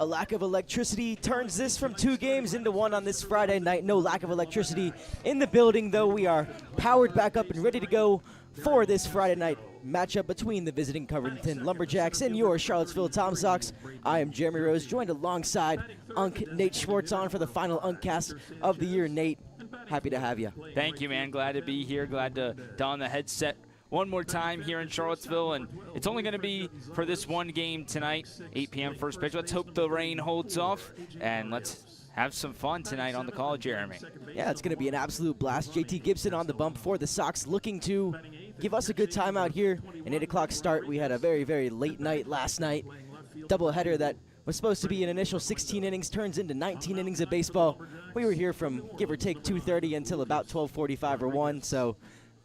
A lack of electricity turns this from 2 games into 1 on this Friday night. No lack of electricity in the building, though. We are powered back up and ready to go for this Friday night matchup between the visiting Covington Lumberjacks and your Charlottesville Tom Sox. I am Jeremy Rose, joined alongside Unk Nate Schwartz on for the final Uncast of the year. Nate, happy to have you. Thank you, man. Glad to be here. Glad to don the headset one more time here in Charlottesville, and it's only going to be for this one game tonight, 8 p.m. first pitch. Let's hope the rain holds off, and let's have some fun tonight on the call, Jeremy. Yeah, it's going to be an absolute blast. JT Gibson on the bump for the Sox, looking to give us a good time out here. An 8 o'clock start. We had a very, very late night last night. Doubleheader that was supposed to be an initial 16 innings turns into 19 innings of baseball. We were here from give or take 2:30 until about 12:45 or 1, so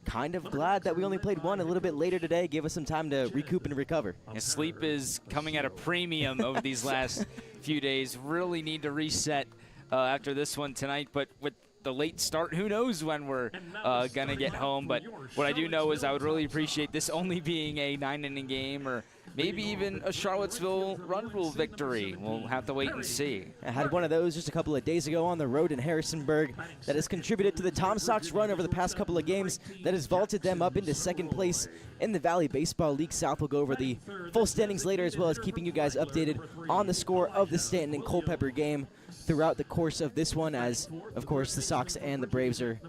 kind of glad that we only played one a little bit later today. Gave us some time to recoup and recover. And sleep is coming at a premium over these last few days. Really need to reset after this one tonight, but with the late start, who knows when we're going to get home. But what I do know is I would really appreciate this only being a 9-inning game, or maybe even a Charlottesville run rule victory. We'll have to wait and see. I had one of those just a couple of days ago on the road in Harrisonburg that has contributed to the Tom Sox run over the past couple of games that has vaulted them up into second place in the Valley Baseball League South. We'll go over the full standings later, as well as keeping you guys updated on the score of the Stanton and Culpeper game throughout the course of this one, as, of course, the Sox and the Braves are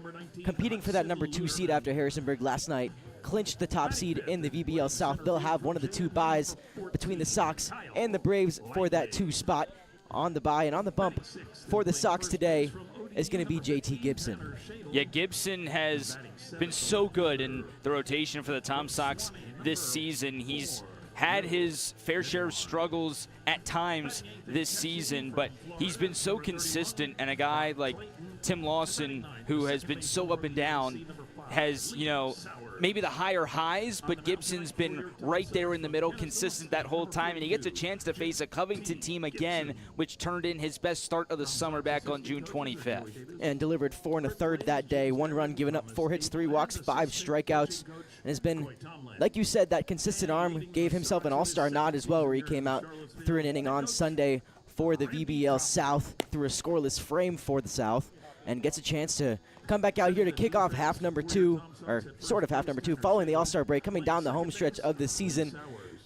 competing for that number 2 seed after Harrisonburg last night clinched the top seed in the VBL South. They'll have one of the 2 byes between the Sox and the Braves for that 2 spot. On the bye and on the bump for the Sox today is going to be JT Gibson. Yeah, Gibson has been so good in the rotation for the Tom Sox this season. He's had his fair share of struggles at times this season, but he's been so consistent, and a guy like Tim Lawson, who has been so up and down, has, you know, maybe the higher highs, but Gibson's been right there in the middle, consistent that whole time, and he gets a chance to face a Covington team again, which turned in his best start of the summer back on June 25th. And delivered 4 1/3 that day. 1 run given up, 4 hits, 3 walks, 5 strikeouts, and has been, like you said, that consistent arm. Gave himself an all-star nod as well, where he came out through an inning on Sunday for the VBL South, through a scoreless frame for the South, and gets a chance to come back out here to kick off half number 2, or sort of half number 2, following the All-Star break, coming down the home stretch of the season.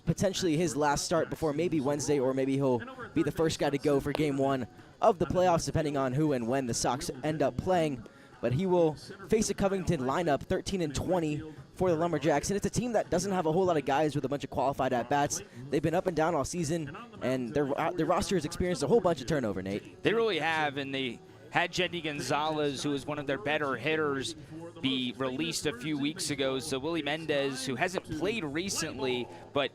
Potentially his last start before maybe Wednesday, or maybe he'll be the first guy to go for game 1 of the playoffs, depending on who and when the Sox end up playing. But he will face a Covington lineup, 13-20 for the Lumberjacks, and it's a team that doesn't have a whole lot of guys with a bunch of qualified at-bats. They've been up and down all season, and their roster has experienced a whole bunch of turnover, Nate. They really have, and they had Jenny Gonzalez, who is one of their better hitters, be released a few weeks ago. So Willie Mendez, who hasn't played recently, but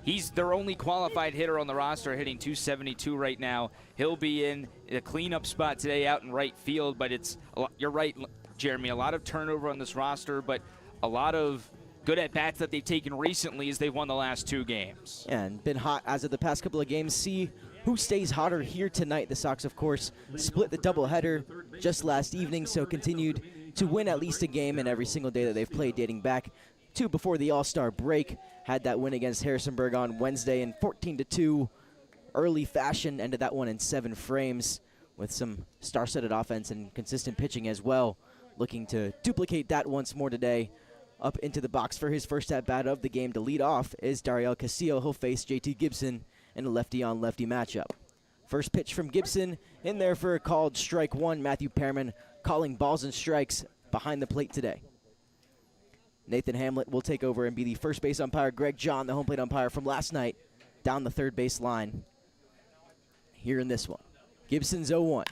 he's their only qualified hitter on the roster, hitting .272 right now. He'll be in a cleanup spot today out in right field, but it's, you're right, Jeremy, a lot of turnover on this roster, but a lot of good at-bats that they've taken recently as they've won the last 2 games. Yeah, and been hot as of the past couple of games. See who stays hotter here tonight. The Sox, of course, split the doubleheader just last evening, so continued to win at least a game in every single day that they've played, dating back to before the All-Star break. Had that win against Harrisonburg on Wednesday in 14-2 early fashion. Ended that one in 7 frames with some star-studded offense and consistent pitching as well. Looking to duplicate that once more today. Up into the box for his first at-bat of the game to lead off is Dariel Castillo. He'll face JT Gibson in a lefty-on-lefty matchup. First pitch from Gibson, in there for a called strike 1. Matthew Pearman calling balls and strikes behind the plate today. Nathan Hamlet will take over and be the first base umpire. Greg John, the home plate umpire from last night, down the third base line here in this one. Gibson's 0-1.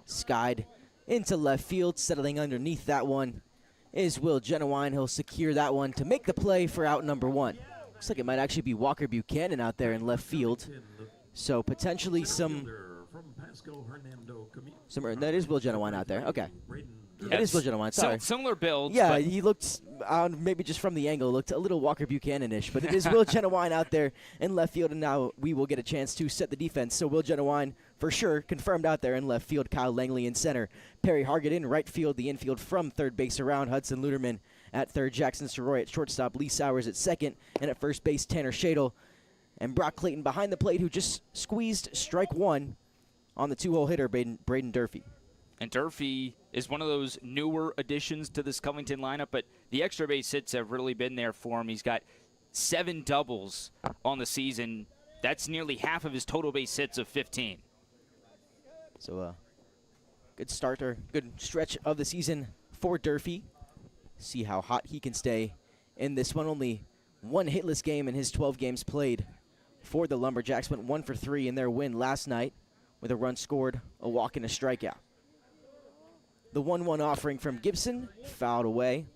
Skied into left field, settling underneath that one is Will Genowine. He'll secure that one to make the play for out number 1. Looks like it might actually be Walker Buchanan out there in left field. So potentially some that is Will Genowine out there. Okay. Yes. It is Will Genowine, sorry. Similar builds. Yeah, he looked, maybe just from the angle, looked a little Walker Buchanan-ish, but it is Will Genowine out there in left field, and now we will get a chance to set the defense. So Will Genowine, for sure, confirmed out there in left field. Kyle Langley in center. Perry Hargett in right field. The infield from third base around. Hudson Luderman at third. Jackson Soroy at shortstop. Lee Sowers at second. And at first base, Tanner Shadle. And Brock Clayton behind the plate, who just squeezed strike one on the 2-hole hitter, Braden Durfee. And Durfee is one of those newer additions to this Covington lineup, but the extra base hits have really been there for him. He's got 7 doubles on the season. That's nearly half of his total base hits of 15. So good start or good stretch of the season for Durfee. See how hot he can stay in this one. Only one hitless game in his 12 games played for the Lumberjacks. Went 1 for 3 in their win last night with a run scored, a walk, and a strikeout. The 1-1 offering from Gibson, fouled away.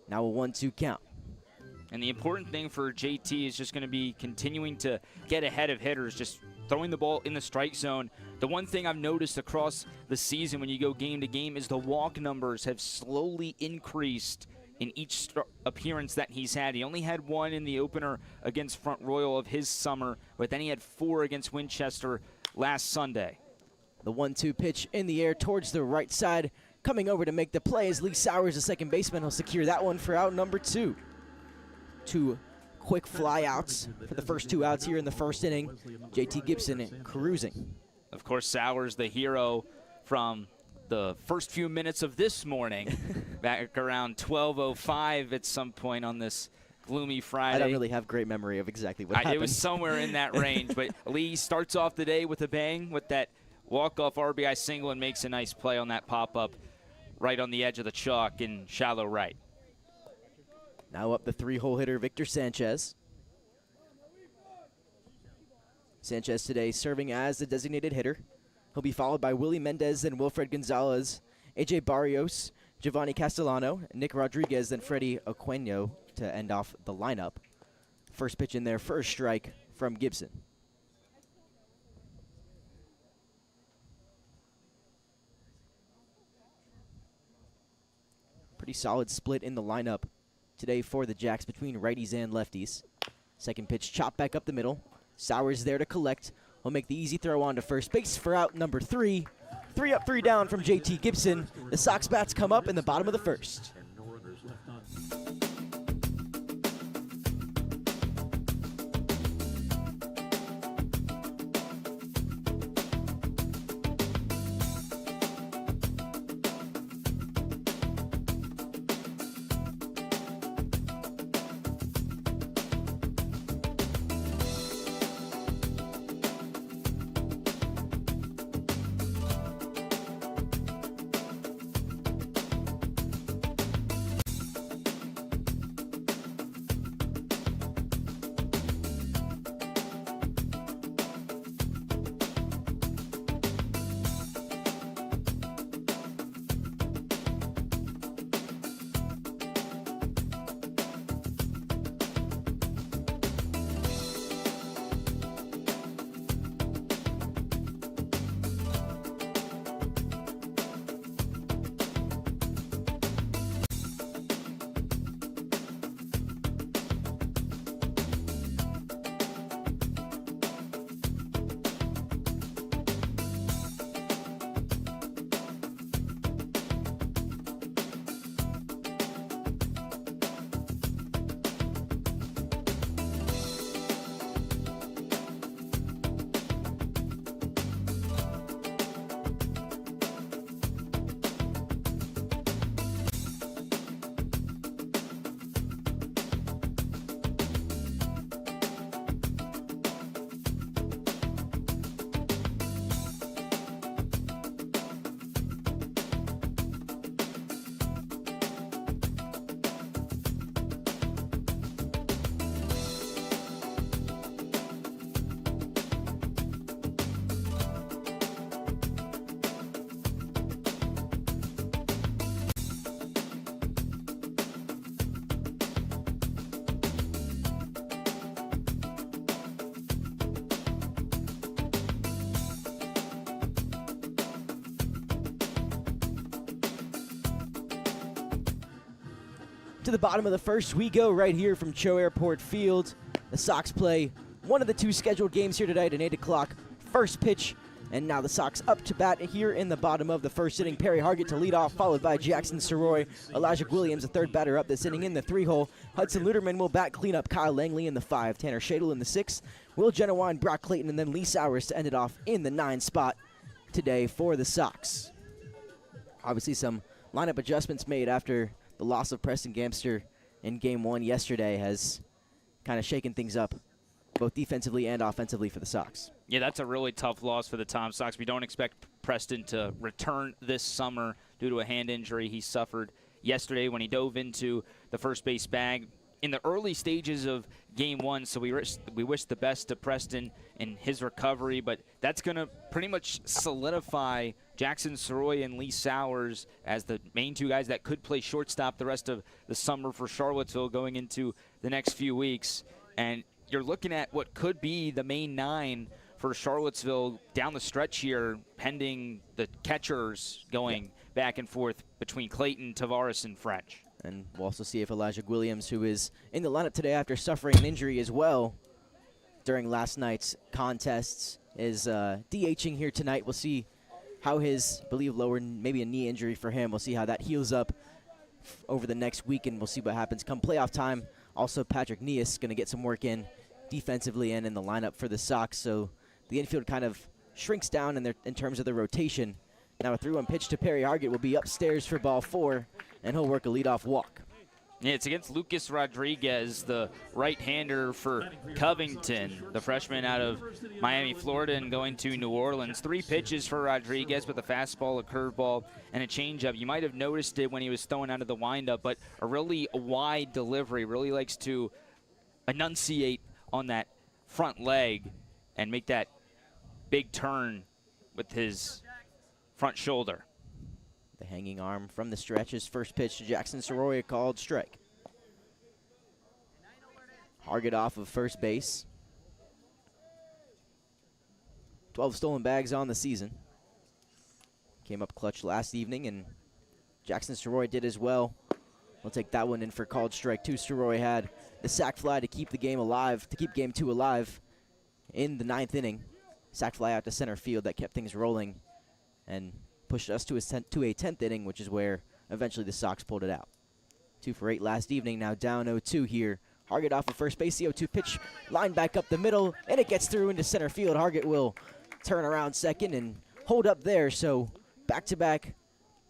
Now a 1-2 count. And the important thing for JT is just going to be continuing to get ahead of hitters, just throwing the ball in the strike zone. The one thing I've noticed across the season when you go game to game is the walk numbers have slowly increased in each appearance that he's had. He only had 1 in the opener against Front Royal of his summer, but then he had 4 against Winchester last Sunday. The 1-2 pitch in the air towards the right side. Coming over to make the play is Lee Sowers, the second baseman. He'll secure that one for out number 2. 2 quick fly outs for the first 2 outs here in the first inning. JT Gibson cruising. Of course, Sowers, the hero from the first few minutes of this morning, back around 12:05 at some point on this gloomy Friday. I don't really have great memory of exactly what happened. It was somewhere in that range, but Lee starts off the day with a bang with that walk-off RBI single and makes a nice play on that pop-up right on the edge of the chalk in shallow right. Now up the 3-hole hitter, Victor Sanchez. Sanchez today serving as the designated hitter. He'll be followed by Willie Mendez and Wilfred Gonzalez, AJ Barrios, Giovanni Castellano, Nick Rodriguez, and Freddie Aquino to end off the lineup. First pitch in there, first strike from Gibson. Pretty solid split in the lineup today for the Jacks between righties and lefties. Second pitch, chop back up the middle. Sowers there to collect. He'll make the easy throw on to first base for out number 3. 3 up, 3 down from JT Gibson. The Sox bats come up in the bottom of the first. To the bottom of the first we go right here from CHO Airport Field. The Sox play one of the 2 scheduled games here tonight at 8 o'clock. First pitch, And now the Sox up to bat here in the bottom of the first inning. Perry Hargett to lead off, followed by Jackson Soroy. Elijah Williams, the third batter up this inning in the 3-hole. Hudson Luderman will bat cleanup. Kyle Langley in the 5. Tanner Shadle in the 6. Will Genowine, Brock Clayton, and then Lee Sowers to end it off in the 9 spot today for the Sox. Obviously some lineup adjustments made after the loss of Preston Gamster in Game 1 yesterday has kind of shaken things up, both defensively and offensively for the Sox. Yeah, that's a really tough loss for the Tom Sox. We don't expect Preston to return this summer due to a hand injury he suffered yesterday when he dove into the first base bag in the early stages of Game 1. So we wish the best to Preston in his recovery, but that's going to pretty much solidify Jackson Soroy and Lee Sowers as the main 2 guys that could play shortstop the rest of the summer for Charlottesville going into the next few weeks. And you're looking at what could be the main 9 for Charlottesville down the stretch here, pending the catchers going back and forth between Clayton, Tavares, and French. And we'll also see if Elijah Williams, who is in the lineup today after suffering an injury as well during last night's contests, is DHing here tonight. We'll see how his, I believe, lower, maybe a knee injury for him. We'll see how that heals up over the next week, and we'll see what happens come playoff time. Also, Patrick Neas going to get some work in defensively and in the lineup for the Sox. So the infield kind of shrinks down in terms of the rotation. Now a 3-1 pitch to Perry Hargett will be upstairs for ball 4, and he'll work a leadoff walk. Yeah, it's against Lucas Rodriguez, the right-hander for Covington, the freshman out of Miami, Florida, and going to New Orleans. 3 pitches for Rodriguez with a fastball, a curveball, and a changeup. You might have noticed it when he was throwing out of the windup, but a really wide delivery. Really likes to enunciate on that front leg and make that big turn with his front shoulder. The hanging arm from the stretch. His first pitch to Jackson Soroy, called strike. Hargett off of first base. 12 stolen bags on the season. Came up clutch last evening, and Jackson Soroy did as well. We'll take that one in for called strike 2. Soroy had the sac fly to keep the game alive, to keep Game 2 alive in the 9th inning. Sac fly out to center field that kept things rolling and pushed us to a 10th inning, which is where eventually the Sox pulled it out. 2 for 8 last evening, now down 0-2 here. Hargett off of first base, the 0-2 pitch, line back up the middle, and it gets through into center field. Hargett will turn around second and hold up there, so back-to-back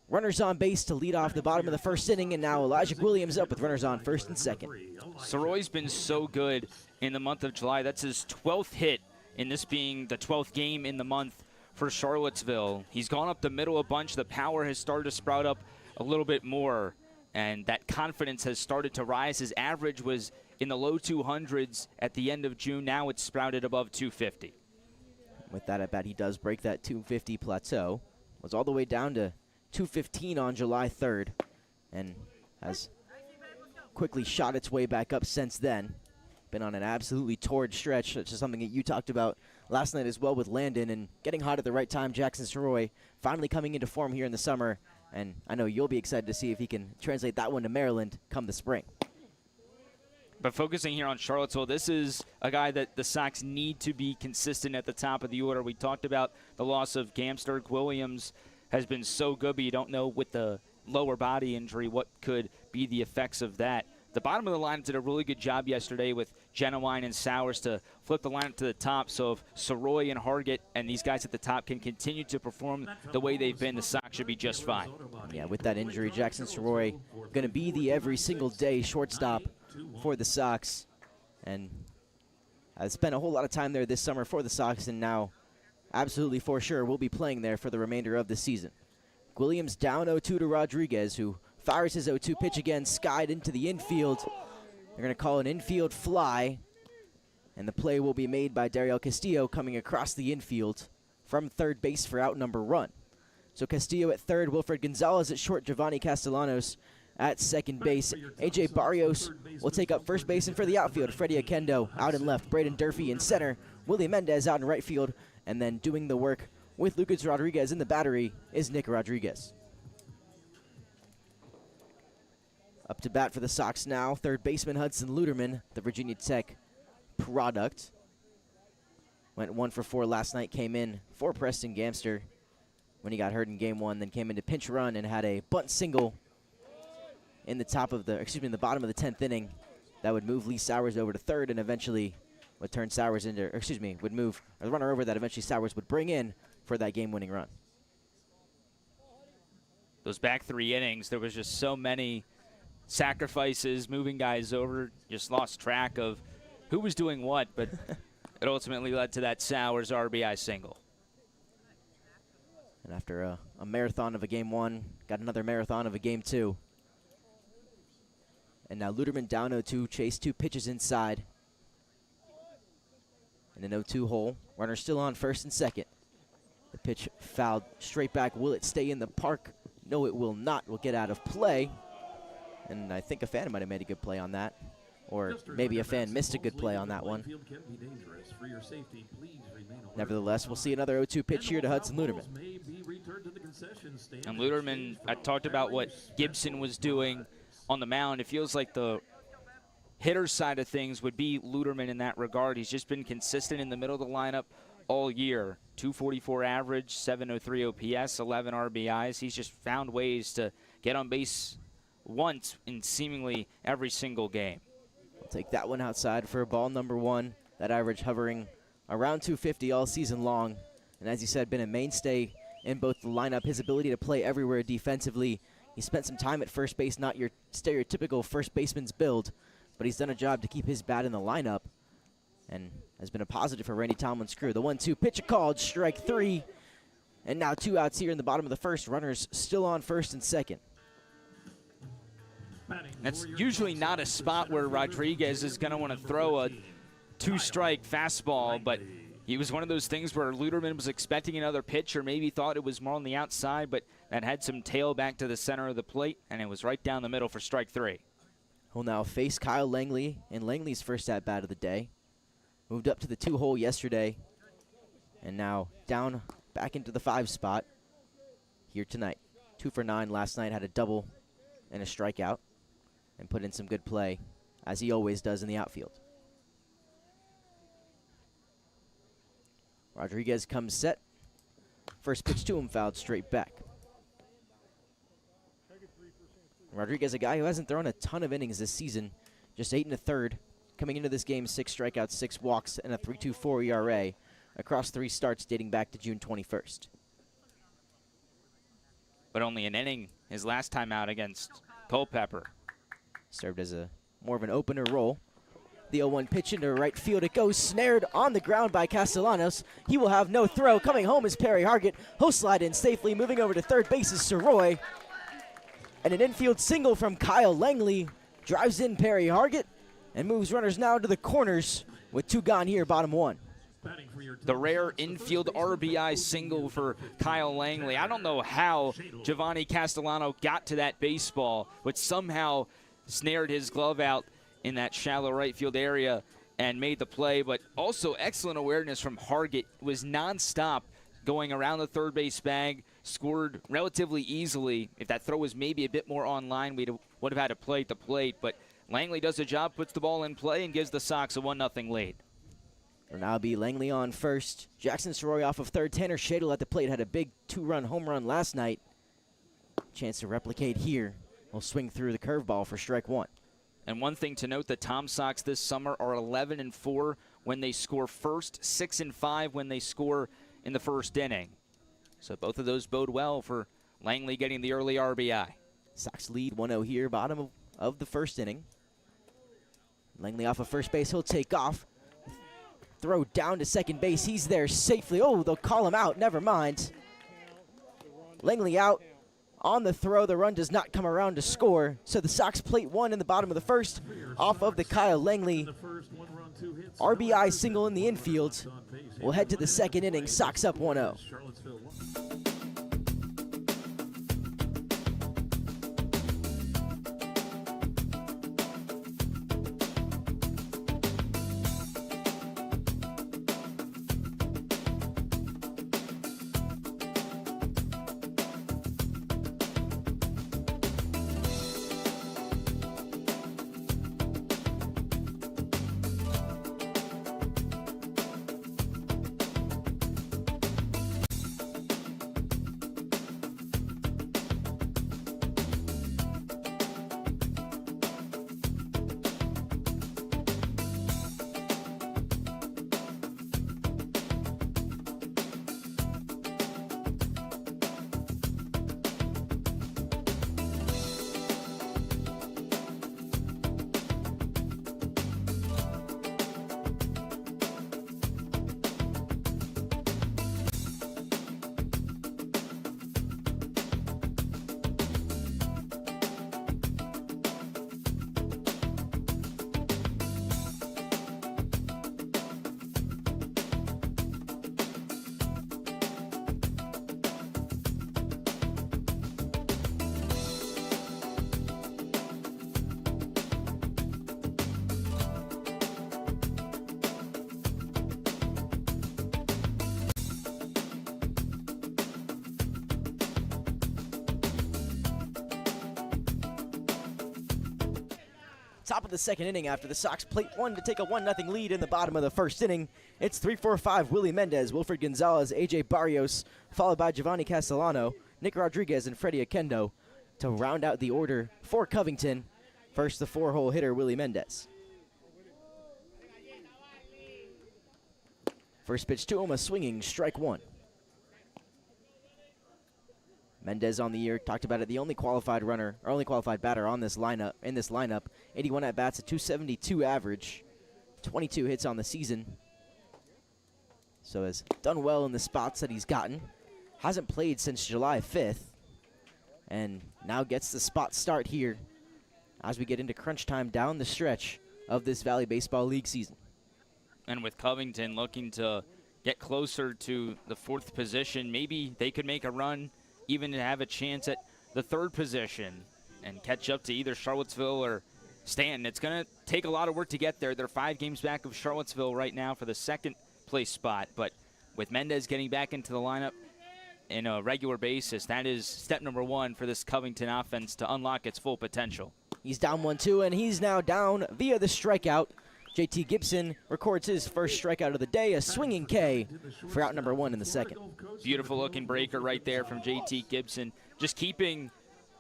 runners on base to lead off the bottom of the first inning, and now Elijah Williams up with runners on first and second. Soroy's been so good in the month of July. That's his 12th hit, in this being the 12th game in the month for Charlottesville. He's gone up the middle a bunch. The power has started to sprout up a little bit more, and that confidence has started to rise. His average was in the low 200s at the end of June. Now it's sprouted above 250. With that at bat, he does break that 250 plateau. Was all the way down to 215 on July 3rd and has quickly shot its way back up since then. Been on an absolutely torrid stretch, which is something that you talked about last night as well with Landon, and getting hot at the right time. Jackson Soroy finally coming into form here in the summer, and I know you'll be excited to see if he can translate that one to Maryland come the spring. But focusing here on Charlottesville, this is a guy that the Sox need to be consistent at the top of the order. We talked about the loss of Gamster. Williams has been so good, but you don't know with the lower body injury what could be the effects of that. The bottom of the lineup did a really good job yesterday with Genowine and Sowers to flip the lineup to the top. So if Soroy and Hargett and these guys at the top can continue to perform the way they've been, the Sox should be just fine. Yeah, with that injury, Jackson Soroy going to be the every single day shortstop for the Sox. And has spent a whole lot of time there this summer for the Sox, and now absolutely for sure will be playing there for the remainder of the season. Williams down 0-2 to Rodriguez, who fires his 0-2 pitch again, skied into the infield. They're going to call an infield fly, and the play will be made by Dariel Castillo coming across the infield from third base for out number run. So Castillo at third, Wilfred Gonzalez at short, Giovanni Castellanos at second base. A.J. Barrios will take up first base, and for the outfield, Freddie Akendo out in left, Braden Durfee in center, Willie Mendez out in right field, and then doing the work with Lucas Rodriguez in the battery is Nick Rodriguez. Up to bat for the Sox now, third baseman Hudson Luderman, the Virginia Tech product. Went 1 for 4 last night, came in for Preston Gamster when he got hurt in game 1, then came into pinch run and had a bunt single in the bottom of the 10th inning. That would move Lee Sowers over to third and eventually would turn Sowers into, would move the runner over that eventually Sowers would bring in for that game-winning run. Those back 3 innings, there was just so many sacrifices, moving guys over, just lost track of who was doing what, but it ultimately led to that Sowers RBI single. And after a marathon of a game 1, got another marathon of a game 2. And now Luderman down 0-2, chase 2 pitches inside. In an 0-2 hole, runner still on first and second. The pitch fouled straight back. Will it stay in the park? No, it will not. Will get out of play. And I think a fan might have made a good play on that. Or maybe a fan missed a good play on that one. Nevertheless, we'll see another 0-2 pitch here to Hudson Luderman. And Luderman, I talked about what Gibson was doing on the mound. It feels like the hitter side of things would be Luderman in that regard. He's just been consistent in the middle of the lineup all year. 244 average, 703 OPS, 11 RBIs. He's just found ways to get on base once in seemingly every single game. We'll take that one outside for ball number 1. That average hovering around 250 all season long. And as you said, been a mainstay in both the lineup. His ability to play everywhere defensively. He spent some time at first base, not your stereotypical first baseman's build, but he's done a job to keep his bat in the lineup and has been a positive for Randy Tomlin's crew. The 1-2 pitch called, strike 3. And now 2 outs here in the bottom of the first. Runners still on first and second. That's usually not a spot where Rodriguez is going to want to throw a 2-strike fastball, but he was one of those things where Luderman was expecting another pitch or maybe thought it was more on the outside, but that had some tail back to the center of the plate, and it was right down the middle for strike 3. He'll now face Kyle Langley in Langley's first at-bat of the day. Moved up to the 2 hole yesterday, and now down back into the 5 spot here tonight. 2 for 9 last night, had a double and a strikeout, and put in some good play, as he always does in the outfield. Rodriguez comes set. First pitch to him, fouled straight back. Rodriguez, a guy who hasn't thrown a ton of innings this season, just 8 1/3. Coming into this game, 6 strikeouts, 6 walks, and a 3.24 ERA across 3 starts dating back to June 21st. But only an inning his last time out against Culpepper. Served as more of an opener role. The 0-1 pitch into right field. It goes snared on the ground by Castellanos. He will have no throw. Coming home is Perry Hargett. He'll slide in safely. Moving over to third base is Soroy. And an infield single from Kyle Langley drives in Perry Hargett and moves runners now to the corners with 2 gone here, bottom 1. The rare infield RBI single for Kyle Langley. I don't know how Giovanni Castellano got to that baseball, but somehow snared his glove out in that shallow right field area and made the play. But also excellent awareness from Hargett. Was nonstop going around the third base bag, scored relatively easily. If that throw was maybe a bit more on line, we would have had to play at the plate. But Langley does a job, puts the ball in play, and gives the Sox a 1-0 lead. It'll now be Langley on first. Jackson Soroy off of third. Tanner Shadle at the plate. Had a big 2-run home run last night. Chance to replicate here. Will swing through the curveball for strike 1. And one thing to note, the Tom Sox this summer are 11-4 when they score first, 6-5 when they score in the first inning. So both of those bode well for Langley getting the early RBI. Sox lead 1-0 here, bottom of the first inning. Langley off of first base. He'll take off. Throw down to second base. He's there safely. Oh, they'll call him out. Never mind. Langley out. On the throw, the run does not come around to score. So the Sox plate 1 in the bottom of the first off of the Kyle Langley RBI single in the infield. We'll head to the second inning. Sox up 1-0. Top of the second inning after the Sox plate one to take a 1-0 lead in the bottom of the first inning. It's 3-4-5 Willie Mendez, Wilfred Gonzalez, AJ Barrios, followed by Giovanni Castellano, Nick Rodriguez, and Freddie Akendo to round out the order for Covington. First, the 4-hole hitter, Willie Mendez. First pitch to him, a swinging strike one. Mendez on the year, talked about it, the only qualified runner, or only qualified batter on this lineup, 81 at-bats, a 272 average, 22 hits on the season. So has done well in the spots that he's gotten. Hasn't played since July 5th, and now gets the spot start here as we get into crunch time down the stretch of this Valley Baseball League season. And with Covington looking to get closer to the 4th position, maybe they could make a run even to have a chance at the 3rd position and catch up to either Charlottesville or Stanton. It's going to take a lot of work to get there. They're 5 games back of Charlottesville right now for the 2nd place spot, but with Mendez getting back into the lineup in a regular basis, that is step number 1 for this Covington offense to unlock its full potential. He's down 1-2, and he's now down via the strikeout. JT Gibson records his first strikeout of the day, a swinging K for out number 1 in the 2nd. Beautiful looking breaker right there from JT Gibson, just keeping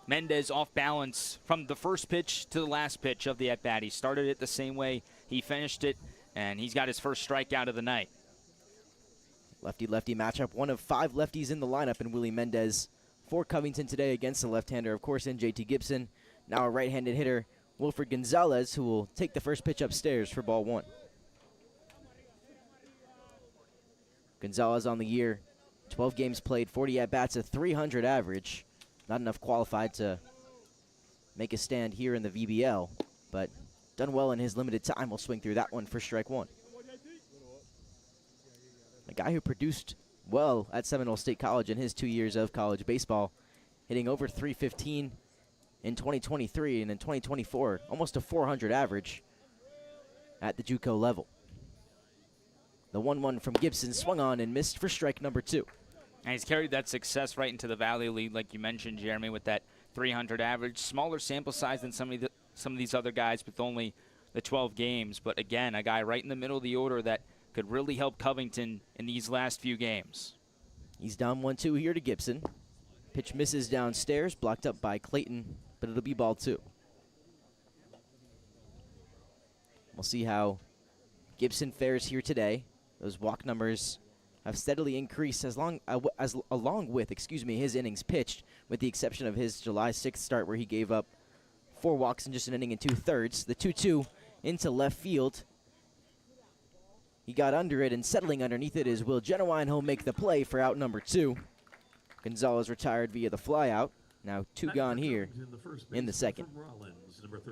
Mendez off balance from the first pitch to the last pitch of the at-bat. He started it the same way, he finished it, and he's got his first strikeout of the night. Lefty-lefty matchup, one of 5 lefties in the lineup, and Willie Mendez for Covington today against the left-hander, of course, in JT Gibson. Now a right-handed hitter, Wilfred Gonzalez, who will take the first pitch upstairs for ball 1. Gonzalez on the year, 12 games played, 40 at-bats, a 300 average. Not enough qualified to make a stand here in the VBL, but done well in his limited time. We'll swing through that one for strike 1. A guy who produced well at Seminole State College in his 2 years of college baseball, hitting over 315 in 2023, and in 2024, almost a 400 average at the JUCO level. The 1-1 from Gibson swung on and missed for strike number 2. And he's carried that success right into the Valley League, like you mentioned, Jeremy, with that 300 average. Smaller sample size than some of these other guys with only the 12 games. But again, a guy right in the middle of the order that could really help Covington in these last few games. He's down 1-2 here to Gibson. Pitch misses downstairs, blocked up by Clayton, but it'll be ball 2. We'll see how Gibson fares here today. Those walk numbers have steadily increased along with his innings pitched, with the exception of his July 6th start where he gave up 4 walks in just an inning and 2/3. The 2-2 into left field. He got under it, and settling underneath it is Will Genuine. He'll make the play for out number 2. Gonzalez retired via the flyout. Now 2 gone here in the 2nd.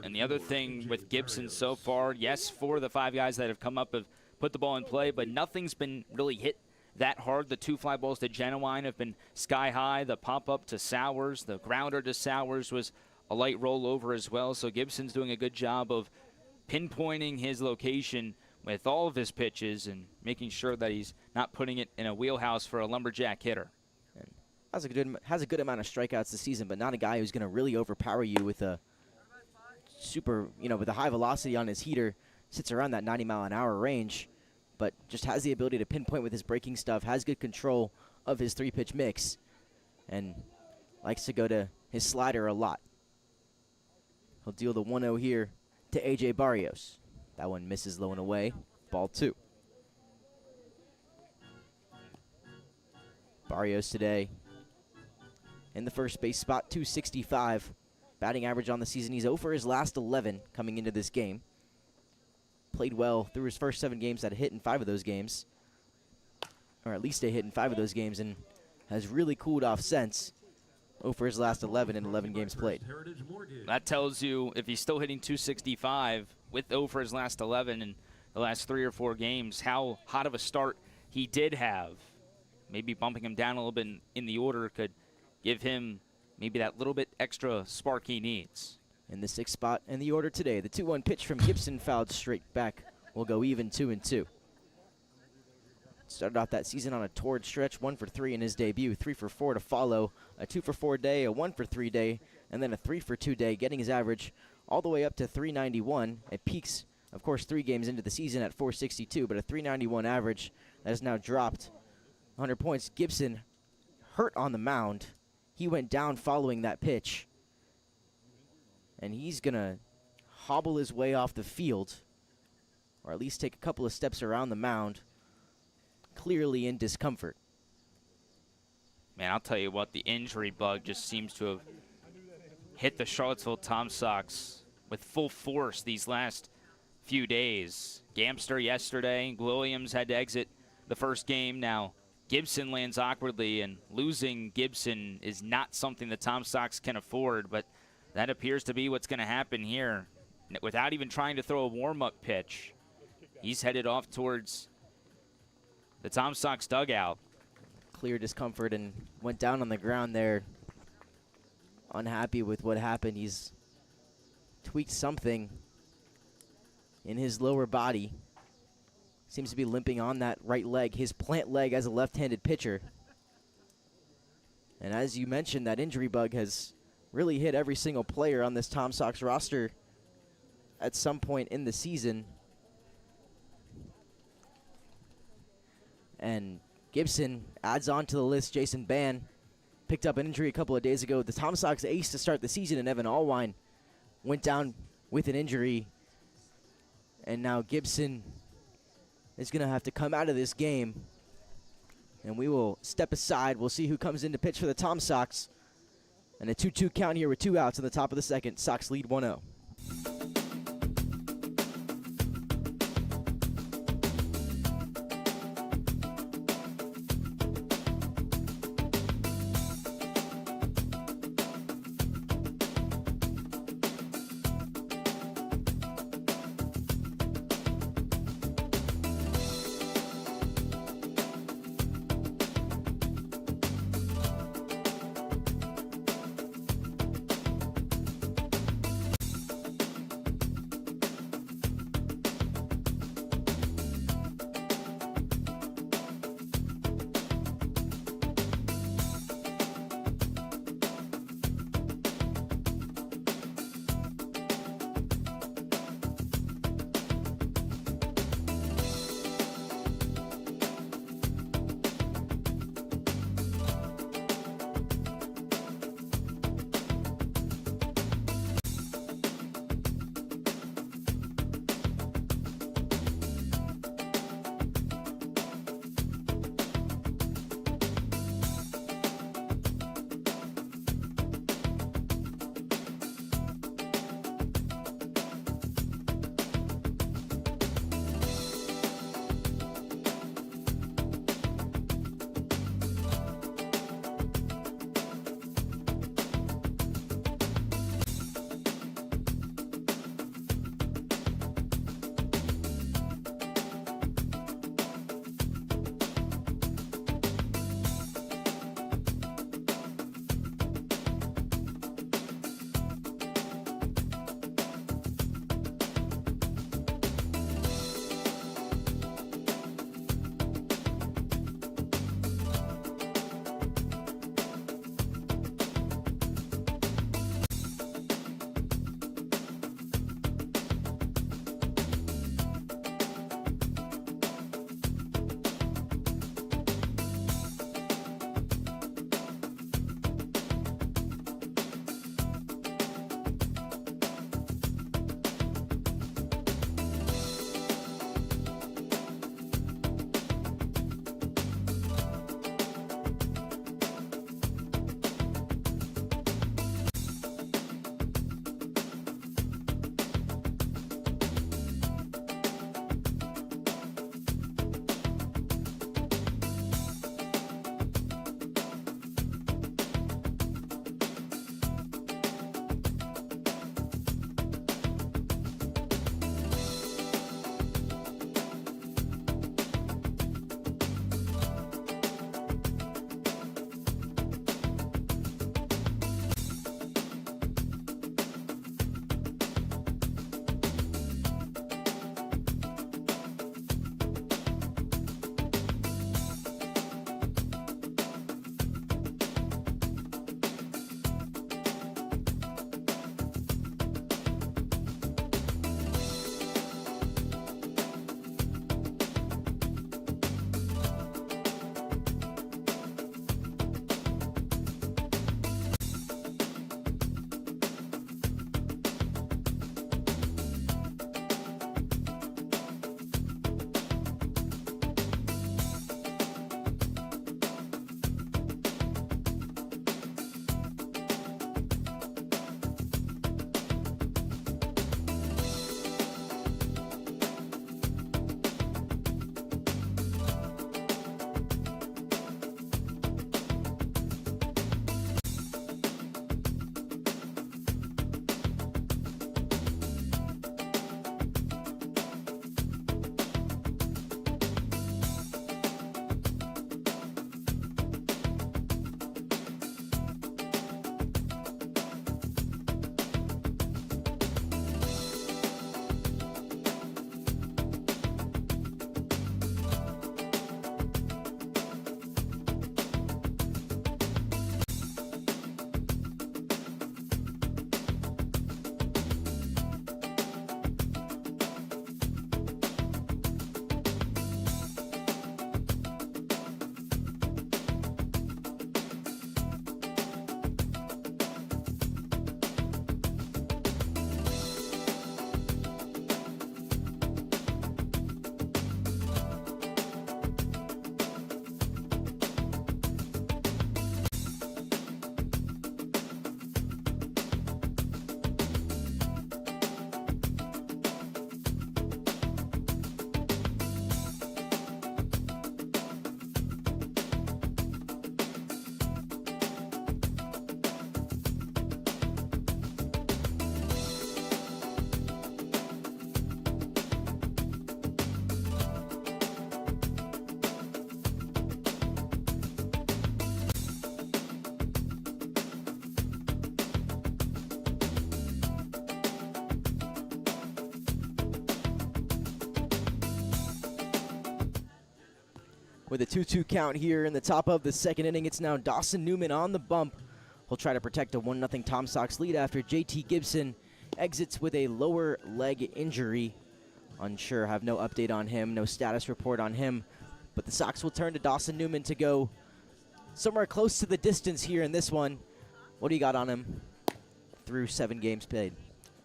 And the other thing with Gibson so far, yes, 4 of the 5 guys that have come up have put the ball in play, but nothing's been really hit that hard. The 2 fly balls to Genuine have been sky high. The pop-up to Sowers, the grounder to Sowers was a light rollover as well. So Gibson's doing a good job of pinpointing his location with all of his pitches and making sure that he's not putting it in a wheelhouse for a Lumberjack hitter. And has a good amount of strikeouts this season, but not a guy who's going to really overpower you with a with a high velocity on his heater. Sits around that 90-mile-an-hour range, but just has the ability to pinpoint with his breaking stuff, has good control of his 3-pitch mix, and likes to go to his slider a lot. He'll deal the 1-0 here to AJ Barrios. That one misses low and away. Ball 2. Barrios today in the first base spot, 265. Batting average on the season. He's 0 for his last 11 coming into this game. Played well through his first 7 games, had a hit in 5 of those games. Or at least a hit in 5 of those games, and has really cooled off since. 0 for his last 11 in 11 games played. That tells you if he's still hitting 265 with 0 for his last 11 in the last 3 or 4 games, how hot of a start he did have. Maybe bumping him down a little bit in the order could give him maybe that little bit extra spark he needs. In the 6th spot in the order today, the 2-1 pitch from Gibson fouled straight back. Will go even 2-2. Started off that season on a torrid stretch, 1 for 3 in his debut, 3 for 4 to follow, a 2 for 4 day, a 1 for 3 day, and then a 3 for 2 day, getting his average all the way up to 391. It peaks, of course, 3 games into the season at 462, but a 391 average that has now dropped 100 points. Gibson hurt on the mound. He went down following that pitch, and he's going to hobble his way off the field, or at least take a couple of steps around the mound, clearly in discomfort. Man, I'll tell you what, the injury bug just seems to have hit the Charlottesville Tom Sox with full force these last few days. Gamster yesterday, Williams had to exit the first game. Now Gibson lands awkwardly, and losing Gibson is not something the Tom Sox can afford, but that appears to be what's going to happen here. Without even trying to throw a warm-up pitch, he's headed off towards the Tom Sox dugout. Clear discomfort and went down on the ground there, unhappy with what happened. He's tweaked something in his lower body. Seems to be limping on that right leg, his plant leg as a left-handed pitcher. And as you mentioned, that injury bug has really hit every single player on this Tom Sox roster at some point in the season. And Gibson adds on to the list. Jason Bann picked up an injury a couple of days ago. The Tom Sox ace to start the season, and Evan Allwine went down with an injury. And now Gibson is going to have to come out of this game. And we will step aside. We'll see who comes in to pitch for the Tom Sox. And a 2-2 count here with 2 outs in the top of the second. Sox lead 1-0. with a 2-2 count here in the top of the second inning. It's now Dawson Newman on the bump. He'll try to protect a 1-0 Tom Sox lead after JT Gibson exits with a lower leg injury. Unsure, have no update on him, no status report on him. But the Sox will turn to Dawson Newman to go somewhere close to the distance here in this one. What do you got on him through 7 games played?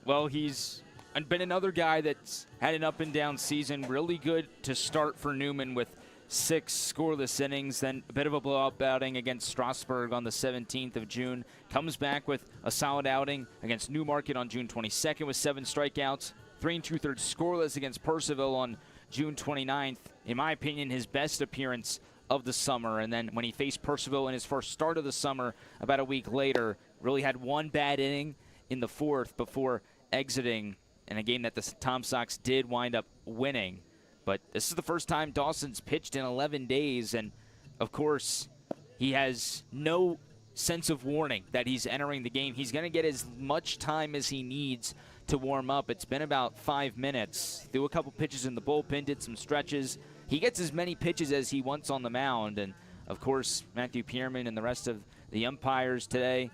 Well, he's been another guy that's had an up and down season. Really good to start for Newman with 6 scoreless innings, then a bit of a blowout outing against Strasburg on the 17th of June. Comes back with a solid outing against Newmarket on June 22nd with 7 strikeouts. 3 2/3 scoreless against Purcellville on June 29th. In my opinion, his best appearance of the summer. And then when he faced Purcellville in his first start of the summer about a week later, really had 1 bad inning in the 4th before exiting in a game that the Tom Sox did wind up winning. But this is the first time Dawson's pitched in 11 days, and of course, he has no sense of warning that he's entering the game. He's going to get as much time as he needs to warm up. It's been about 5 minutes. Threw a couple pitches in the bullpen, did some stretches. He gets as many pitches as he wants on the mound, and of course, Matthew Pierman and the rest of the umpires today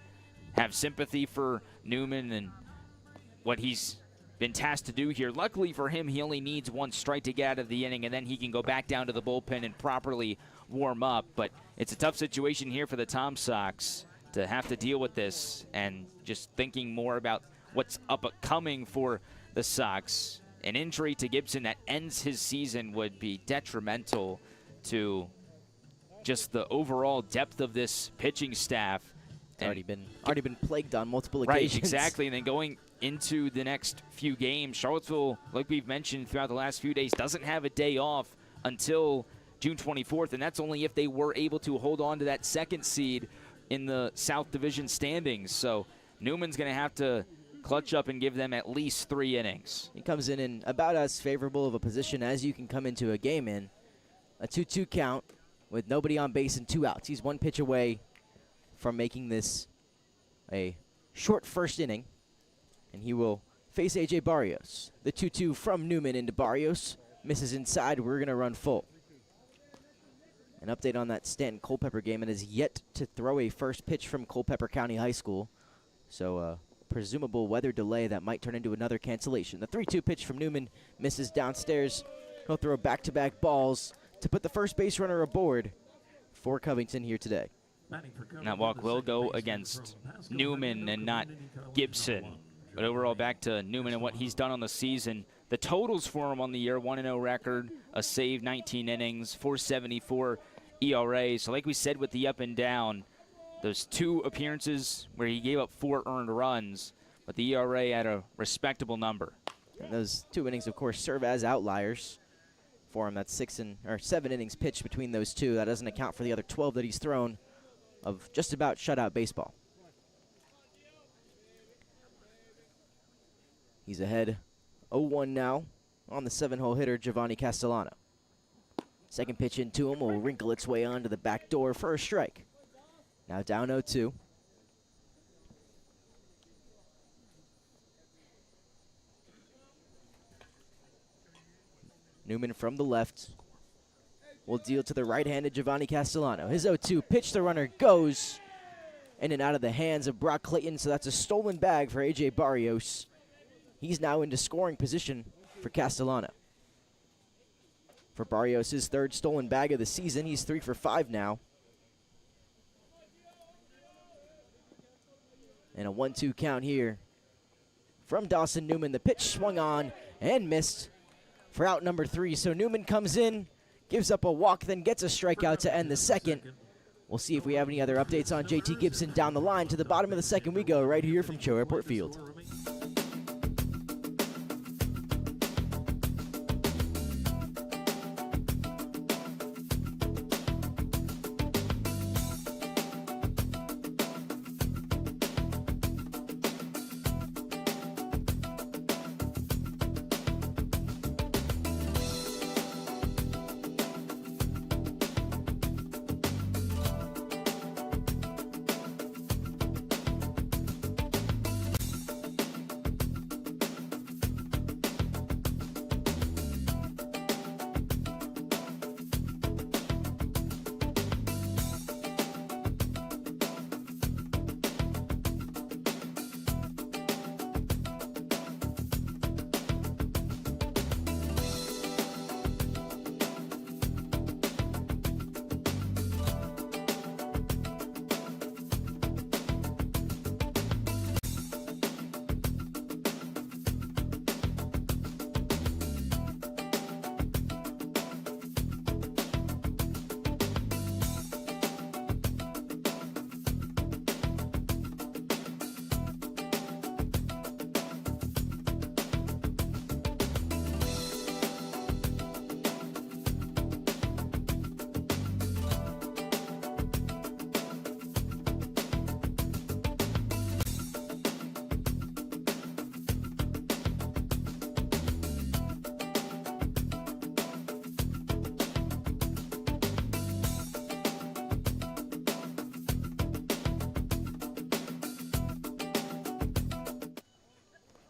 have sympathy for Newman and what he's been tasked to do here. Luckily for him, he only needs 1 strike to get out of the inning, and then he can go back down to the bullpen and properly warm up. But it's a tough situation here for the Tom Sox to have to deal with this, and just thinking more about what's upcoming for the Sox. An injury to Gibson that ends his season would be detrimental to just the overall depth of this pitching staff. It's already been plagued on multiple occasions. Right, exactly. And then going into the next few games, Charlottesville, like we've mentioned throughout the last few days, doesn't have a day off until June 24th, and that's only if they were able to hold on to that 2nd seed in the South Division standings. So Newman's going to have to clutch up and give them at least 3 innings. He comes in about as favorable of a position as you can come into a game in. A 2-2 count with nobody on base and 2 outs. He's 1 pitch away from making this a short first inning, and he will face A.J. Barrios. The 2-2 from Newman into Barrios. Misses inside. We're going to run full. An update on that Stanton Culpeper game. It is yet to throw a first pitch from Culpeper County High School. So presumable weather delay that might turn into another cancellation. The 3-2 pitch from Newman misses downstairs. He'll throw back-to-back balls to put the first base runner aboard for Covington here today. That walk will go against Newman and not Gibson. But overall, back to Newman and what he's done on the season. The totals for him on the year: 1-0 record, a save, 19 innings, 4.74 ERA. So like we said with the up and down, those 2 appearances where he gave up 4 earned runs, but the ERA at a respectable number. And those 2 innings, of course, serve as outliers for him. That's 7 innings pitched between those 2. That doesn't account for the other 12 that he's thrown of just about shutout baseball. He's ahead 0-1 now on the 7-hole hitter, Giovanni Castellano. Second pitch into him will wrinkle its way onto the back door for a strike. Now down 0-2. Newman from the left will deal to the right-handed Giovanni Castellano. His 0-2 pitch, the runner goes in and out of the hands of Brock Clayton, so that's a stolen bag for A.J. Barrios. He's now into scoring position for Castellano. For Barrios, his 3rd stolen bag of the season. He's 3 for 5 now. And a 1-2 count here from Dawson Newman. The pitch swung on and missed for out number 3. So Newman comes in, gives up a walk, then gets a strikeout to end the 2nd. We'll see if we have any other updates on JT Gibson down the line. To the bottom of the 2nd we go, right here from CHO Airport Field.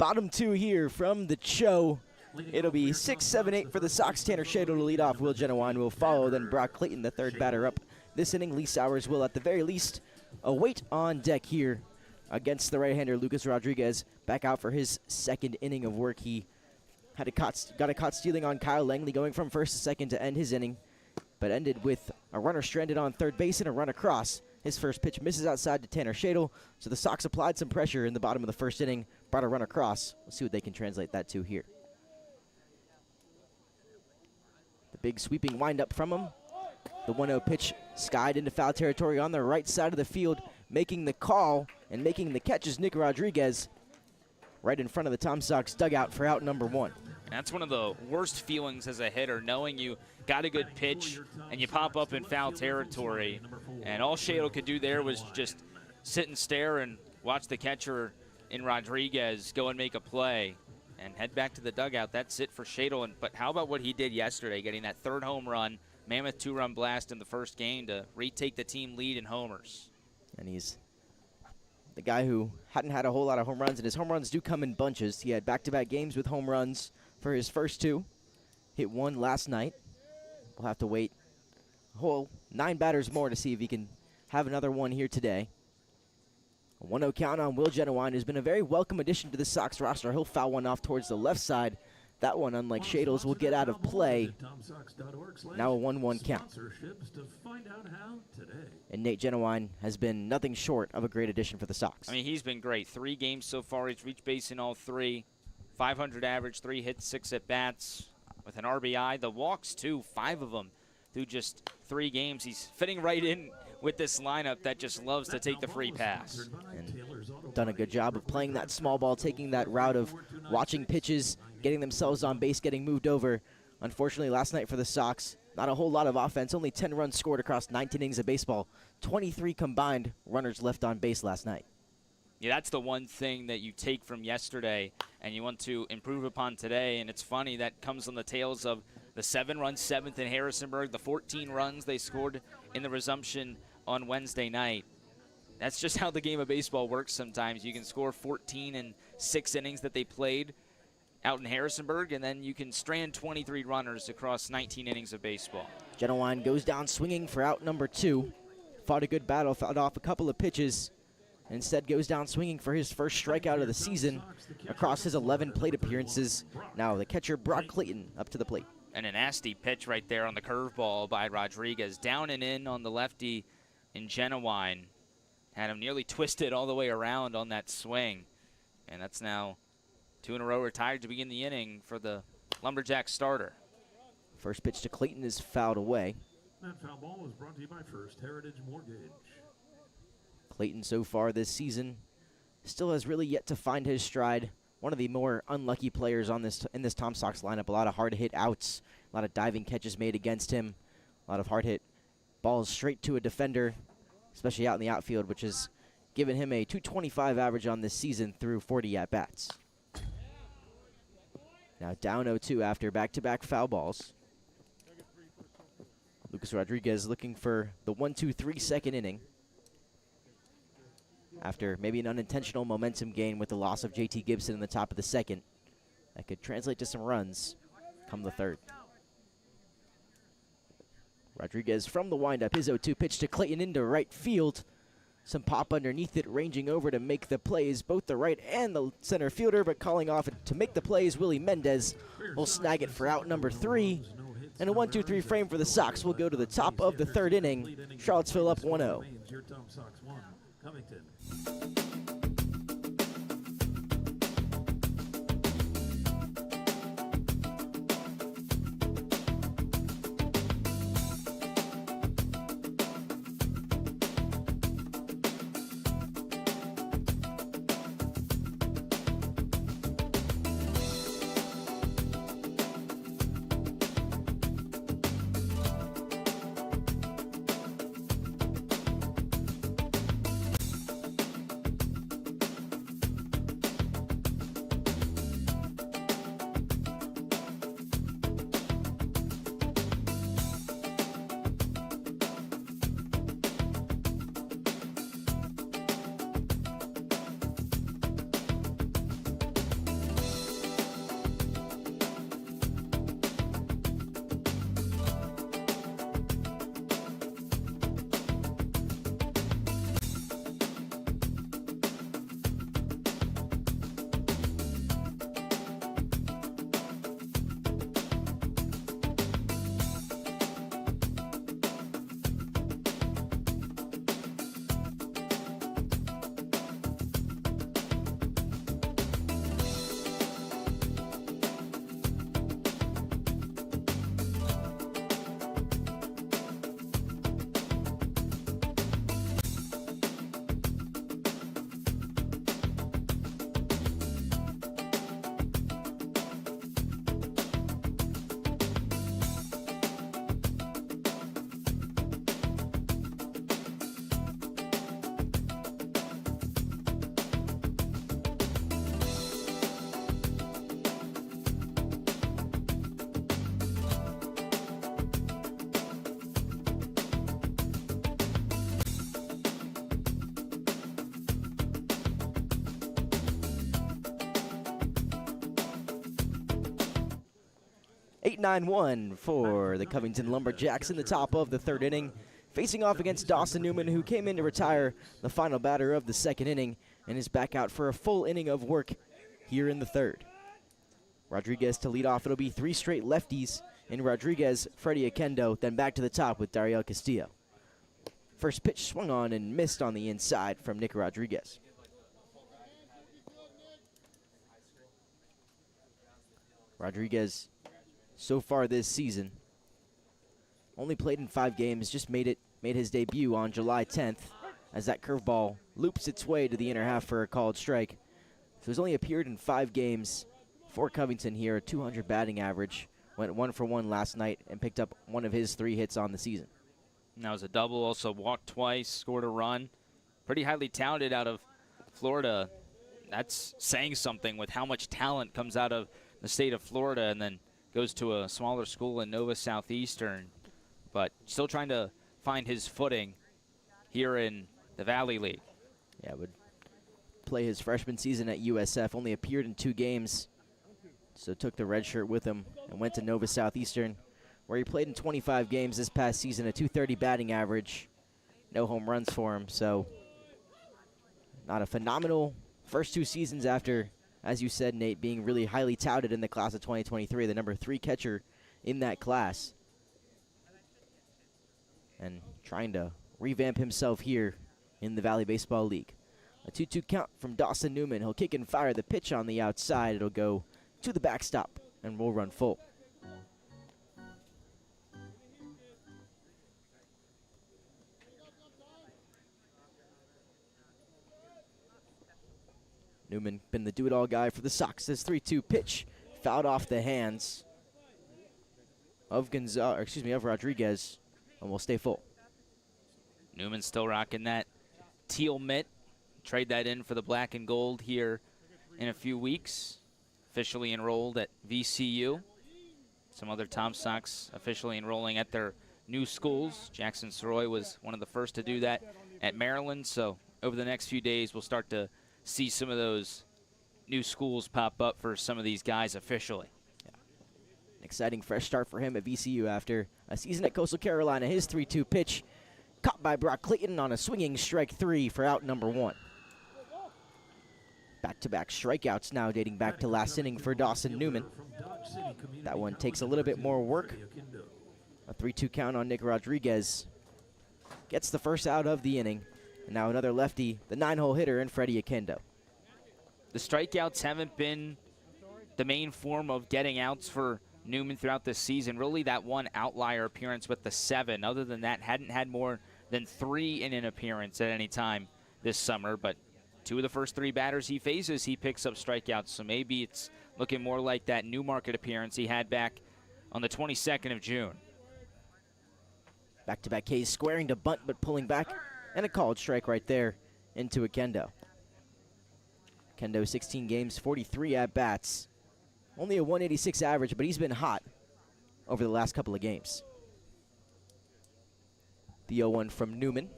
bottom two here from the CHO. It'll be 6, 7, 8 for the Sox. Tanner Shadle to lead off. Will Genowine will follow. Then Brock Clayton, the third batter up this inning. Lee Sowers will, at the very least, await on deck here against the right-hander Lucas Rodriguez. Back out for his second inning of work. He got a caught stealing on Kyle Langley, going from first to second to end his inning, but ended with a runner stranded on third base and a run across. His first pitch misses outside to Tanner Shadle, so the Sox applied some pressure in the bottom of the first inning, brought a run across. We'll see what they can translate that to here. The big sweeping windup from him. The 1-0 pitch skied into foul territory on the right side of the field. Making the call and making the catch is Nick Rodriguez, right in front of the Tom Sox dugout for out number 1. That's one of the worst feelings as a hitter, knowing you got a good pitch and you pop up in foul territory. And all Shadle could do there was just sit and stare and watch the catcher in Rodriguez go and make a play and head back to the dugout. That's it for Shadle. But how about what he did yesterday, getting that third home run, mammoth 2-run blast in the first game to retake the team lead in homers. And he's the guy who hadn't had a whole lot of home runs, and his home runs do come in bunches. He had back-to-back games with home runs for his first 2. Hit 1 last night. We'll have to wait a whole 9 batters more to see if he can have another one here today. A 1-0 count on Will Genowine, who's been a very welcome addition to the Sox roster. He'll foul one off towards the left side. That one, unlike Shadle's, will get out of play. Now a 1-1 count. And Nate Genowine has been nothing short of a great addition for the Sox. I mean, he's been great. 3 games so far. He's reached base in all 3. 500 average, 3 hits, 6 at-bats with an RBI. The walks, too, 5 of them through just 3 games. He's fitting right in with this lineup that just loves to take the free pass. And done a good job of playing that small ball, taking that route of watching pitches, getting themselves on base, getting moved over. Unfortunately, last night for the Sox, not a whole lot of offense. Only 10 runs scored across 19 innings of baseball. 23 combined runners left on base last night. Yeah, that's the one thing that you take from yesterday and you want to improve upon today. And it's funny, that comes on the tails of the 7-run 7th in Harrisonburg, the 14 runs they scored in the resumption on Wednesday night. That's just how the game of baseball works sometimes. You can score 14 in 6 innings that they played out in Harrisonburg, and then you can strand 23 runners across 19 innings of baseball. Genowine goes down swinging for out number 2. Fought a good battle, fought off a couple of pitches. Instead goes down swinging for his first strikeout of the season across his 11 plate appearances. Now the catcher Brock Clayton up to the plate. And a nasty pitch right there on the curveball by Rodriguez. Down and in on the lefty in Genowine. Had him nearly twisted all the way around on that swing. And that's now 2 in a row retired to begin the inning for the Lumberjack starter. First pitch to Clayton is fouled away. That foul ball was brought to you by First Heritage Mortgage. Clayton so far this season still has really yet to find his stride. One of the more unlucky players on in this Tom Sox lineup. A lot of hard hit outs, a lot of diving catches made against him, a lot of hard hit balls straight to a defender, especially out in the outfield, which has given him a .225 average on this season through 40 at-bats. Now down 0-2 after back-to-back foul balls. Lucas Rodriguez looking for the 1-2-3 second inning, after maybe an unintentional momentum gain with the loss of J.T. Gibson in the top of the second. That could translate to some runs come the third. Rodriguez from the windup, his 0-2 pitch to Clayton into right field. Some pop underneath it, ranging over to make the plays, both the right and the center fielder, but calling off to make the plays, Willie Mendez will snag it for out number 3. And a 1-2-3 frame for the Sox will go to the top of the third inning. Charlottesville up 1-0. Covington. 8-9-1 for the Covington Lumberjacks in the top of the third inning, facing off against Dawson Newman, who came in to retire the final batter of the second inning and is back out for a full inning of work here in the third. Rodriguez to lead off. It'll be three straight lefties in Rodriguez, Freddie Akendo, then back to the top with Dariel Castillo. First pitch swung on and missed on the inside from Nick Rodriguez. Rodriguez, so far this season, only played in 5 games, just made his debut on July 10th as that curveball loops its way to the inner half for a called strike. So he's only appeared in 5 games for Covington here, a 200 batting average. Went 1 for 1 last night and picked up one of his 3 hits on the season. And that was a double, also walked twice, scored a run. Pretty highly touted out of Florida. That's saying something with how much talent comes out of the state of Florida and then goes to a smaller school in Nova Southeastern. But still trying to find his footing here in the Valley League. Yeah, would play his freshman season at USF, only appeared in 2 games. So took the red shirt with him and went to Nova Southeastern, where he played in 25 games this past season, a 230 batting average. No home runs for him, so not a phenomenal first 2 seasons after, as you said, Nate, being really highly touted in the class of 2023, the number 3 catcher in that class. And trying to revamp himself here in the Valley Baseball League. A 2-2 count from Dawson Newman. He'll kick and fire the pitch on the outside. It'll go to the backstop, and we'll run full. Newman been the do-it-all guy for the Sox. This 3-2 pitch fouled off the hands of Rodriguez, and will stay full. Newman still rocking that teal mitt. Trade that in for the black and gold here in a few weeks. Officially enrolled at VCU. Some other Tom Sox officially enrolling at their new schools. Jackson Soroy was one of the first to do that at Maryland. So over the next few days, we'll start to see some of those new schools pop up for some of these guys officially. Yeah. An exciting fresh start for him at VCU after a season at Coastal Carolina. His 3-2 pitch caught by Brock Clayton on a swinging strike 3 for out number 1. Back-to-back strikeouts now dating back to last inning for Dawson Newman. That one takes a little bit more work. A 3-2 count on Nick Rodriguez. Gets the first out of the inning. And now another lefty, the 9-hole hitter in Freddie Akendo. The strikeouts haven't been the main form of getting outs for Newman throughout this season. Really that one outlier appearance with the 7. Other than that, hadn't had more than 3 in an appearance at any time this summer. But 2 of the first 3 batters he faces, he picks up strikeouts. So maybe it's looking more like that Newmarket appearance he had back on the 22nd of June. Back-to-back K's squaring to bunt but pulling back. And a called strike right there into Akendo. Akendo 16 games, 43 at-bats. Only a 186 average, but he's been hot over the last couple of games. The 0-1 from Newman.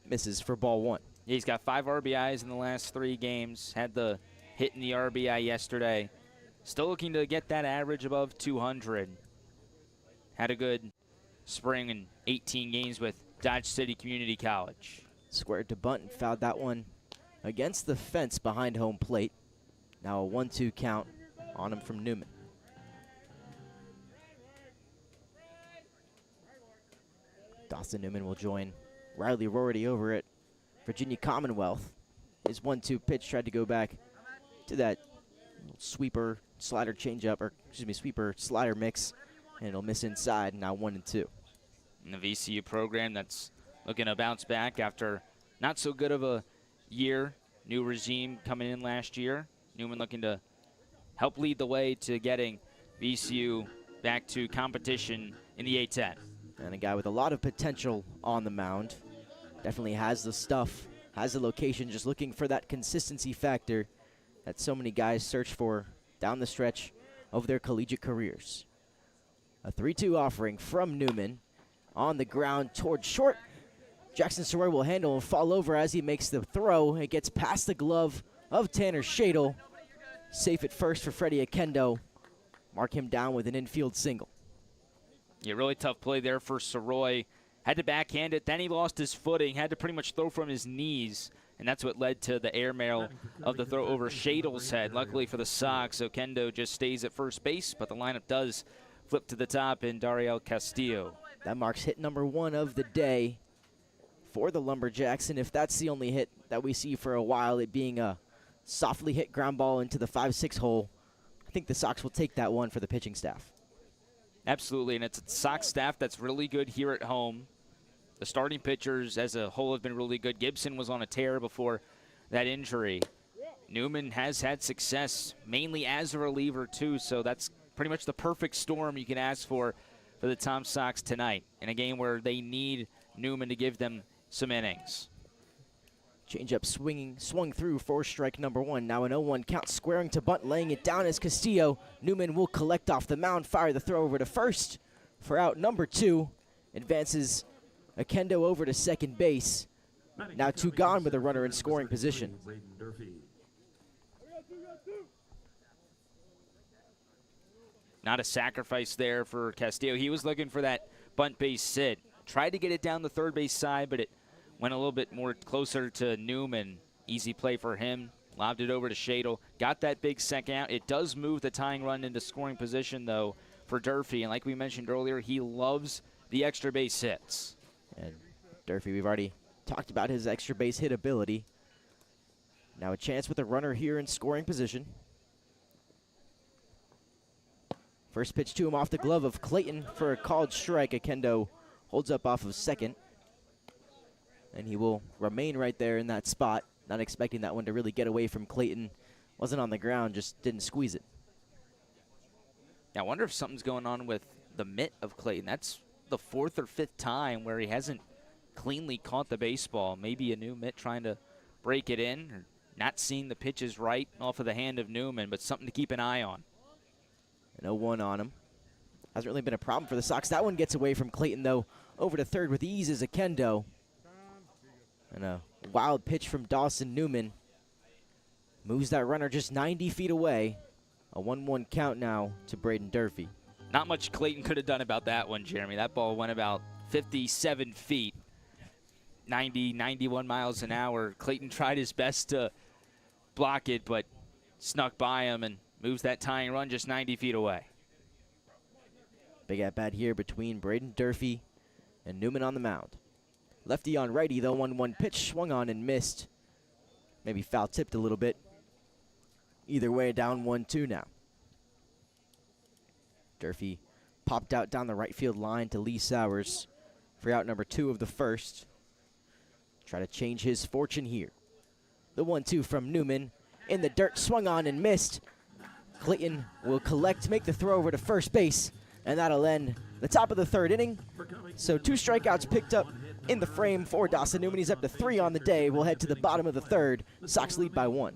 Misses for ball 1. Yeah, he's got 5 RBIs in the last 3 games. Had the hit in the RBI yesterday. Still looking to get that average above 200. Had a good spring in 18 games with Dodge City Community College. Squared to bunt and fouled that one against the fence behind home plate. Now a 1-2 count on him from Newman. Dawson Newman will join Riley Rorty over at Virginia Commonwealth. His 1-2 pitch tried to go back to that sweeper slider changeup, or excuse me, sweeper slider mix, and it'll miss inside. Now 1-2. In the VCU program that's looking to bounce back after not so good of a year. New regime coming in last year. Newman looking to help lead the way to getting VCU back to competition in the A-10. And a guy with a lot of potential on the mound. Definitely has the stuff, has the location, just looking for that consistency factor that so many guys search for down the stretch of their collegiate careers. A 3-2 offering from Newman. On the ground towards short. Jackson Soroy will handle and fall over as he makes the throw. It gets past the glove of Tanner Shadle. Safe at first for Freddie Akendo. mark him down with an infield single. Yeah, really tough play there for Soroy. Had to backhand it, then he lost his footing, had to pretty much throw from his knees, and that's what led to the airmail of the throw over Shadle's head. Luckily for the Sox, Oquendo just stays at first base, but the lineup does flip to the top in Dariel Castillo. That marks hit number 1 of the day for the Lumberjacks, and if that's the only hit that we see for a while, it being a softly hit ground ball into the 5-6 hole, I think the Sox will take that one for the pitching staff. Absolutely, and it's a Sox staff that's really good here at home. The starting pitchers as a whole have been really good. Gibson was on a tear before that injury. Newman has had success, mainly as a reliever too, so that's pretty much the perfect storm you can ask for the Tom Sox tonight in a game where they need Newman to give them some innings. Changeup swung through for strike number 1. Now an 0-1 count, squaring to bunt, laying it down as Castillo. Newman will collect off the mound, fire the throw over to first for out number 2. Advances Oquendo over to second base. Now 2 gone with a runner in scoring position. Not a sacrifice there for Castillo. He was looking for that bunt base sit. Tried to get it down the third base side, but it went a little bit more closer to Newman. Easy play for him. Lobbed it over to Shadle. Got that big second out. It does move the tying run into scoring position, though, for Durfee. And like we mentioned earlier, he loves the extra base hits. And Durfee, we've already talked about his extra base hit ability. Now a chance with a runner here in scoring position. First pitch to him off the glove of Clayton for a called strike. Oquendo holds up off of second. And he will remain right there in that spot. Not expecting that one to really get away from Clayton. Wasn't on the ground, just didn't squeeze it. Now, I wonder if something's going on with the mitt of Clayton. That's the 4th or 5th time where he hasn't cleanly caught the baseball. Maybe a new mitt trying to break it in, or not seeing the pitches right off of the hand of Newman, but something to keep an eye on. An 0-1 on him. Hasn't really been a problem for the Sox. That one gets away from Clayton, though. Over to third with ease is Oquendo. And a wild pitch from Dawson Newman. Moves that runner just 90 feet away. A 1-1 count now to Braden Durfee. Not much Clayton could have done about that one, Jeremy. That ball went about 57 feet, 90, 91 miles an hour. Clayton tried his best to block it, but snuck by him and moves that tying run just 90 feet away. Big at-bat here between Braden Durfee and Newman on the mound. Lefty on righty, though. 1-1 pitch swung on and missed. Maybe foul-tipped a little bit. Either way, down 1-2 now. Durfee popped out down the right field line to Lee Sowers for out number 2 of the first. Try to change his fortune here. The 1-2 from Newman. In the dirt, swung on and missed. Clayton will collect, make the throw over to first base, and that'll end the top of the 3rd inning. So 2 strikeouts picked up in the frame for Dawson Newman. He's up to 3 on the day. We'll head to the bottom of the 3rd. Sox lead by 1.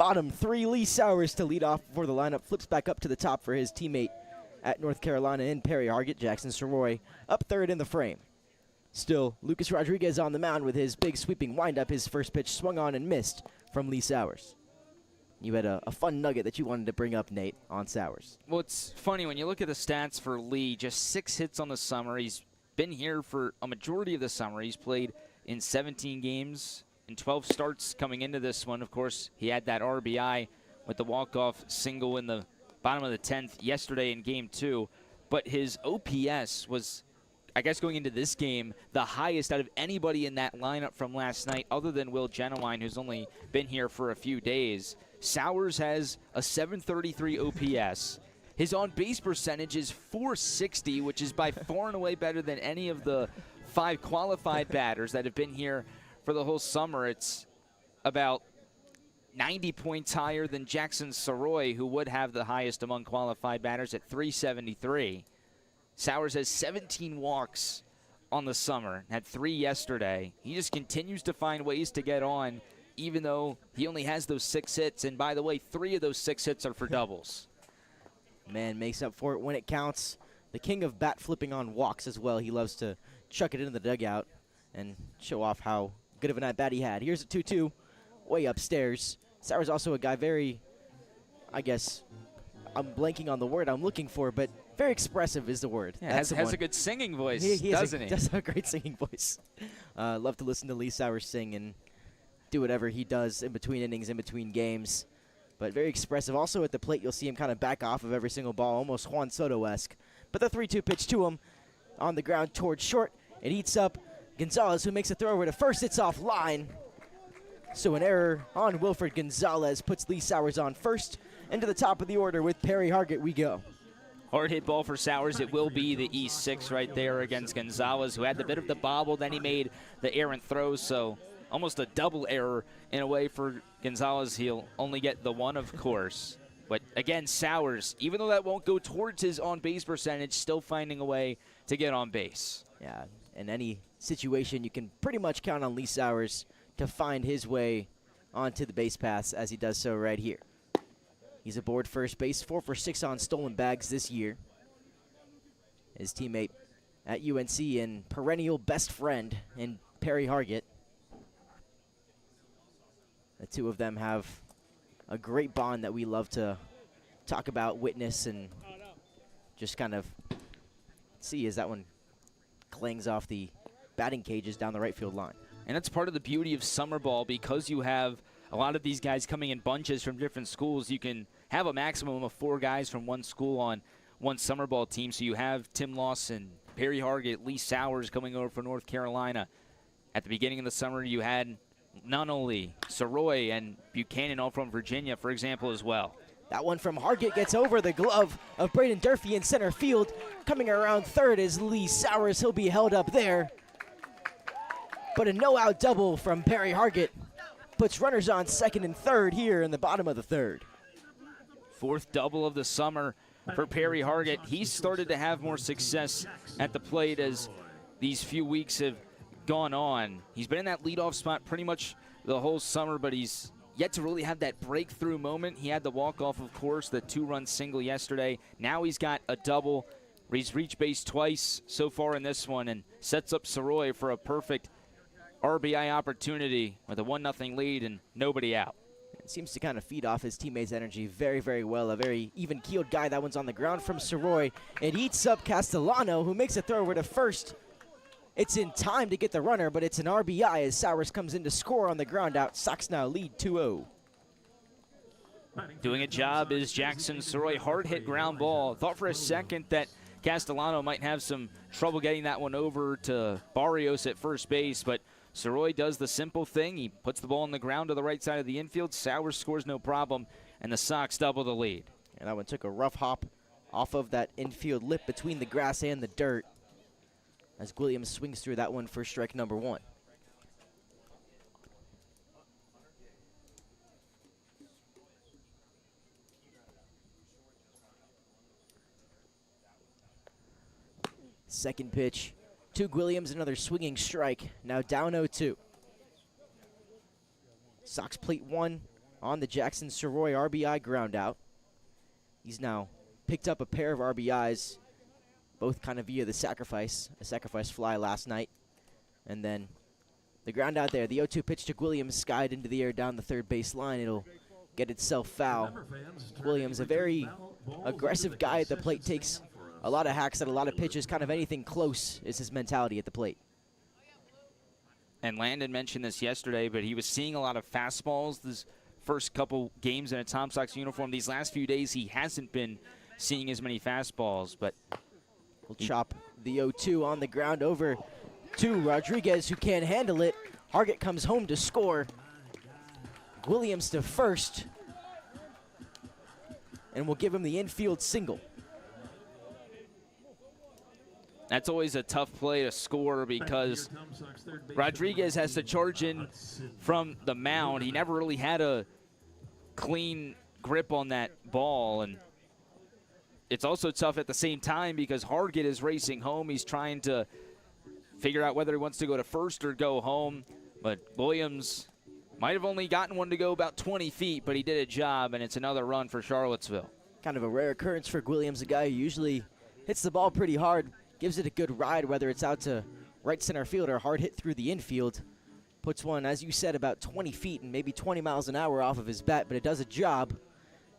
bottom 3, Lee Sowers to lead off before the lineup flips back up to the top for his teammate at North Carolina in Perry Hargett. Jackson Soroy up third in the frame. Still, Lucas Rodriguez on the mound with his big sweeping windup. His first pitch swung on and missed from Lee Sowers. You had a fun nugget that you wanted to bring up, Nate, on Sowers. Well, it's funny when you look at the stats for Lee, just 6 hits on the summer. He's been here for a majority of the summer. He's played in 17 games and 12 starts coming into this one. Of course, he had that RBI with the walk-off single in the bottom of the 10th yesterday in Game 2. But his OPS was, I guess going into this game, the highest out of anybody in that lineup from last night other than Will Genowine, who's only been here for a few days. Sowers has a 733 OPS. His on-base percentage is 460, which is by far and away better than any of the 5 qualified batters that have been here for the whole summer. It's about 90 points higher than Jackson Soroy, who would have the highest among qualified batters at 373. Sowers has 17 walks on the summer, had 3 yesterday. He just continues to find ways to get on, even though he only has those 6 hits. And by the way, 3 of those 6 hits are for doubles. Man makes up for it when it counts. The king of bat flipping on walks as well. He loves to chuck it into the dugout and show off how good of an at-bat he had. Here's a 2-2 way upstairs. Sowers also a guy very, I guess, I'm blanking on the word I'm looking for, but very expressive is the word. Yeah, has a good singing voice, doesn't he? Does have a great singing voice. Love to listen to Lee Sowers sing and do whatever he does in between innings, in between games. But very expressive. Also at the plate, you'll see him kind of back off of every single ball, almost Juan Soto-esque. But the 3-2 pitch to him on the ground towards short. It eats up Gonzalez, who makes a throw over to first. It's off line. So an error on Wilfred Gonzalez puts Lee Sowers on first. And to the top of the order with Perry Hargett we go. Hard hit ball for Sowers. It will be the E6 right there against Gonzalez, who had the bit of the bobble. Then he made the errant throw, so almost a double error in a way for Gonzalez. He'll only get the one, of course. But again, Sowers, even though that won't go towards his on-base percentage, still finding a way to get on base. Yeah, in any situation, you can pretty much count on Lee Sowers to find his way onto the base paths as he does so right here. He's aboard first base, 4 for 6 on stolen bags this year. His teammate at UNC and perennial best friend in Perry Hargett. The two of them have a great bond that we love to talk about, witness, and just kind of see as that one clangs off the batting cages down the right field line. And that's part of the beauty of summer ball, because you have a lot of these guys coming in bunches from different schools. You can have a maximum of 4 guys from one school on one summer ball team. So you have Tim Lawson, Perry Hargett, Lee Sowers coming over from North Carolina. At the beginning of the summer, you had Nunnally, Soroy, and Buchanan all from Virginia, for example, as well. That one from Hargett gets over the glove of Braden Durfee in center field. Coming around third is Lee Sowers. He'll be held up there. But a no-out double from Perry Hargett puts runners on second and third here in the bottom of the third. 4th double of the summer for Perry Hargett. He's started to have more success at the plate as these few weeks have gone on. He's been in that leadoff spot pretty much the whole summer, but he's yet to really have that breakthrough moment. He had the walk-off, of course, the 2-run single yesterday. Now he's got a double. He's reached base twice so far in this one and sets up Soroy for a perfect RBI opportunity with a 1-0 lead and nobody out. It seems to kind of feed off his teammates' energy very, very well. A very even-keeled guy. That one's on the ground from Soroy. It eats up Castellano, who makes a throw over to first. It's in time to get the runner, but it's an RBI as Sowers comes in to score on the ground out. Sox now lead 2-0. Doing a job is Jackson Soroy. Hard hit ground ball. Thought for a second that Castellano might have some trouble getting that one over to Barrios at first base, but Soroy does the simple thing. He puts the ball on the ground to the right side of the infield. Sowers scores no problem, and the Sox double the lead. And that one took a rough hop off of that infield lip between the grass and the dirt as Williams swings through that one for strike number 1. Second pitch to Williams, another swinging strike. Now down 0-2. Sox plate 1 on the Jackson Soroy RBI ground out. He's now picked up a pair of RBIs, both kind of via the sacrifice, a sacrifice fly last night. And then the ground out there, the 0-2 pitch to Williams, skied into the air down the third base line. It'll get itself foul. Williams, a very aggressive guy at the plate, takes a lot of hacks at a lot of pitches, kind of anything close is his mentality at the plate. And Landon mentioned this yesterday, but he was seeing a lot of fastballs this first couple games in a Tom Sox uniform. These last few days, he hasn't been seeing as many fastballs, but we'll chop the 0-2 on the ground over to Rodriguez, who can't handle it. Hargett comes home to score. Williams to first, and we'll give him the infield single. That's always a tough play to score because Rodriguez has to charge in from the mound. He never really had a clean grip on that ball, and it's also tough at the same time because Hargett is racing home. He's trying to figure out whether he wants to go to first or go home, but Williams might have only gotten one to go about 20 feet, but he did a job, and it's another run for Charlottesville. Kind of a rare occurrence for Williams, a guy who usually hits the ball pretty hard, gives it a good ride, whether it's out to right center field or hard hit through the infield. Puts one, as you said, about 20 feet and maybe 20 miles an hour off of his bat, but it does a job.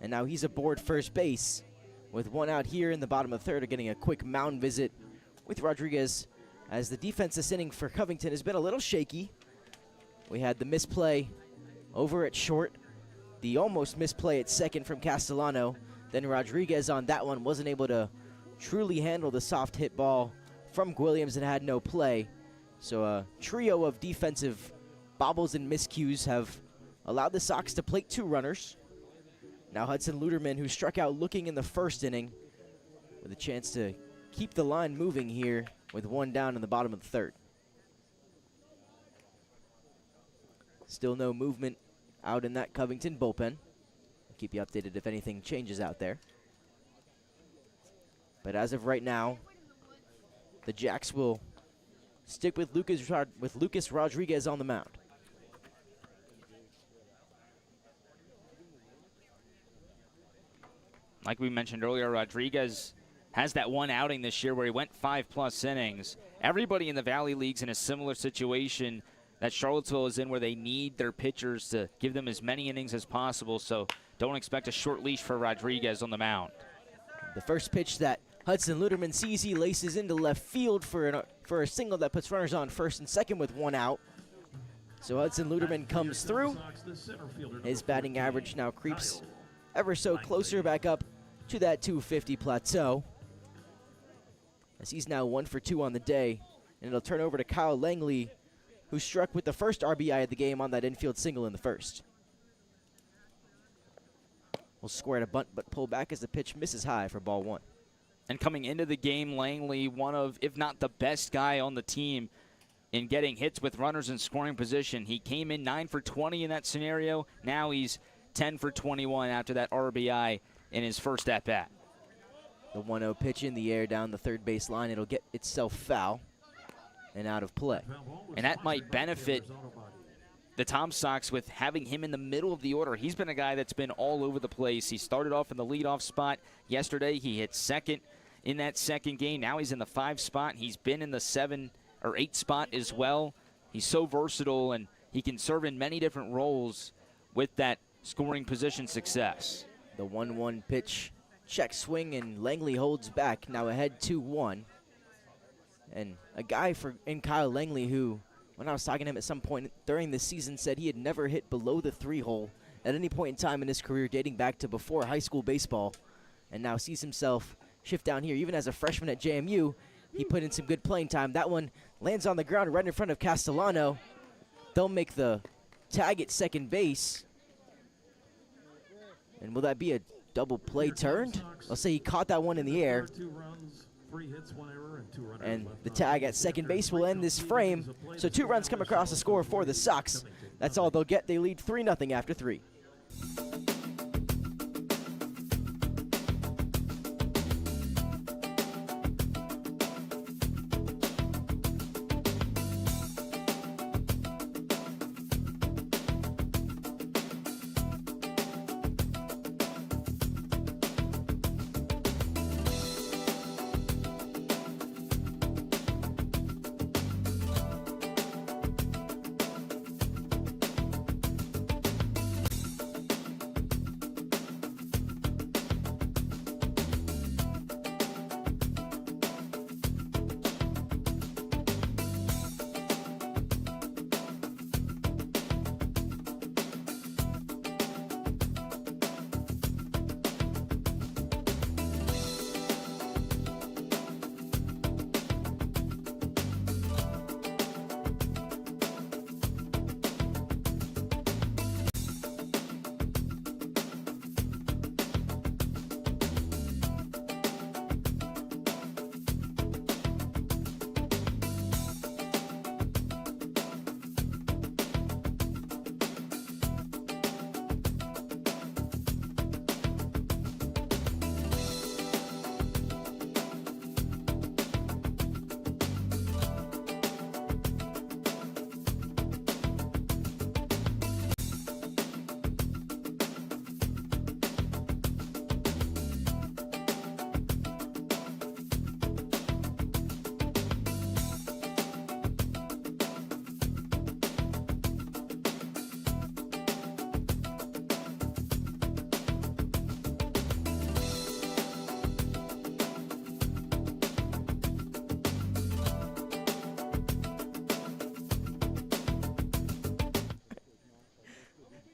And now he's aboard first base with one out here in the bottom of the third, getting a quick mound visit with Rodriguez, as the defense this inning for Covington has been a little shaky. We had the misplay over at short, the almost misplay at second from Castellano. Then Rodriguez on that one wasn't able to truly handle the soft hit ball from Williams and had no play. So a trio of defensive bobbles and miscues have allowed the Sox to plate two runners. Now Hudson Luderman, who struck out looking in the first inning, with a chance to keep the line moving here with one down in the bottom of the third. Still no movement out in that Covington bullpen. I'll keep you updated if anything changes out there. But as of right now, the Jacks will stick with Lucas Rodriguez on the mound. Like we mentioned earlier, Rodriguez has that one outing this year where he went 5+ innings. Everybody in the Valley League's in a similar situation that Charlottesville is in, where they need their pitchers to give them as many innings as possible, so don't expect a short leash for Rodriguez on the mound. The first pitch that Hudson Luderman sees, he laces into left field for a single that puts runners on first and second with one out. So Hudson Luderman comes through. His batting average now creeps ever so closer back up to that 250 plateau, as he's now 1 for 2 on the day. And it'll turn over to Kyle Langley, who struck with the first RBI of the game on that infield single in the first. Will square to bunt, but pull back as the pitch misses high for ball one. And coming into the game, Langley, one of, if not the best guy on the team in getting hits with runners in scoring position. He came in 9 for 20 in that scenario. Now he's 10 for 21 after that RBI in his first at-bat. The 1-0 pitch in the air down the third base line. It'll get itself foul and out of play. And that might benefit the Tom Sox with having him in the middle of the order. He's been a guy that's been all over the place. He started off in the leadoff spot yesterday. He hit second in that second game. Now he's in the 5 spot. He's been in the 7 or 8 spot as well. He's so versatile, and he can serve in many different roles with that scoring position success. The 1-1 pitch, check swing, and Langley holds back. Now ahead 2-1. And a guy in Kyle Langley who, when I was talking to him at some point during the season, said he had never hit below the 3-hole at any point in time in his career, dating back to before high school baseball, and now sees himself shift down here. Even as a freshman at JMU, he put in some good playing time. That one lands on the ground right in front of Castellano. They'll make the tag at second base. And will that be a double play turned? I'll say he caught that one in the air. And the tag at second base will end this frame. So 2 runs come across the score for the Sox. That's all they'll get. They lead 3-0 after 3.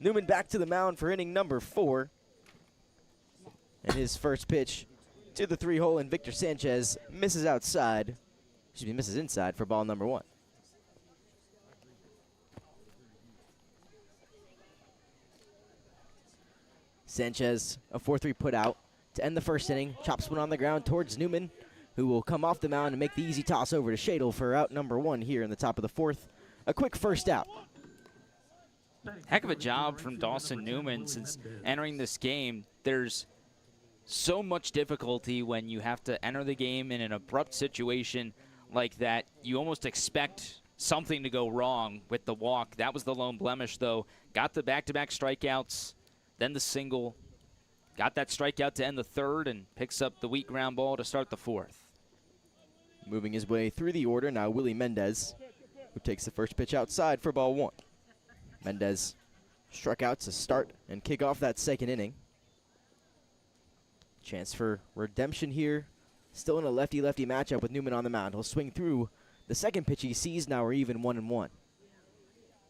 Newman back to the mound for inning number 4. And his first pitch to the 3-hole, and Victor Sanchez misses outside. Excuse me, misses inside for ball number 1. Sanchez, a 4-3 put out to end the first inning. Chops one on the ground towards Newman, who will come off the mound and make the easy toss over to Shadle for out number 1 here in the top of the 4th. A quick first out. Heck of a job from Dawson Newman since entering this game. There's so much difficulty when you have to enter the game in an abrupt situation like that. You almost expect something to go wrong with the walk. That was the lone blemish, though. Got the back-to-back strikeouts, then the single. Got that strikeout to end the 3rd and picks up the weak ground ball to start the 4th. Moving his way through the order now, Willie Mendez, who takes the first pitch outside for ball 1. Mendez struck out to start and kick off that second inning. Chance for redemption here. Still in a lefty-lefty matchup with Newman on the mound. He'll swing through the second pitch he sees. Now we're even 1-1.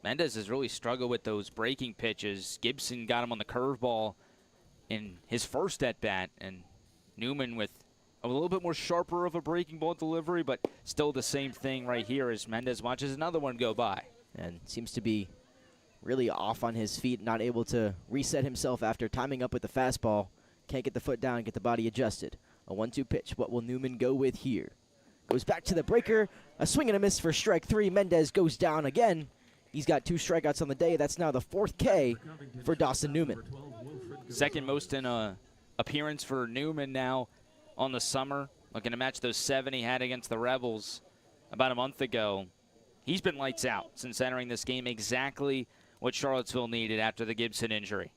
Mendez has really struggled with those breaking pitches. Gibson got him on the curveball in his first at-bat, and Newman with a little bit more sharper of a breaking ball delivery, but still the same thing right here as Mendez watches another one go by. And seems to be really off on his feet, not able to reset himself after timing up with the fastball. Can't get the foot down, get the body adjusted. A 1-2 pitch. What will Newman go with here? Goes back to the breaker. A swing and a miss for strike 3. Mendez goes down again. He's got 2 strikeouts on the day. That's now the 4th K for Dawson Newman. Second most in a appearance for Newman now on the summer. Looking to match those 7 he had against the Rebels about a month ago. He's been lights out since entering this game, exactly what Charlottesville needed after the Gibson injury.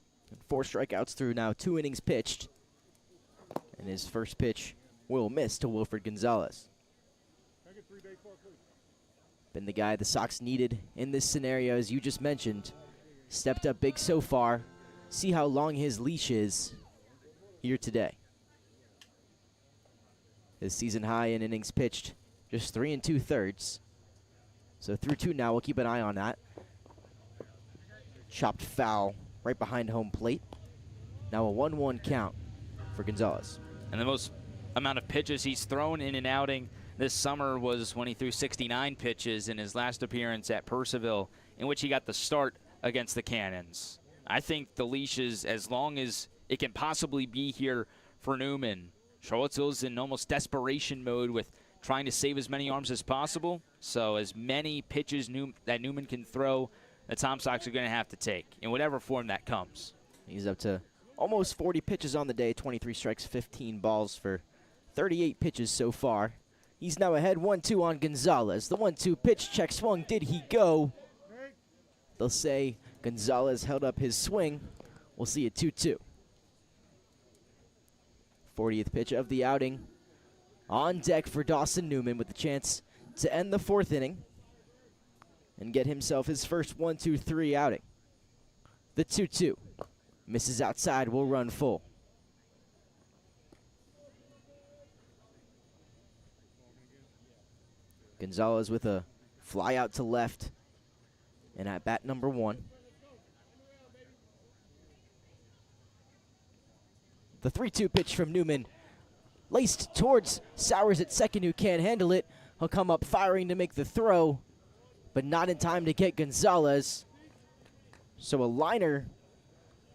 4 strikeouts through now 2 innings pitched. And his first pitch will miss to Wilfred Gonzalez. Been the guy the Sox needed in this scenario, as you just mentioned. Stepped up big so far. See how long his leash is here today. His season high in innings pitched, just 3 2/3. So through 2 now, we'll keep an eye on that. Chopped foul right behind home plate. Now a 1-1 count for Gonzalez. And the most amount of pitches he's thrown in an outing this summer was when he threw 69 pitches in his last appearance at Purcellville, in which he got the start against the Cannons. I think the leash is as long as it can possibly be here for Newman. Charlottesville's in almost desperation mode with trying to save as many arms as possible. So as many pitches that Newman can throw, the Tom Sox are going to have to take in whatever form that comes. He's up to almost 40 pitches on the day, 23 strikes, 15 balls for 38 pitches so far. He's now ahead 1-2 on Gonzalez. The 1-2 pitch, check swung. Did he go? They'll say Gonzalez held up his swing. We'll see a 2-2. 40th pitch of the outing. On deck for Dawson Newman with the chance to end the 4th inning and get himself his first 1-2-3 outing. The 2-2. Misses outside, will run full. Gonzalez with a fly out to left and at bat number 1. The 3-2 pitch from Newman laced towards Sowers at second, who can't handle it. He'll come up firing to make the throw, but not in time to get Gonzalez. So a liner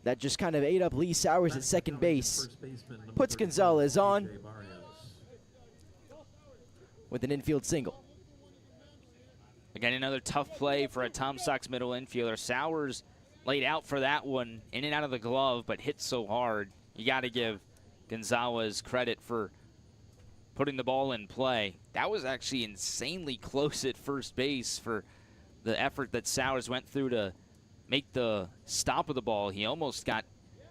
that just kind of ate up Lee Sowers at second base puts Gonzalez on with an infield single. Again, another tough play for a Tom Sox middle infielder. Sowers laid out for that one, in and out of the glove, but hit so hard. You got to give Gonzalez credit for putting the ball in play. That was actually insanely close at first base for the effort that Sowers went through to make the stop of the ball. He almost got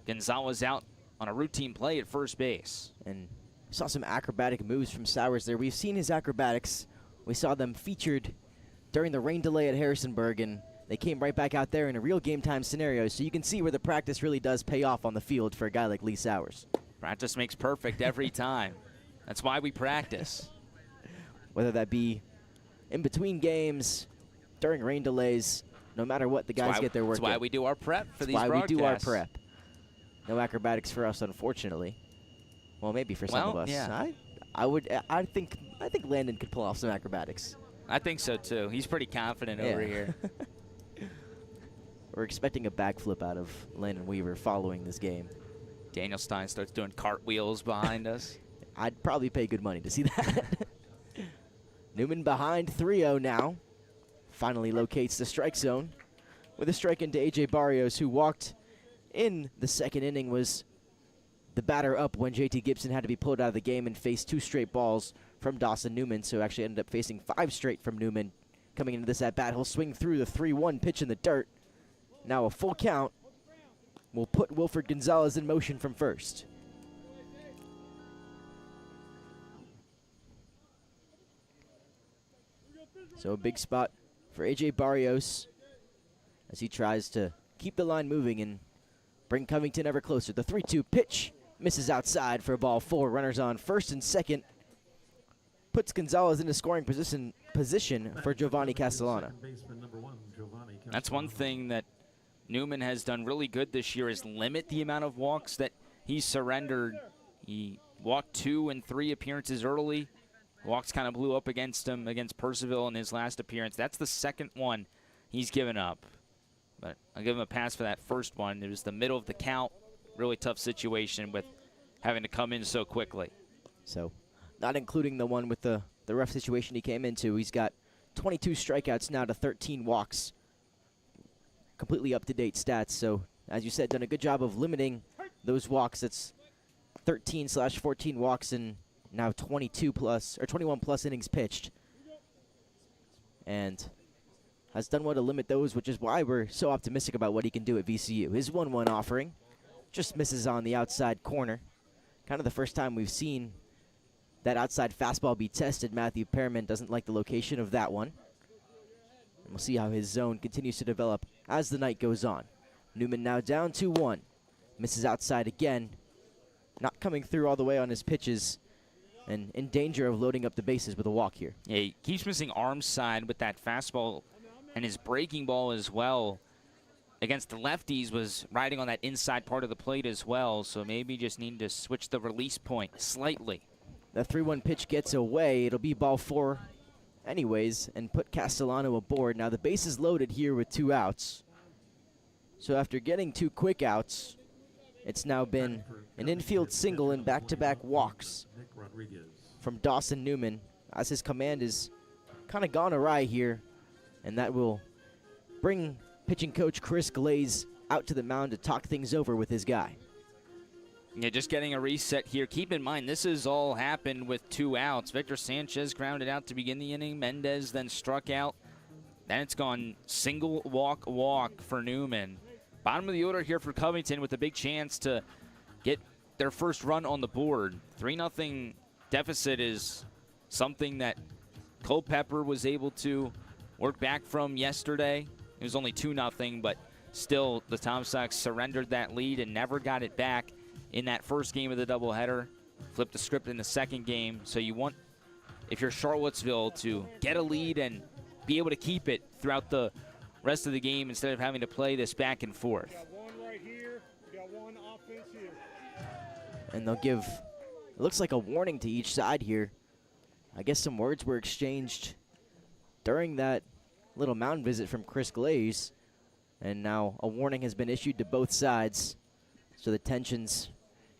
Gonzalez out on a routine play at first base. And saw some acrobatic moves from Sowers there. We've seen his acrobatics. We saw them featured during the rain delay at Harrisonburg, and they came right back out there in a real game-time scenario, so you can see where the practice really does pay off on the field for a guy like Lee Sowers. Practice makes perfect every time. That's why we practice. Whether that be in between games, during rain delays, no matter what, the guys get their work in. That's why we do our prep for these broadcasts. That's why we do our prep. No acrobatics for us, unfortunately. Well, maybe for some of us. Yeah. I think Landon could pull off some acrobatics. I think so too. He's pretty confident over here. We're expecting a backflip out of Landon Weaver following this game. Daniel Stein starts doing cartwheels behind us. I'd probably pay good money to see that. Newman behind 3-0 now. Finally locates the strike zone with a strike into A.J. Barrios, who walked in the second inning, was the batter up when J.T. Gibson had to be pulled out of the game and faced 2 straight balls from Dawson Newman, so actually ended up facing 5 straight from Newman. Coming into this at-bat, he'll swing through the 3-1 pitch in the dirt. Now a full count will put Wilfred Gonzalez in motion from first. So a big spot for A.J. Barrios as he tries to keep the line moving and bring Covington ever closer. The 3-2 pitch misses outside for ball 4. Runners on first and second. Puts Gonzalez in a scoring position for Giovanni Castellano. That's one thing that Newman has done really good this year, is limit the amount of walks that he's surrendered. He walked 2 and 3 appearances early. Walks kind of blew up against him against Percival in his last appearance. That's the second one he's given up. But I'll give him a pass for that first one. It was the middle of the count. Really tough situation with having to come in so quickly. So not including the one with the rough situation he came into. He's got 22 strikeouts now to 13 walks. Completely up-to-date stats. So, as you said, done a good job of limiting those walks. It's 13/14 walks and now 21 plus innings pitched. And has done well to limit those, which is why we're so optimistic about what he can do at VCU. His 1-1 offering just misses on the outside corner. Kind of the first time we've seen that outside fastball be tested. Matthew Perriman doesn't like the location of that one. And we'll see how his zone continues to develop as the night goes on. Newman now down 2-1. Misses outside again. Not coming through all the way on his pitches, and in danger of loading up the bases with a walk here. Yeah, he keeps missing arm side with that fastball, and his breaking ball as well against the lefties was riding on that inside part of the plate as well, so maybe just need to switch the release point slightly. The 3-1 pitch gets away. It'll be ball 4 anyways, and put Castellano aboard. Now the base is loaded here with 2 outs. So after getting 2 quick outs, it's now been an infield single and back-to-back walks from Dawson Newman, as his command is kind of gone awry here, and that will bring pitching coach Chris Glaze out to the mound to talk things over with his guy. Yeah, just getting a reset here. Keep in mind, this has all happened with 2 outs. Victor Sanchez grounded out to begin the inning. Mendez then struck out. Then it's gone single walk for Newman. Bottom of the order here for Covington with a big chance to get their first run on the board. 3-0 deficit is something that Culpepper was able to work back from yesterday. It was only 2-0, but still the Tom Sox surrendered that lead and never got it back in that first game of the doubleheader. Flipped the script in the second game. So you want, if you're Charlottesville, to get a lead and be able to keep it throughout the rest of the game instead of having to play this back and forth. We got one right here. We got one offense here. And they'll give, it looks like a warning to each side here. I guess some words were exchanged during that little mound visit from Chris Glaze. And now a warning has been issued to both sides. So the tensions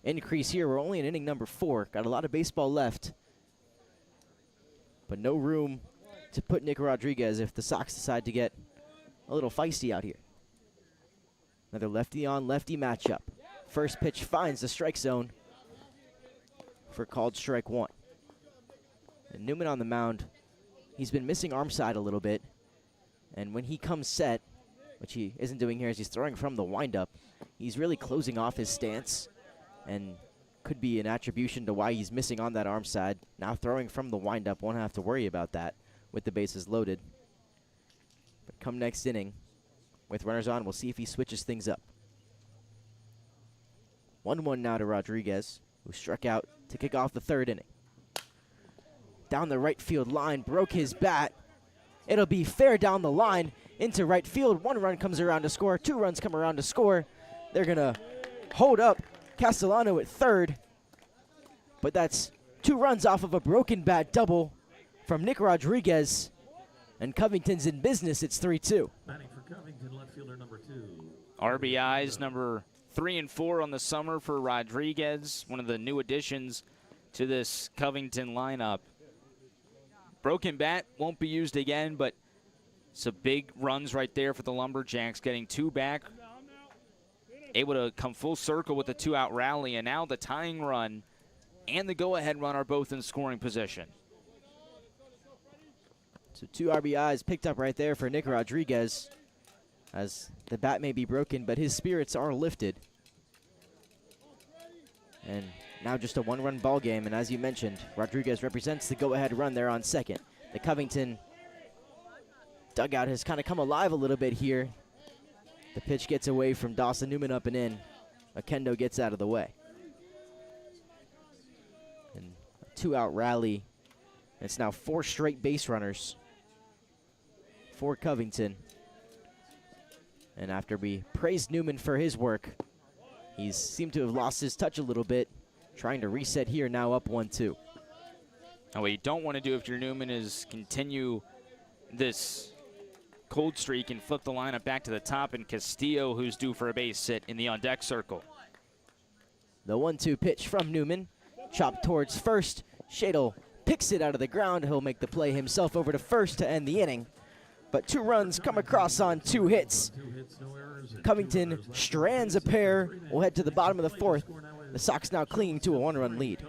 increase here. We're only in inning number 4. Got a lot of baseball left, but no room to put Nick Rodriguez if the Sox decide to get a little feisty out here. Another lefty on lefty matchup. First pitch finds the strike zone for called strike 1. And Newman on the mound, he's been missing arm side a little bit, and when he comes set, which he isn't doing here as he's throwing from the windup, he's really closing off his stance, and could be an attribution to why he's missing on that arm side. Now throwing from the windup, won't have to worry about that with the bases loaded. But come next inning, with runners on, we'll see if he switches things up. 1-1 now to Rodriguez, who struck out to kick off the 3rd inning. Down the right field line, broke his bat, It'll be fair down the line into right field. 1 run comes around to score. 2 runs come around to score. They're going to hold up Castellano at third. But that's 2 runs off of a broken bat double from Nick Rodriguez. And Covington's in business. It's 3-2. Batting for Covington, left fielder number 2. RBIs number 3 and 4 on the summer for Rodriguez, one of the new additions to this Covington lineup. Broken bat won't be used again, but some big runs right there for the Lumberjacks, getting 2 back, able to come full circle with a 2-out rally, and now the tying run and the go-ahead run are both in scoring position. So 2 RBIs picked up right there for Nick Rodriguez, as the bat may be broken, but his spirits are lifted. And now just a 1-run ball game, and as you mentioned, Rodriguez represents the go-ahead run there on second. The Covington dugout has kind of come alive a little bit here. The pitch gets away from Dawson Newman up and in. Akendo gets out of the way. And a 2-out rally. It's now 4 straight base runners for Covington. And after we praised Newman for his work, he's seemed to have lost his touch a little bit, trying to reset here, now up 1-2. And what you don't want to do if you're Newman is continue this cold streak and flip the lineup back to the top, and Castillo, who's due for a base hit, in the on-deck circle. The 1-2 pitch from Newman, chopped towards first. Shadle picks it out of the ground. He'll make the play himself over to first to end the inning. But 2 runs come across on 2 hits. Covington strands a pair. We'll head to the bottom of the 4th. The Sox now clinging to a 1-run lead.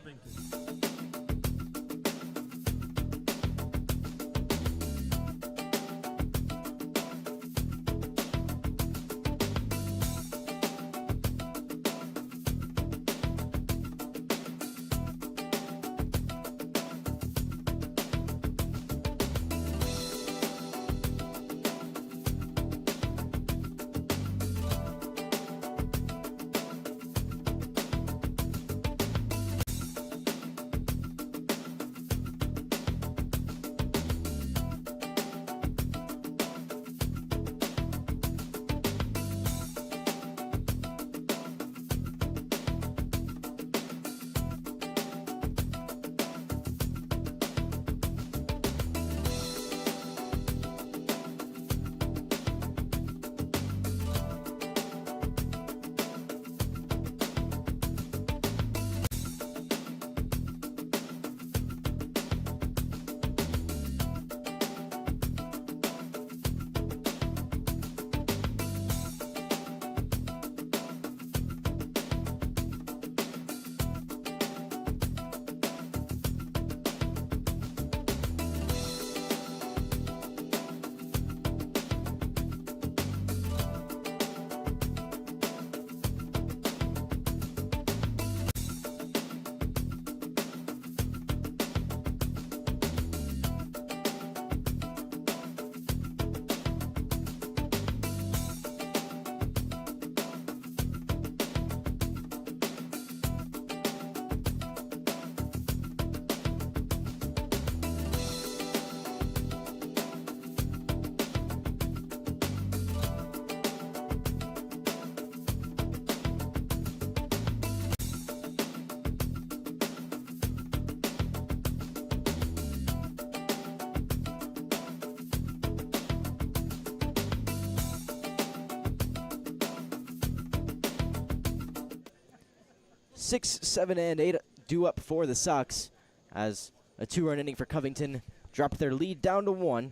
Six, 7, and 8 due up for the Sox as a 2-run inning for Covington dropped their lead down to 1.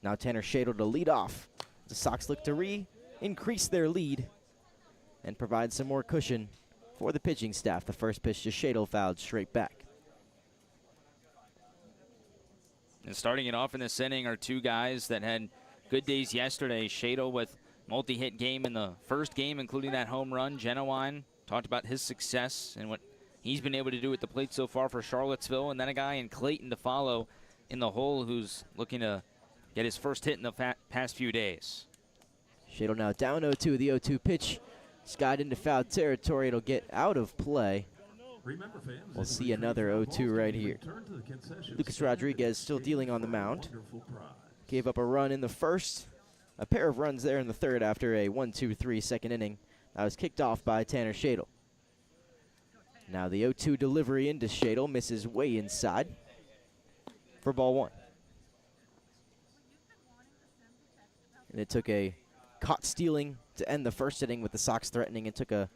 Now Tanner Shadle to lead off. The Sox look to increase their lead and provide some more cushion for the pitching staff. The first pitch to Shadle fouled straight back. And starting it off in this inning are 2 guys that had good days yesterday. Shadle with multi-hit game in the first game, including that home run. Genuine talked about his success and what he's been able to do at the plate so far for Charlottesville. And then a guy in Clayton to follow in the hole who's looking to get his first hit in the past few days. Shadle now down 0-2. The 0-2 pitch skied into foul territory. It'll get out of play. We'll see another 0-2 right here. Lucas Rodriguez still dealing on the mound. gave up a run in the first, a pair of runs there in the third after a 1-2-3 second inning. That was kicked off by Tanner Shadle. Now the 0-2 delivery into Shadle misses way inside for ball one. And it took a caught stealing to end the first inning with the Sox threatening. It took a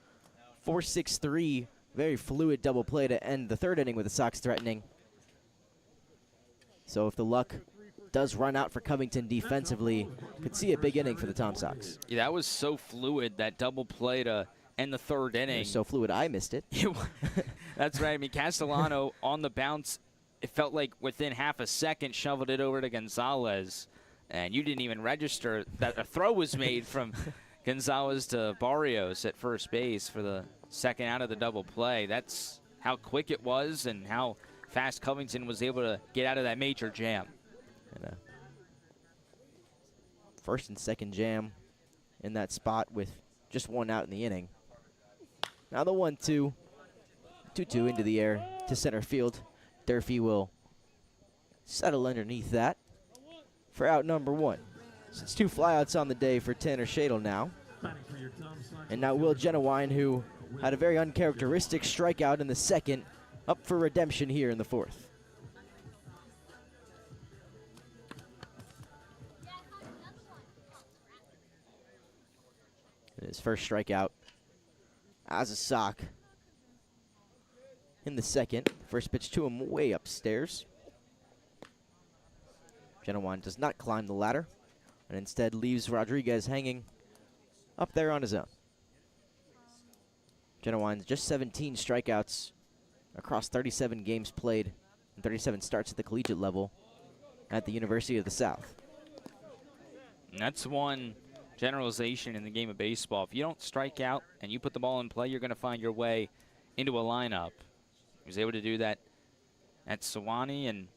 4-6-3 very fluid double play to end the third inning with the Sox threatening. So if the luck does run out for Covington defensively, could see a big inning for the Tom Sox. Yeah, that was so fluid, that double play to end the third inning. It was so fluid, I missed it. That's right. I mean, Castellano on the bounce, it felt like within half a second shoveled it over to Gonzalez. And you didn't even register that a throw was made from Gonzalez to Barrios at first base for the second out of the double play. That's how quick it was and how fast Covington was able to get out of that major jam. And first and second jam in that spot with just one out in the inning. Now the 1-2, 2-2 into the air to center field. Durfee will settle underneath that for out number one. So it's two flyouts on the day for Tanner Shadle now. And now Will Genowine, who had a very uncharacteristic strikeout in the second, up for redemption here in the fourth. And his first strikeout as a Sock in the second. First pitch to him way upstairs. Genowine does not climb the ladder and instead leaves Rodriguez hanging up there on his own. Genowine's just 17 strikeouts across 37 games played and 37 starts at the collegiate level at the University of the South. And that's one generalization in the game of baseball. If you don't strike out and you put the ball in play, you're going to find your way into a lineup. He was able to do that at Sewanee and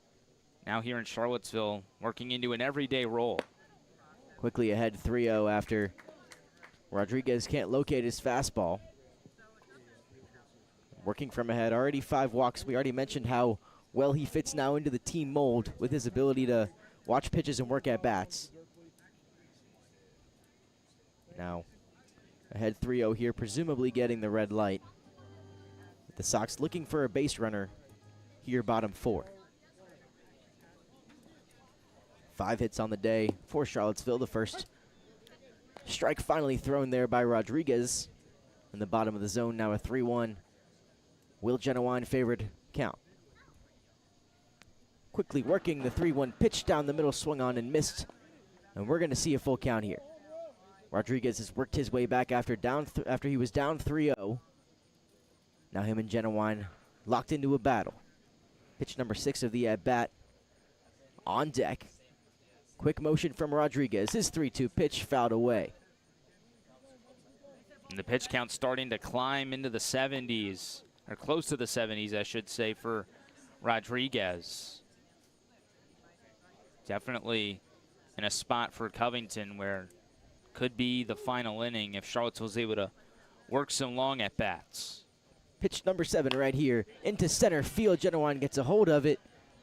now here in Charlottesville, working into an everyday role. Quickly ahead 3-0 after Rodriguez can't locate his fastball. Working from ahead, already 5 walks. We already mentioned how well he fits now into the team mold with his ability to watch pitches and work at bats. Now, ahead 3-0 here, presumably getting the red light. The Sox looking for a base runner here, bottom 4. 5 hits on the day for Charlottesville. The first strike finally thrown there by Rodriguez. In the bottom of the zone, now a 3-1. Will Genowine favored count. Quickly working the 3-1 pitch down the middle, swung on and missed. And we're going to see a full count here. Rodriguez has worked his way back after he was down 3-0. Now him and Genowine locked into a battle. Pitch number 6 of the at-bat on deck. Quick motion from Rodriguez. His 3-2 pitch fouled away. And the pitch count starting to climb into the 70s, or close to the 70s, I should say, for Rodriguez. Definitely in a spot for Covington where could be the final inning if Charlottesville's able to work some long at-bats. Pitch number 7 right here into center field. Genowine gets a hold of it.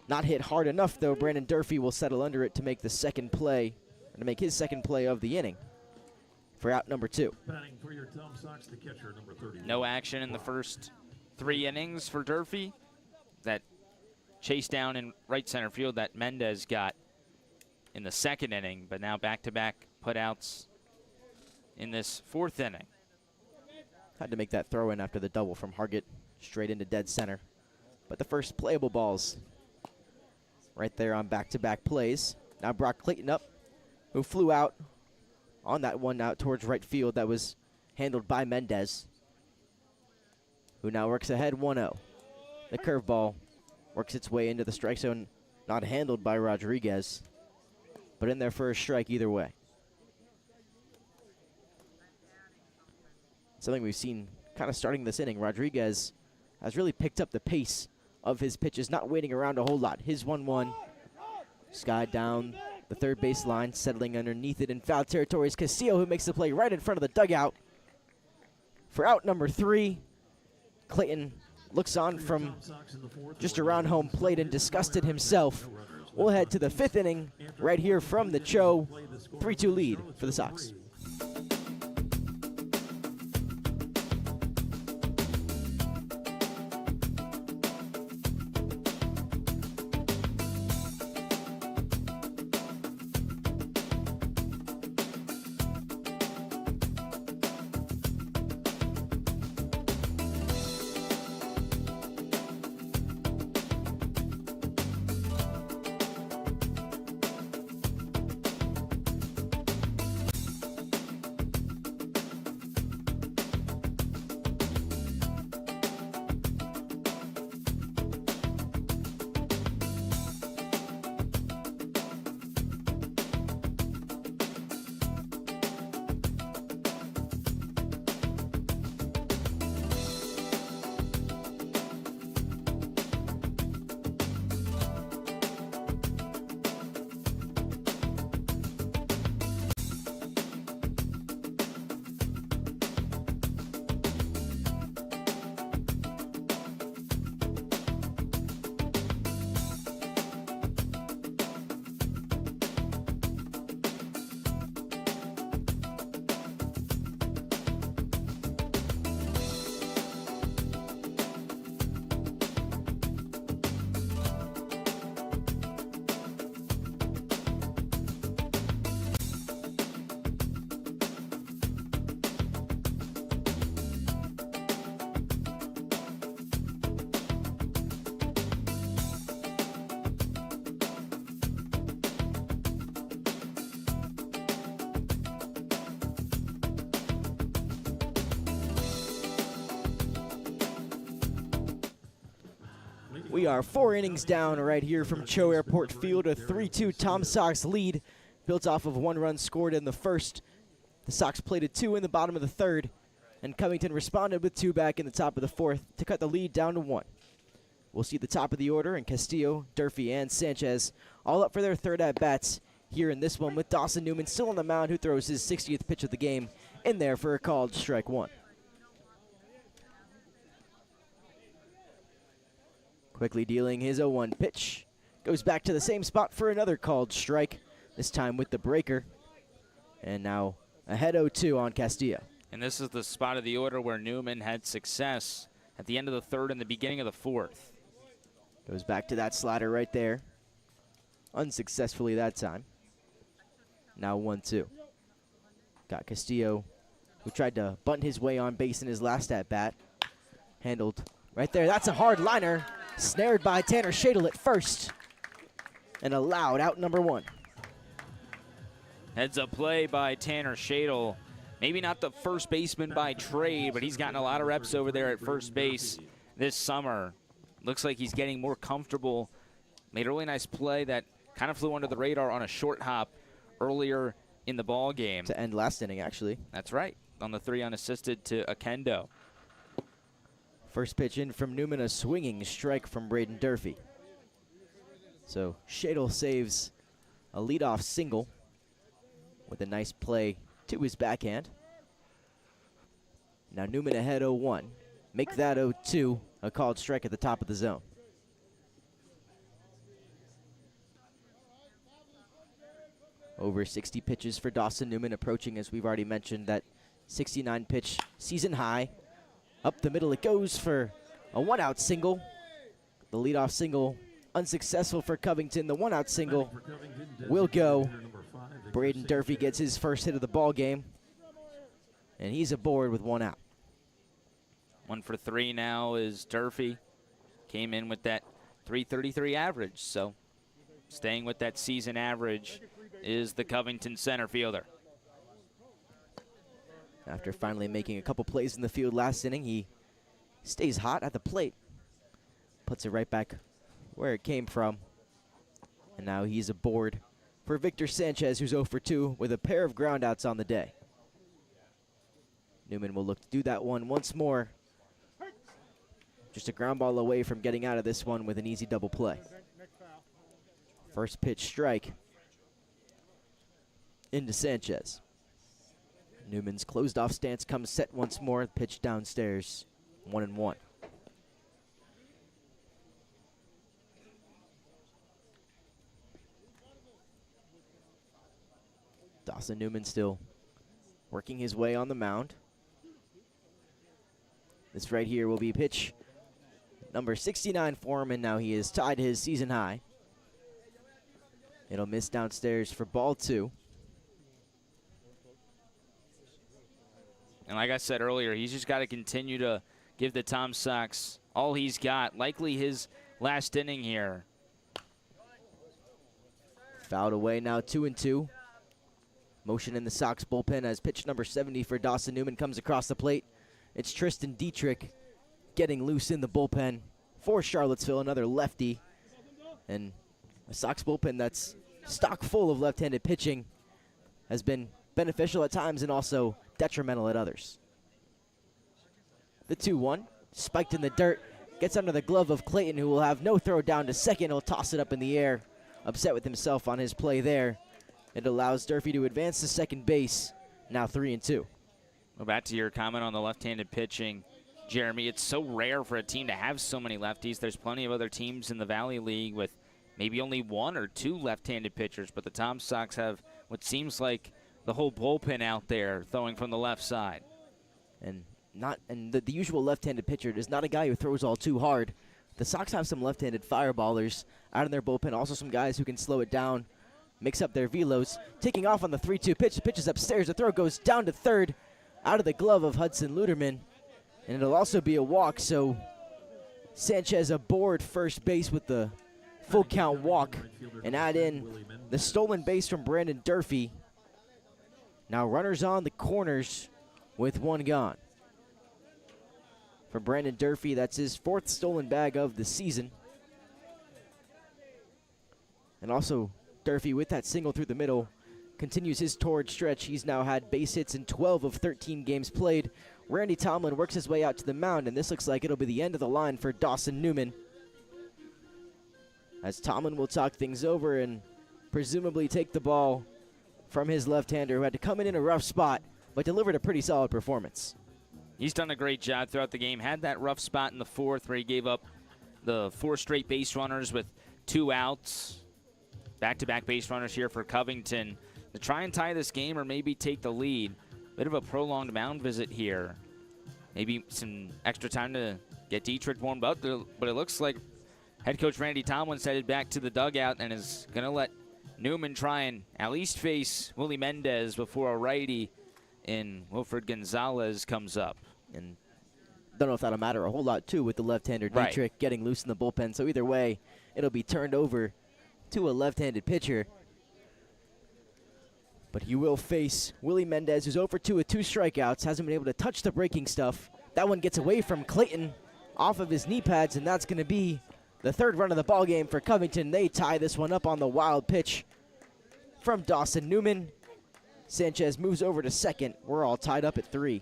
Not hit hard enough, though. Brandon Durfee will settle under it to make the second play, or to make his second play of the inning for out number 2. Batting for your Tom Sox, the catcher, number 30. No action in the first 3 innings for Durfee. That chase down in right center field that Mendez got in the second inning, but now back-to-back putouts in this 4th inning. Had to make that throw in after the double from Hargett straight into dead center. But the first playable balls right there on back-to-back plays. Now Brock Clayton up, who flew out on that one out towards right field that was handled by Mendez, who now works ahead 1-0. The curveball works its way into the strike zone, not handled by Rodriguez, but in there for a strike either way. Something we've seen kind of starting this inning. Rodriguez has really picked up the pace of his pitches, not waiting around a whole lot. His 1-1, skied down the third base line, settling underneath it in foul territory is Castillo, who makes the play right in front of the dugout for out number 3. Clayton looks on from just around home plate and disgusted himself We'll head to the 5th inning right here from the CHO. 3-2 lead for the Sox. We are 4 innings down right here from CHO Airport Field. A 3-2 Tom Sox lead built off of 1 run scored in the first. The Sox played a 2 in the bottom of the 3rd, and Covington responded with 2 back in the top of the 4th to cut the lead down to 1. We'll see the top of the order, and Castillo, Durfee, and Sanchez all up for their 3rd at-bats here in this one, with Dawson Newman still on the mound, who throws his 60th pitch of the game in there for a called strike 1. Quickly dealing his 0-1 pitch. Goes back to the same spot for another called strike, this time with the breaker. And now ahead 0-2 on Castillo. And this is the spot of the order where Newman had success at the end of the 3rd and the beginning of the 4th. Goes back to that slider right there. Unsuccessfully that time. Now 1-2. Got Castillo, who tried to bunt his way on base in his last at-bat. Handled right there. That's a hard liner. Snared by Tanner Shadle at first. And allowed out number 1. Heads up play by Tanner Shadle. Maybe not the first baseman by trade, but he's gotten a lot of reps over there at first base this summer. Looks like he's getting more comfortable. Made a really nice play that kind of flew under the radar on a short hop earlier in the ball game. To end last inning, actually. That's right. On the 3 unassisted to Akendo. First pitch in from Newman, a swinging strike from Braden Durfee. So Shadle saves a leadoff single with a nice play to his backhand. Now Newman ahead 0-1. Make that 0-2, a called strike at the top of the zone. Over 60 pitches for Dawson Newman, approaching, as we've already mentioned, that 69 pitch season high. Up the middle it goes for a 1-out single. The leadoff single unsuccessful for Covington. The 1-out single will go. Braden Durfee gets his first hit of the ball game, and he's aboard with 1 out. 1 for 3 now is Durfee. Came in with that .333 average, so staying with that season average is the Covington center fielder. After finally making a couple plays in the field last inning, he stays hot at the plate. Puts it right back where it came from. And now he's aboard for Victor Sanchez, who's 0 for 2 with a pair of groundouts on the day. Newman will look to do that one once more. Just a ground ball away from getting out of this one with an easy double play. First pitch strike into Sanchez. Newman's closed off stance comes set once more. Pitch downstairs, 1-1. Dawson Newman still working his way on the mound. This right here will be pitch number 69 for him, and now he has tied his season high. It'll miss downstairs for ball 2. And like I said earlier, he's just got to continue to give the Tom Sox all he's got. Likely his last inning here. Fouled away now, 2-2. Motion in the Sox bullpen as pitch number 70 for Dawson Newman comes across the plate. It's Tristan Dietrich getting loose in the bullpen for Charlottesville, another lefty. And a Sox bullpen that's stock full of left-handed pitching has been beneficial at times and also detrimental at others. The 2-1, spiked in the dirt, gets under the glove of Clayton, who will have no throw down to second. He'll toss it up in the air, upset with himself on his play there. It allows Durfee to advance to second base, now 3-2. Well, back to your comment on the left-handed pitching, Jeremy. It's so rare for a team to have so many lefties. There's plenty of other teams in the Valley League with maybe only 1 or 2 left-handed pitchers, but the Tom Sox have what seems like the whole bullpen out there throwing from the left side. And the usual left-handed pitcher is not a guy who throws all too hard. The Sox have some left-handed fireballers out in their bullpen, also some guys who can slow it down, mix up their velos. Taking off on the 3-2 pitch. The pitch is upstairs. The throw goes down to third, out of the glove of Hudson Luderman. And it'll also be a walk, so Sanchez aboard first base with the full count walk and add in the stolen base from Brandon Durfee. Now runners on the corners with 1 gone. For Brandon Durfee, that's his 4th stolen bag of the season. And also Durfee, with that single through the middle, continues his torrid stretch. He's now had base hits in 12 of 13 games played. Randy Tomlin works his way out to the mound, and this looks like it'll be the end of the line for Dawson Newman, as Tomlin will talk things over and presumably take the ball from his left-hander, who had to come in a rough spot but delivered a pretty solid performance. He's done a great job throughout the game. Had that rough spot in the 4th where he gave up the 4 straight base runners with 2 outs. Back-to-back base runners here for Covington to try and tie this game or maybe take the lead. Bit of a prolonged mound visit here. Maybe some extra time to get Dietrich warmed up, but it looks like head coach Randy Tomlin's headed back to the dugout and is going to let Newman try and at least face Willie Mendez before a righty in Wilfred Gonzalez comes up. And don't know if that'll matter a whole lot, too, with the left-hander Dietrich getting loose in the bullpen. So either way, it'll be turned over to a left-handed pitcher. But he will face Willie Mendez, who's 0-for-2 with 2 strikeouts, hasn't been able to touch the breaking stuff. That one gets away from Clayton off of his knee pads, and that's going to be the 3rd run of the ballgame for Covington. They tie this one up on the wild pitch from Dawson Newman. Sanchez moves over to second. We're all tied up at 3.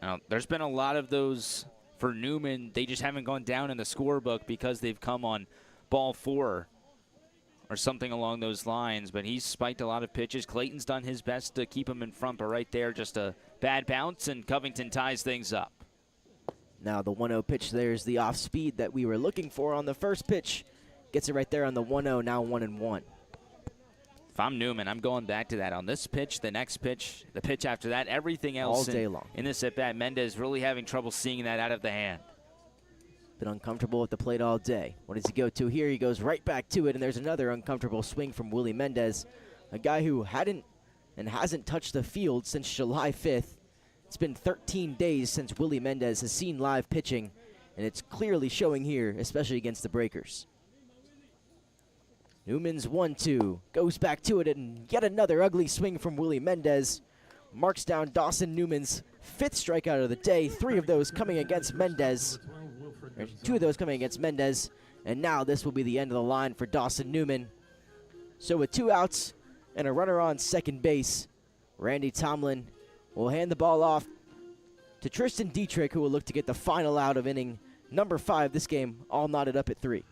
Now, there's been a lot of those for Newman. They just haven't gone down in the scorebook because they've come on ball 4 or something along those lines, but he's spiked a lot of pitches. Clayton's done his best to keep him in front, but right there, just a bad bounce, and Covington ties things up. Now the 1-0 pitch, there's the off speed that we were looking for on the first pitch. Gets it right there on the 1-0, now 1-1. If I'm Newman, I'm going back to that. On this pitch, the next pitch, the pitch after that, everything else all day long. In this at-bat, Mendez really having trouble seeing that out of the hand. Been uncomfortable at the plate all day. What does he go to here? He goes right back to it, and there's another uncomfortable swing from Willie Mendez, a guy who hadn't and hasn't touched the field since July 5th. It's been 13 days since Willie Mendez has seen live pitching, and it's clearly showing here, especially against the Breakers. Newman's 1-2, goes back to it, and yet another ugly swing from Willie Mendez. Marks down Dawson Newman's 5th strikeout of the day, 3 of those coming against Mendez. 2 of those coming against Mendez, and now this will be the end of the line for Dawson Newman. So with 2 outs and a runner on second base, Randy Tomlin will hand the ball off to Tristan Dietrich, who will look to get the final out of inning number 5. This game all knotted up at 3.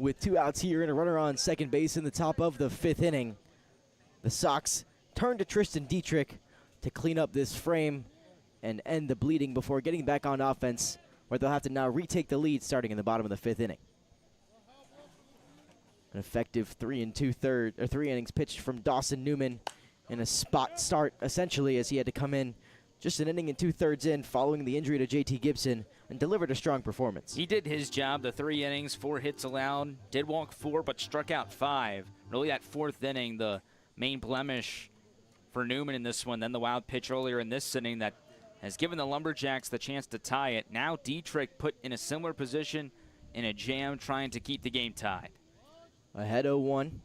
with 2 outs here and a runner on second base in the top of the 5th inning. The Sox turn to Tristan Dietrich to clean up this frame and end the bleeding before getting back on offense, where they'll have to now retake the lead starting in the bottom of the 5th inning. An effective 3 innings pitched from Dawson Newman in a spot start, essentially, as he had to come in just an inning and 2/3 in following the injury to JT Gibson and delivered a strong performance. He did his job, the 3 innings, 4 hits allowed, did walk 4, but struck out 5. Really that 4th inning, the main blemish for Newman in this one, then the wild pitch earlier in this inning that has given the Lumberjacks the chance to tie it. Now Dietrich put in a similar position in a jam trying to keep the game tied. Ahead 0-1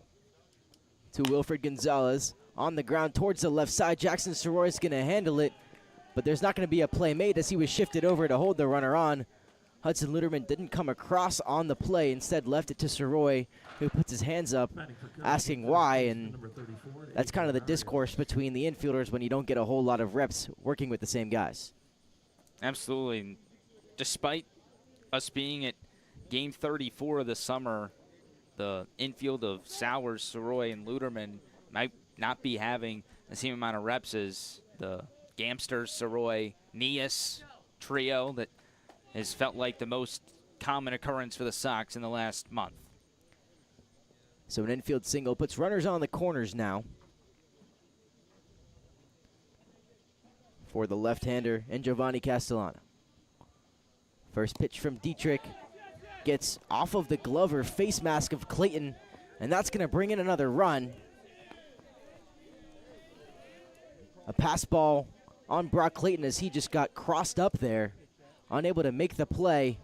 to Wilfred Gonzalez on the ground towards the left side. Jackson Soroy is going to handle it, but there's not going to be a play made as he was shifted over to hold the runner on. Hudson Luderman didn't come across on the play, instead left it to Soroy, who puts his hands up asking why, and that's kind of the discourse between the infielders when you don't get a whole lot of reps working with the same guys. Absolutely. Despite us being at game 34 of the summer, the infield of Sowers, Soroy, and Luderman might not be having the same amount of reps as the Gamster, Soroy, Nias trio that has felt like the most common occurrence for the Sox in the last month. So an infield single puts runners on the corners now for the left-hander and Giovanni Castellano. First pitch from Dietrich gets off of the glove or face mask of Clayton, and that's going to bring in another run. A pass ball on Brock Clayton as he just got crossed up there, unable to make the play.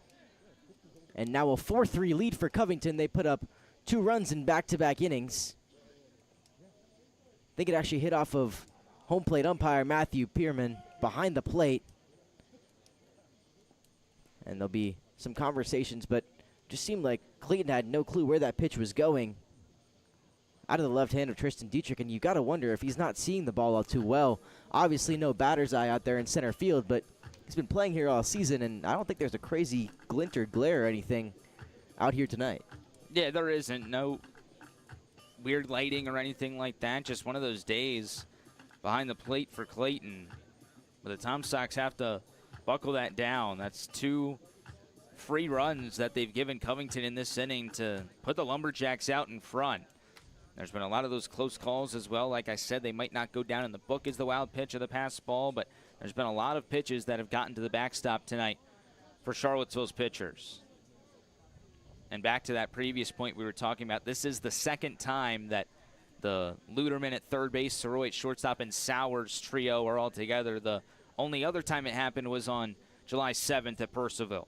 And now a 4-3 lead for Covington. They put up 2 runs in back-to-back innings. They could actually hit off of home plate umpire Matthew Pierman behind the plate. And there'll be some conversations, but just seemed like Clayton had no clue where that pitch was going out of the left hand of Tristan Dietrich, and you got to wonder if he's not seeing the ball all too well. Obviously no batter's eye out there in center field, but he's been playing here all season, and I don't think there's a crazy glint or glare or anything out here tonight. Yeah, there isn't. No weird lighting or anything like that. Just one of those days behind the plate for Clayton. But the Tom Sox have to buckle that down. That's 2 free runs that they've given Covington in this inning to put the Lumberjacks out in front. There's been a lot of those close calls as well. Like I said, they might not go down in the book as the wild pitch or the pass ball, but there's been a lot of pitches that have gotten to the backstop tonight for Charlottesville's pitchers. And back to that previous point we were talking about, this is the 2nd time that the Luderman at third base, Soroy at shortstop, and Sowers trio are all together. The only other time it happened was on July 7th at Purcellville.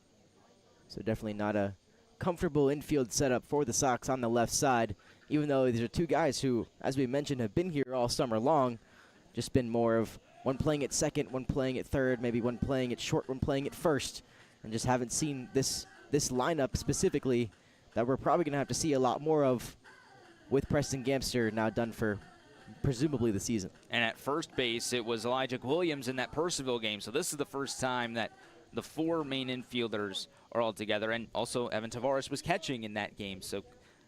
So definitely not a comfortable infield setup for the Sox on the left side, even though these are 2 guys who, as we mentioned, have been here all summer long. Just been more of one playing at second, one playing at third, maybe one playing at short, one playing at first, and just haven't seen this lineup specifically that we're probably going to have to see a lot more of with Preston Gamster now done for presumably the season. And at first base, it was Elijah Williams in that Purcellville game. So this is the first time that the 4 main infielders are all together. And also Evan Tavares was catching in that game. So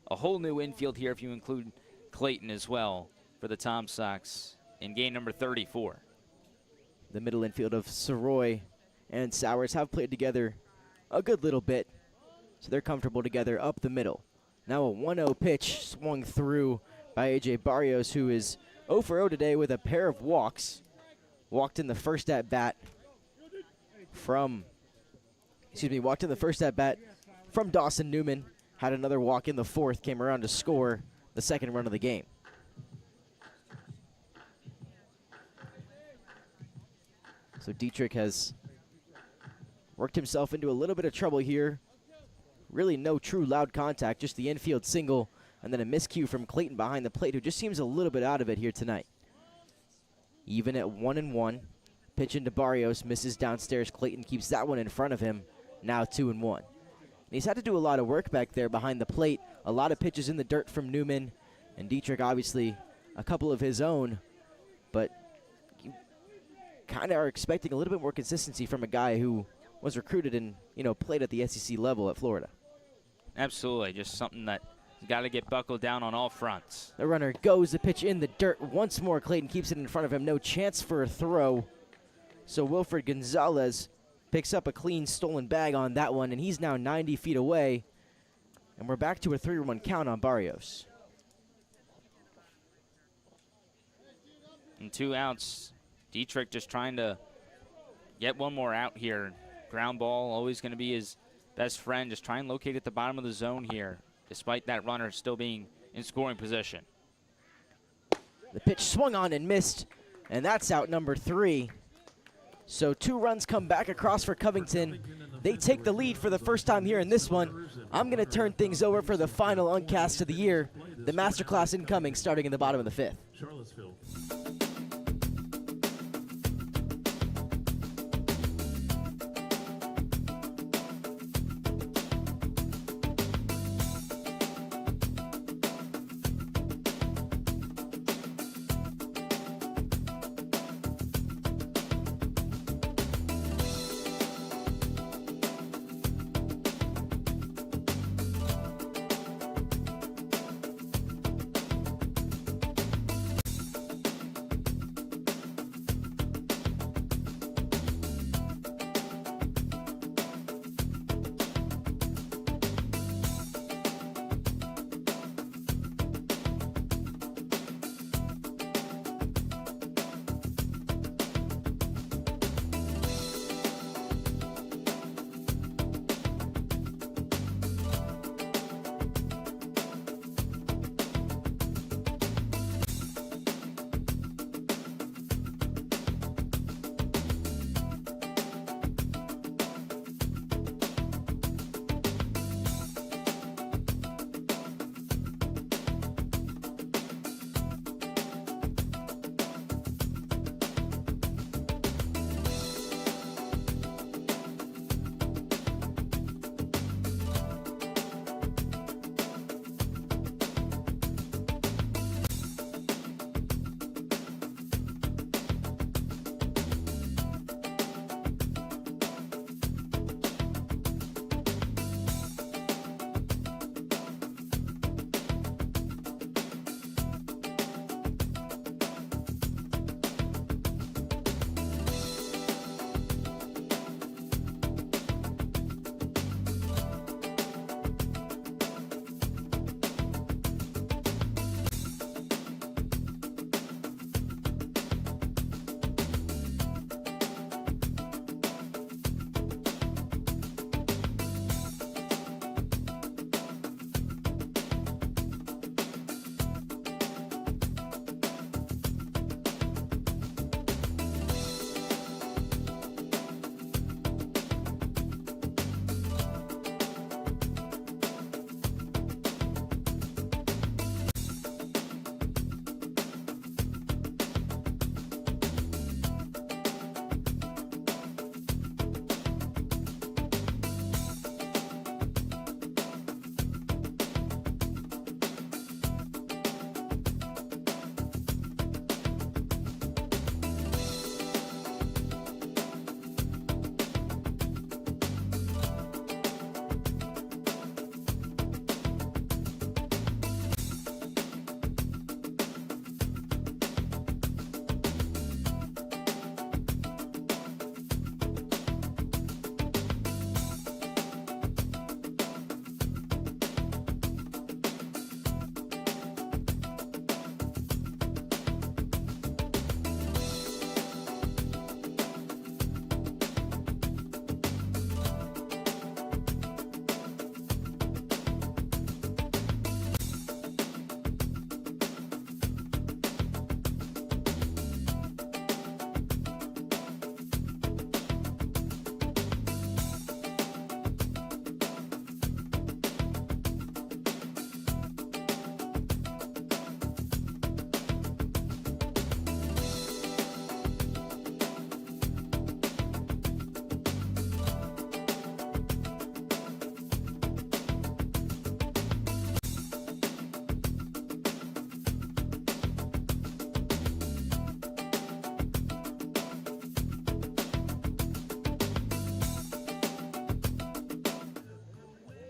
a whole new infield here if you include Clayton as well for the Tom Sox in game number 34. The middle infield of Soroy and Sowers have played together a good little bit, so they're comfortable together up the middle. Now a 1-0 pitch swung through by A.J. Barrios, who is 0 for 0 today with a pair of walks. Walked in the first at-bat from Dawson Newman. Had another walk in the 4th, came around to score the 2nd run of the game. So Dietrich has worked himself into a little bit of trouble here. Really no true loud contact, just the infield single, and then a miscue from Clayton behind the plate, who just seems a little bit out of it here tonight. Even at 1-1, pitch into Barrios, misses downstairs. Clayton keeps that one in front of him, now 2-1. And he's had to do a lot of work back there behind the plate. A lot of pitches in the dirt from Newman, and Dietrich obviously a couple of his own, but you kind of are expecting a little bit more consistency from a guy who was recruited and, played at the SEC level at Florida. Absolutely, just something that got to get buckled down on all fronts. The runner goes, the pitch in the dirt once more. Clayton keeps it in front of him, no chance for a throw. So Wilfred Gonzalez picks up a clean stolen bag on that one, and he's now 90 feet away. And we're back to a 3-1 count on Barrios. And 2 outs. Dietrich just trying to get one more out here. Ground ball always going to be his best friend. Just try and locate at the bottom of the zone here, despite that runner still being in scoring position. The pitch swung on and missed, and that's out number 3. So 2 runs come back across for Covington. They take the lead for the first time here in this one. I'm going to turn things over for the final uncast of the year. The masterclass incoming starting in the bottom of the 5th. Charlottesville.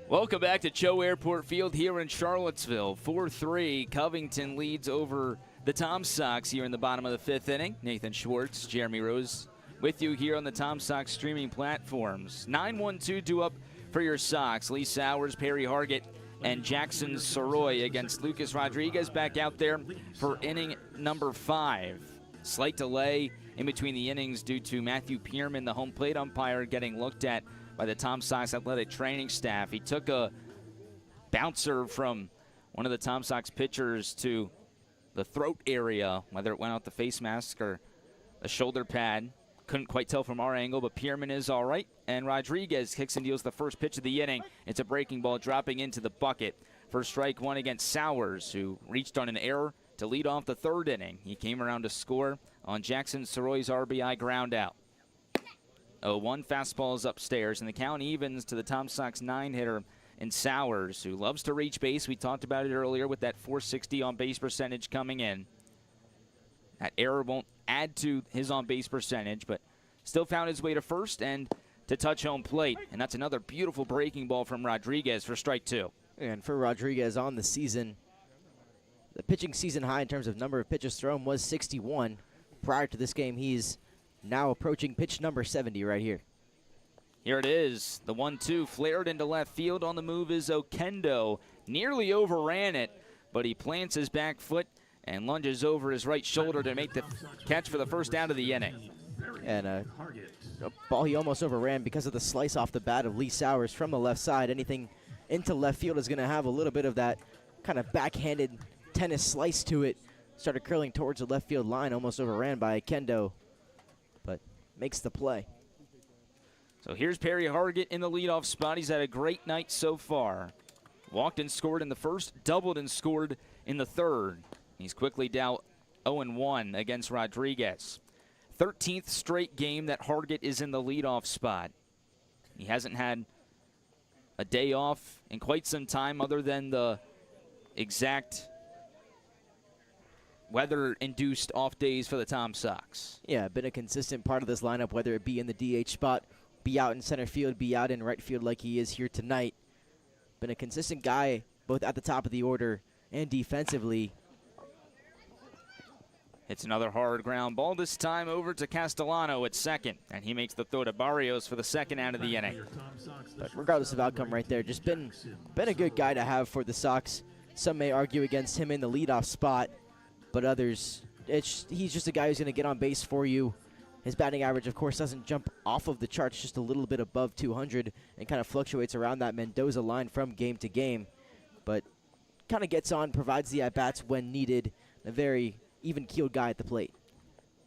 Welcome back to CHO Airport Field here in Charlottesville. 4-3, Covington leads over the Tom Sox here in the bottom of the 5th inning. Nathan Schwartz, Jeremy Rose with you here on the Tom Sox streaming platforms. 9-1-2 due up for your Sox. Lee Sowers, Perry Hargett, and Jackson Soroy against Lucas Rodriguez back out there for inning number 5. Slight delay in between the innings due to Matthew Pierman, the home plate umpire, getting looked at by the Tom Sox athletic training staff. He took a bouncer from one of the Tom Sox pitchers to the throat area, whether it went out the face mask or a shoulder pad. Couldn't quite tell from our angle, but Pierman is all right. And Rodriguez kicks and deals the first pitch of the inning. It's a breaking ball dropping into the bucket for strike 1 against Sowers, who reached on an error to lead off the 3rd inning. He came around to score on Jackson Soroy's RBI ground out. 0-1 fastball is upstairs, and the count evens to the Tom Sox 9-hitter in Sowers, who loves to reach base. We talked about it earlier with that .460 on-base percentage coming in. That error won't add to his on-base percentage, but still found his way to first and to touch home plate. And that's another beautiful breaking ball from Rodriguez for strike 2. And for Rodriguez on the season, the pitching season high in terms of number of pitches thrown was 61. Prior to this game, he's now approaching pitch number 70 right here. Here it is. The 1-2 flared into left field. On the move is Oquendo. Nearly overran it, but he plants his back foot and lunges over his right shoulder to make the catch for the first out of the inning. And a ball he almost overran because of the slice off the bat of Lee Sowers from the left side. Anything into left field is going to have a little bit of that kind of backhanded tennis slice to it. Started curling towards the left field line, almost overran by Oquendo, but makes the play. So here's Perry Hargett in the leadoff spot. He's had a great night so far. Walked and scored in the first, doubled and scored in the 3rd. He's quickly down 0-1 against Rodriguez. 13th straight game that Hargett is in the leadoff spot. He hasn't had a day off in quite some time other than the exact weather-induced off days for the Tom Sox. Yeah, been a consistent part of this lineup, whether it be in the DH spot, be out in center field, be out in right field like he is here tonight. Been a consistent guy both at the top of the order and defensively. It's another hard ground ball, this time over to Castellano at second, and he makes the throw to Barrios for the second out of the inning. But regardless of outcome right there, just been a good guy to have for the Sox. Some may argue against him in the leadoff spot, but others, he's just a guy who's going to get on base for you. His batting average, of course, doesn't jump off of the charts, just a little bit above 200 and kind of fluctuates around that Mendoza line from game to game. But kind of gets on, provides the at-bats when needed. A very even-keeled guy at the plate.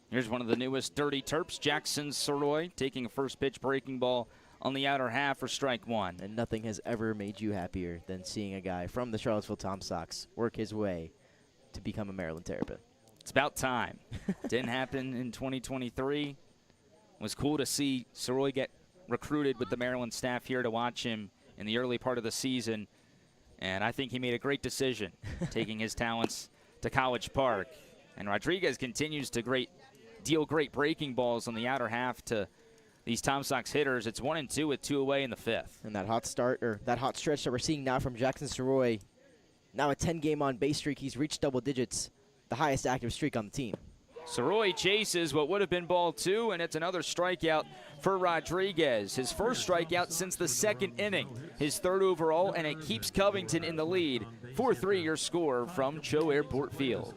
Here's one of the newest Dirty Terps, Jackson Soroy, taking a first pitch breaking ball on the outer half for strike 1. And nothing has ever made you happier than seeing a guy from the Charlottesville Tom Sox work his way to become a Maryland Terrapin. It's about time. Didn't happen in 2023. It was cool to see Soroy get recruited with the Maryland staff here to watch him in the early part of the season. And I think he made a great decision taking his talents to College Park. And Rodriguez continues to deal great breaking balls on the outer half to these Tom Sox hitters. It's 1-2 with 2 away in the 5th. And that hot stretch that we're seeing now from Jackson Soroy, now a 10-game on-base streak. He's reached double digits, the highest active streak on the team. Soroy chases what would have been ball 2, and it's another strikeout for Rodriguez. His first strikeout since the 2nd inning, his 3rd overall, and it keeps Covington in the lead. 4-3 your score from CHO Airport Field.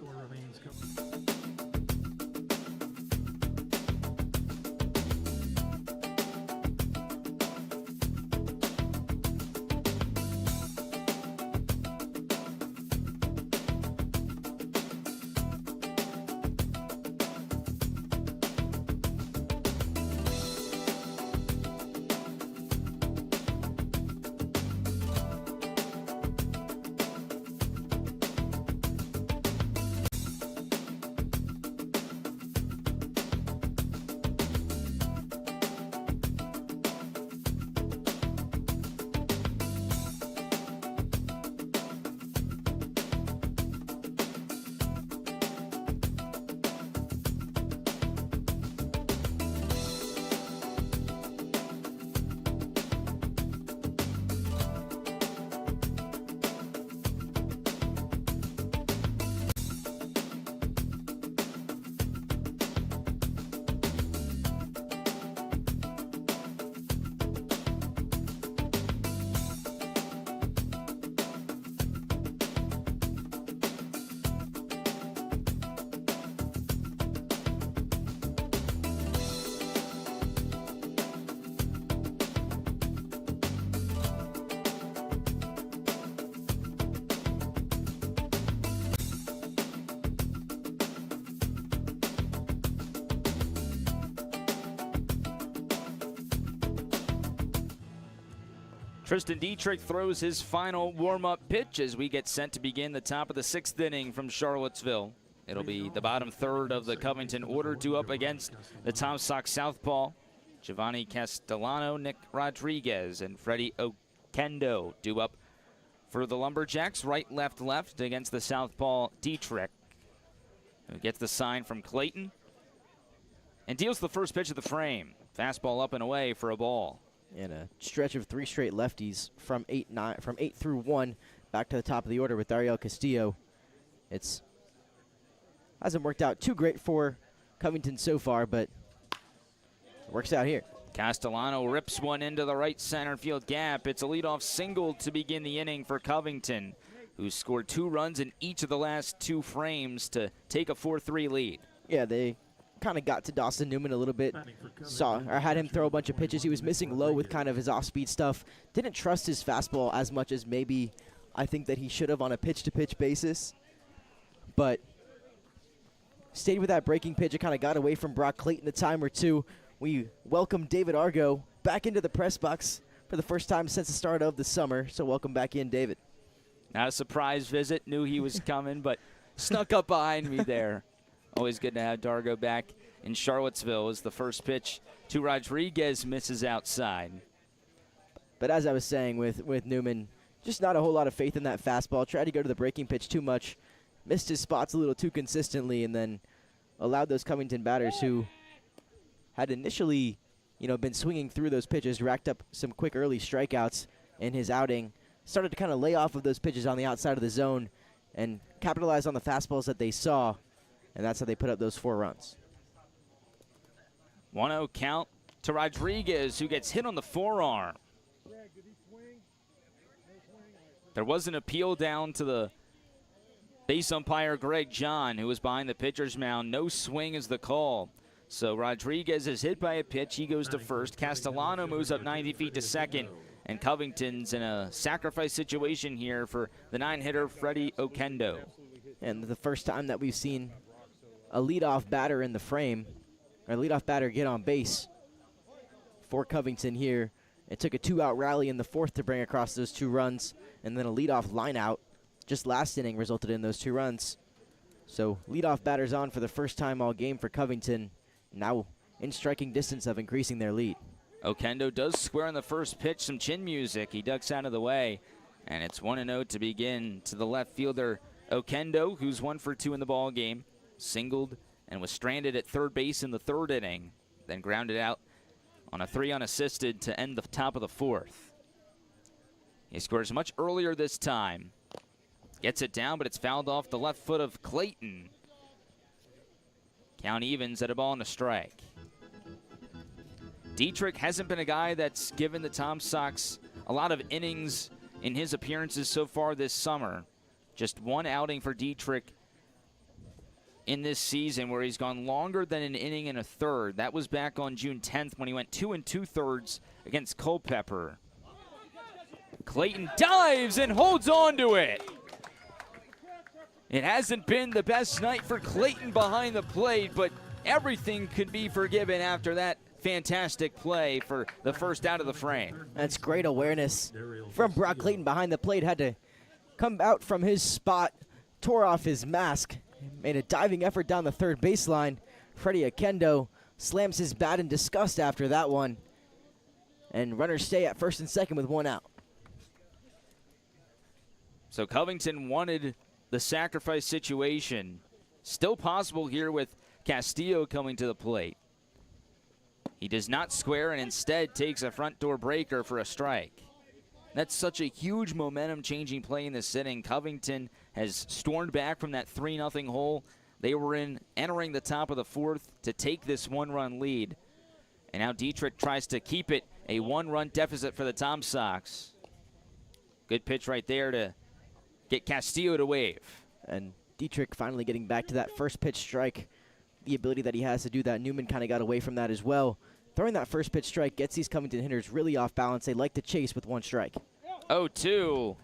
Tristan Dietrich throws his final warm-up pitch as we get set to begin the top of the 6th inning from Charlottesville. It'll be the bottom third of the Covington order due up against the Tom Sox southpaw. Giovanni Castellano, Nick Rodriguez, and Freddie Oquendo due up for the Lumberjacks. Right, left, left against the southpaw Dietrich, who gets the sign from Clayton and deals the first pitch of the frame. Fastball up and away for a ball. And a stretch of 3 straight lefties from 8 through 1 back to the top of the order with Dariel Castillo. It's hasn't worked out too great for Covington so far, but it works out here. Castellano rips one into the right center field gap. It's a leadoff single to begin the inning for Covington, who scored 2 runs in each of the last 2 frames to take a 4-3 lead. Yeah, they kind of got to Dawson Newman a little bit. Had him throw a bunch of pitches. He was missing low with kind of his off-speed stuff. Didn't trust his fastball as much as maybe I think that he should have on a pitch-to-pitch basis. But stayed with that breaking pitch. It kind of got away from Brock Clayton a time or two. We welcome David Argo back into the press box for the first time since the start of the summer. So welcome back in, David. Not a surprise visit. Knew he was coming, but snuck up behind me there. Always good to have Dargo back in Charlottesville as the first pitch to Rodriguez misses outside. But as I was saying with Newman, just not a whole lot of faith in that fastball. Tried to go to the breaking pitch too much. Missed his spots a little too consistently, and then allowed those Covington batters who had initially, been swinging through those pitches, racked up some quick early strikeouts in his outing, started to kind of lay off of those pitches on the outside of the zone and capitalize on the fastballs that they saw, and that's how they put up those 4 runs. 1-0 count to Rodriguez, who gets hit on the forearm. There was an appeal down to the base umpire Greg John, who was behind the pitcher's mound. No swing is the call. So Rodriguez is hit by a pitch. He goes to first. Castellano moves up 90 feet to second. And Covington's in a sacrifice situation here for the 9-hitter Freddie Oquendo. And the first time that we've seen a leadoff batter in the frame, or a leadoff batter get on base for Covington here. It took a 2-out rally in the 4th to bring across those 2 runs, and then a leadoff line-out just last inning resulted in those 2 runs. So leadoff batters on for the first time all game for Covington, now in striking distance of increasing their lead. Oquendo does square on the first pitch, some chin music. He ducks out of the way, and it's 1-0 to begin to the left fielder Oquendo, who's 1 for 2 in the ball game, singled and was stranded at third base in the 3rd inning, then grounded out on a 3 unassisted to end the top of the 4th. He scores much earlier this time. Gets it down, but it's fouled off the left foot of Clayton. Count evens at a ball and a strike. Dietrich hasn't been a guy that's given the Tom Sox a lot of innings in his appearances so far this summer. Just 1 outing for Dietrich in this season where he's gone longer than an inning and a third. That was back on June 10th when he went 2 2/3 against Culpeper. Clayton dives and holds on to it. It hasn't been the best night for Clayton behind the plate, but everything could be forgiven after that fantastic play for the first out of the frame. That's great awareness from Brock Clayton behind the plate. Had to come out from his spot, tore off his mask, made a diving effort down the 3rd baseline. Freddie Oquendo slams his bat in disgust after that one. And runners stay at 1st and 2nd with 1 out. So Covington wanted the sacrifice situation. Still possible here with Castillo coming to the plate. He does not square and instead takes a front door breaker for a strike. That's such a huge momentum-changing play in this inning. Covington has stormed back from that 3-0 hole. They were entering the top of the 4th to take this 1-run lead. And now Dietrich tries to keep it a 1-run deficit for the Tom Sox. Good pitch right there to get Castillo to wave. And Dietrich finally getting back to that first pitch strike. The ability that he has to do that. Newman kind of got away from that as well. Throwing that first pitch strike gets these Covington hitters really off balance. They like to chase with 1 strike. 0-2.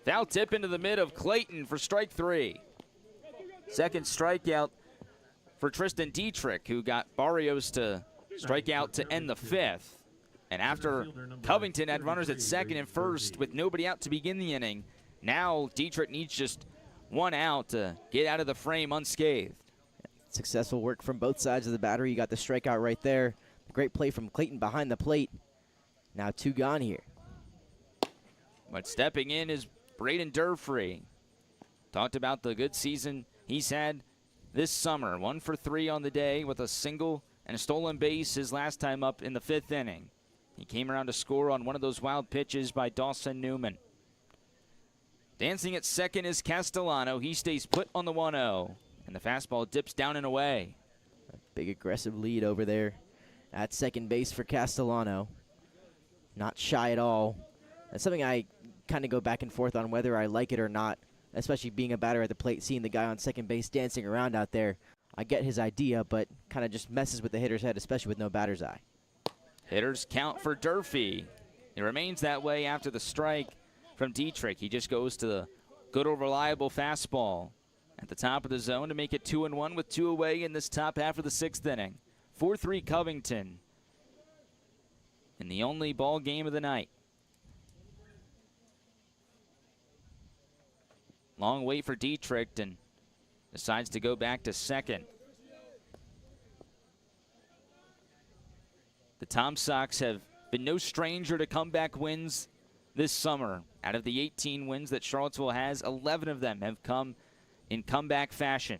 Foul tip into the mid of Clayton for strike 3. Second strikeout for Tristan Dietrich, who got Barrios to strike out to end the 5th. And after Covington had runners at second and first with nobody out to begin the inning, now Dietrich needs just one out to get out of the frame unscathed. Successful work from both sides of the battery. You got the strikeout right there. Great play from Clayton behind the plate. Now 2 gone here. But stepping in is Braden Durfree. Talked about the good season he's had this summer. 1 for 3 on the day with a single and a stolen base his last time up in the 5th inning. He came around to score on one of those wild pitches by Dawson Newman. Dancing at second is Castellano. He stays put on the 1-0. And the fastball dips down and away. A big aggressive lead over there at second base for Castellano. Not shy at all. That's something I kind of go back and forth on whether I like it or not, especially being a batter at the plate, seeing the guy on second base dancing around out there. I get his idea, but kind of just messes with the hitter's head, especially with no batter's eye. Hitters count for Durfee. It remains that way after the strike from Dietrich. He just goes to the good old reliable fastball at the top of the zone to make it 2-1 with 2 away in this top half of the 6th inning. 4-3 Covington in the only ball game of the night. Long wait for Dietrich and decides to go back to second. The Tom Sox have been no stranger to comeback wins this summer. Out of the 18 wins that Charlottesville has, 11 of them have come in comeback fashion.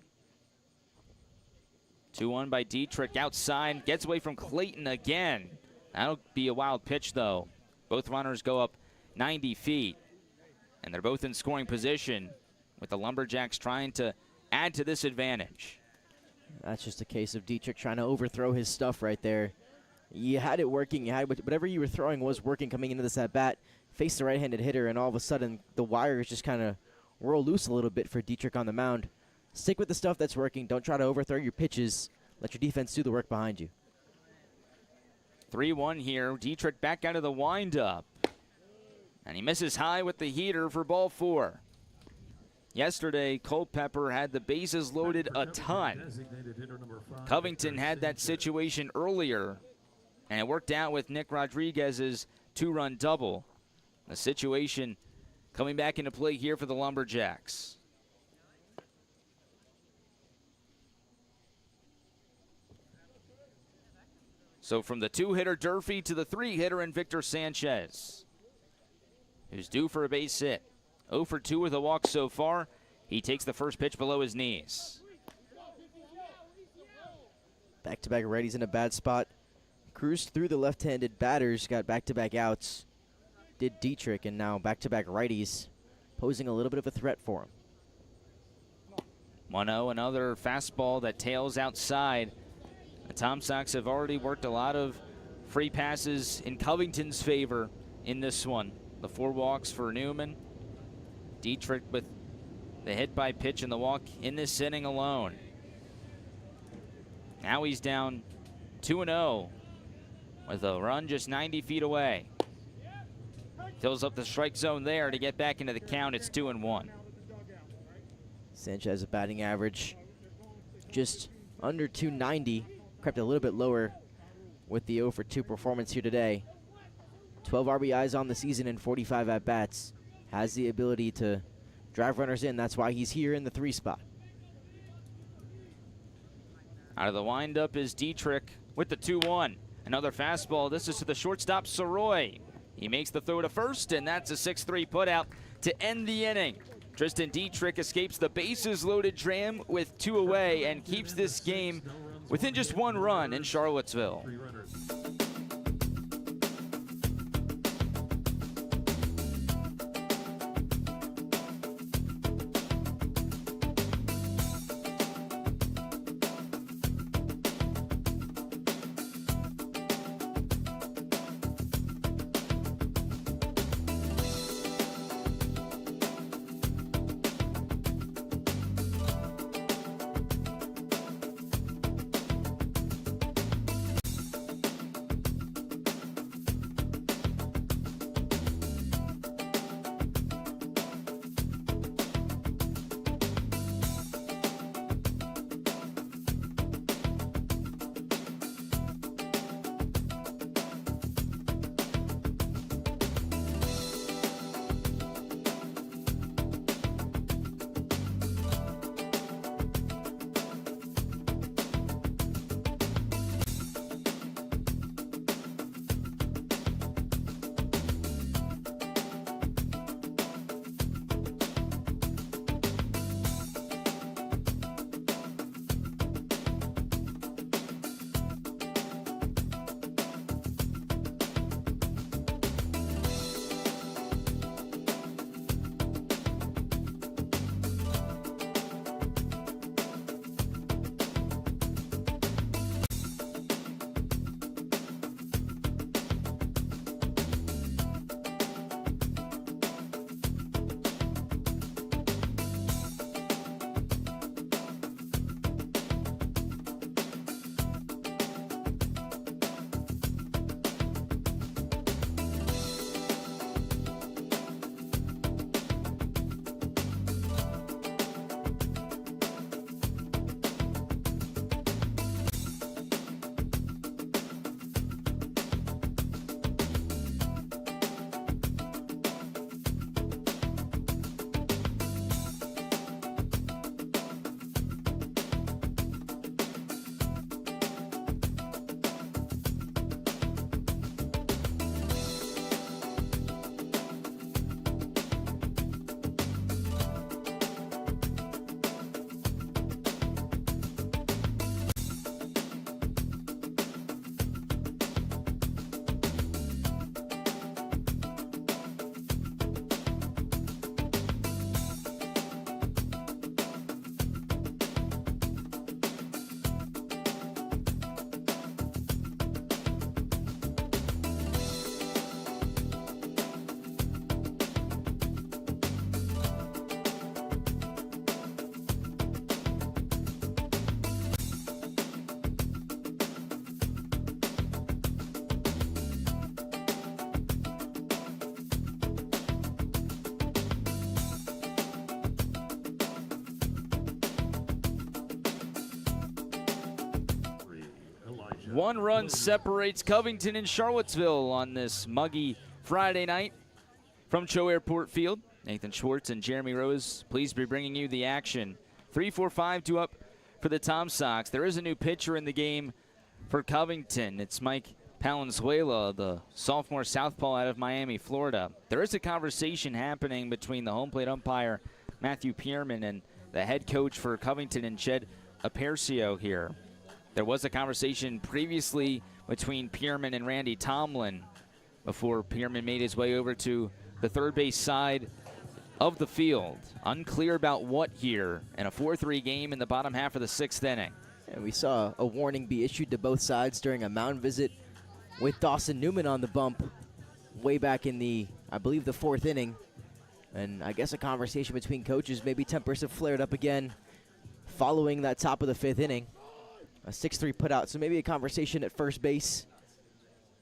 2-1 by Dietrich outside, gets away from Clayton again. That'll be a wild pitch though. Both runners go up 90 feet, and they're both in scoring position with the Lumberjacks trying to add to this advantage. That's just a case of Dietrich trying to overthrow his stuff right there. You had it working. You had whatever you were throwing was working coming into this at-bat. Faced the right-handed hitter, and all of a sudden the wires just kind of roll loose a little bit for Dietrich on the mound. Stick with the stuff that's working. Don't try to overthrow your pitches. Let your defense do the work behind you. 3-1 here. Dietrich back out of the windup. And he misses high with the heater for ball 4. Yesterday, Culpepper had the bases loaded a ton. Covington had that situation earlier, and it worked out with Nick Rodriguez's 2-run double. The situation coming back into play here for the Lumberjacks. So from the 2-hitter Durfee to the 3-hitter and Victor Sanchez, who's due for a base hit. 0 for 2 with a walk so far. He takes the first pitch below his knees. Back-to-back righties in a bad spot. Cruised through the left-handed batters, got back-to-back outs. Did Dietrich, and now back-to-back righties, posing a little bit of a threat for him. 1-0, another fastball that tails outside. The Tom Sox have already worked a lot of free passes in Covington's favor in this one. The 4 walks for Newman. Dietrich with the hit by pitch and the walk in this inning alone. Now he's down 2-0 with a run just 90 feet away. Fills up the strike zone there to get back into the count. It's 2-1. Sanchez, a batting average just under 290. Crept a little bit lower with the 0 for 2 performance here today. 12 RBIs on the season and 45 at-bats. Has the ability to drive runners in. That's why he's here in the 3 spot. Out of the windup is Dietrich with the 2-1. Another fastball. This is to the shortstop, Soroy. He makes the throw to first, and that's a 6-3 putout to end the inning. Tristan Dietrich escapes the bases-loaded dram with 2 away and keeps this game within just 1 run in Charlottesville. One run separates Covington and Charlottesville on this muggy Friday night from CHO Airport Field. Nathan Schwartz and Jeremy Rose pleased to be bringing you the action. 3-4-5-2 up for the Tom Sox. There is a new pitcher in the game for Covington. It's Mike Palenzuela, the sophomore southpaw out of Miami, Florida. There is a conversation happening between the home plate umpire, Matthew Pierman, and the head coach for Covington and Jed Apercio here. There was a conversation previously between Pierman and Randy Tomlin before Pierman made his way over to the third base side of the field. Unclear about what here in a 4-3 game in the bottom half of the 6th inning. And we saw a warning be issued to both sides during a mound visit with Dawson Newman on the bump way back in the, I believe, the 4th inning. And I guess a conversation between coaches, maybe tempers have flared up again following that top of the 5th inning. A 6-3 putout, so maybe a conversation at first base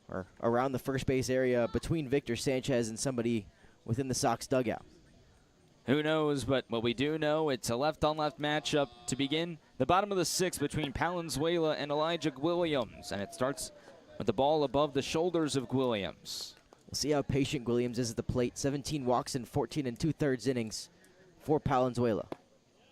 or around the first base area between Victor Sanchez and somebody within the Sox dugout. Who knows, but what we do know, it's a left-on-left matchup to begin the bottom of the 6th between Palenzuela and Elijah Williams, and it starts with the ball above the shoulders of Williams. We'll see how patient Williams is at the plate. 17 walks in 14 2/3 innings for Palenzuela.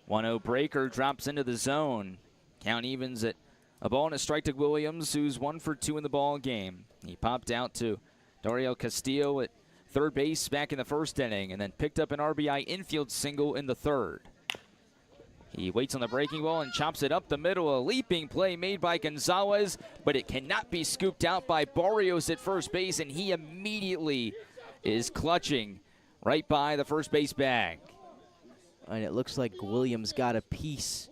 1-0 breaker drops into the zone. Count evens at a ball and a strike to Williams, who's 1 for 2 in the ball game. He popped out to Dariel Castillo at third base back in the 1st inning and then picked up an RBI infield single in the 3rd. He waits on the breaking ball and chops it up the middle. A leaping play made by Gonzalez, but it cannot be scooped out by Barrios at first base, and he immediately is clutching right by the first base bag. And it looks like Williams got a piece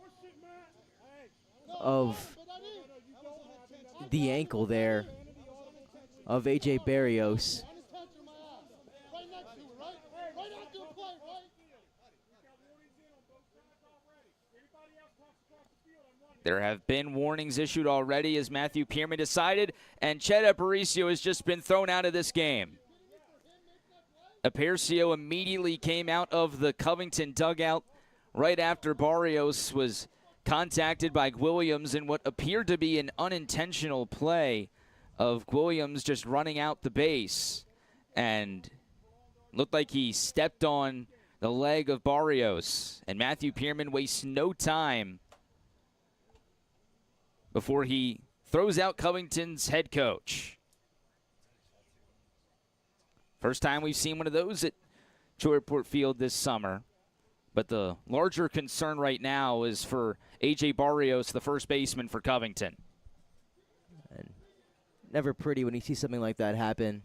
of the ankle there of A.J. Barrios. There have been warnings issued already, as Matthew Pierman decided, and Jed Apercio has just been thrown out of this game. Apercio immediately came out of the Covington dugout right after Barrios was contacted by Williams in what appeared to be an unintentional play of Williams just running out the base, and looked like he stepped on the leg of Barrios, and Matthew Pierman wastes no time before he throws out Covington's head coach. First time we've seen one of those at CHO Airport Field this summer. But the larger concern right now is for A.J. Barrios, the first baseman for Covington. And never pretty when you see something like that happen.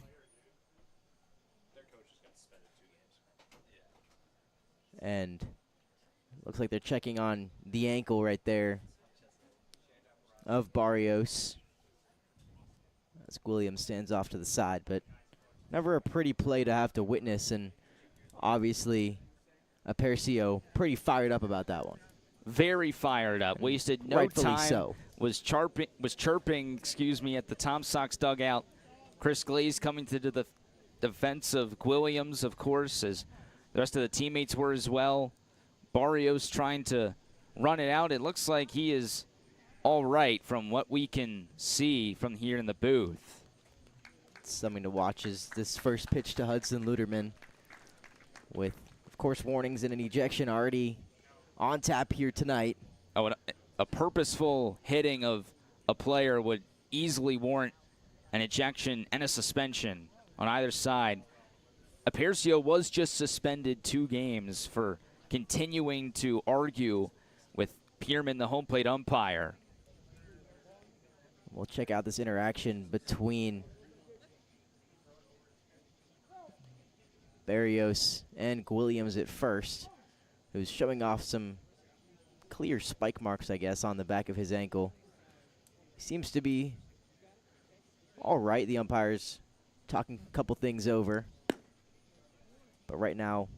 And looks like they're checking on the ankle right there of Barrios as Williams stands off to the side, but never a pretty play to have to witness, and obviously Apercio pretty fired up about that one. Very fired up, wasted no Rightfully time, so. was chirping, at the Tom Sox dugout. Chris Glaze coming to the defense of Williams, of course, as the rest of the teammates were as well. Barrios trying to run it out. It looks like he is all right from what we can see from here in the booth. It's something to watch is this first pitch to Hudson Luderman with, of course, warnings and an ejection already on tap here tonight. Oh, and a purposeful hitting of a player would easily warrant an ejection and a suspension on either side. Apercio was just suspended 2 games for continuing to argue with Pierman, the home plate umpire. We'll check out this interaction between Barrios and Williams at first, who's showing off some clear spike marks, I guess, on the back of his ankle. He seems to be all right. The umpire's talking a couple things over. But right now,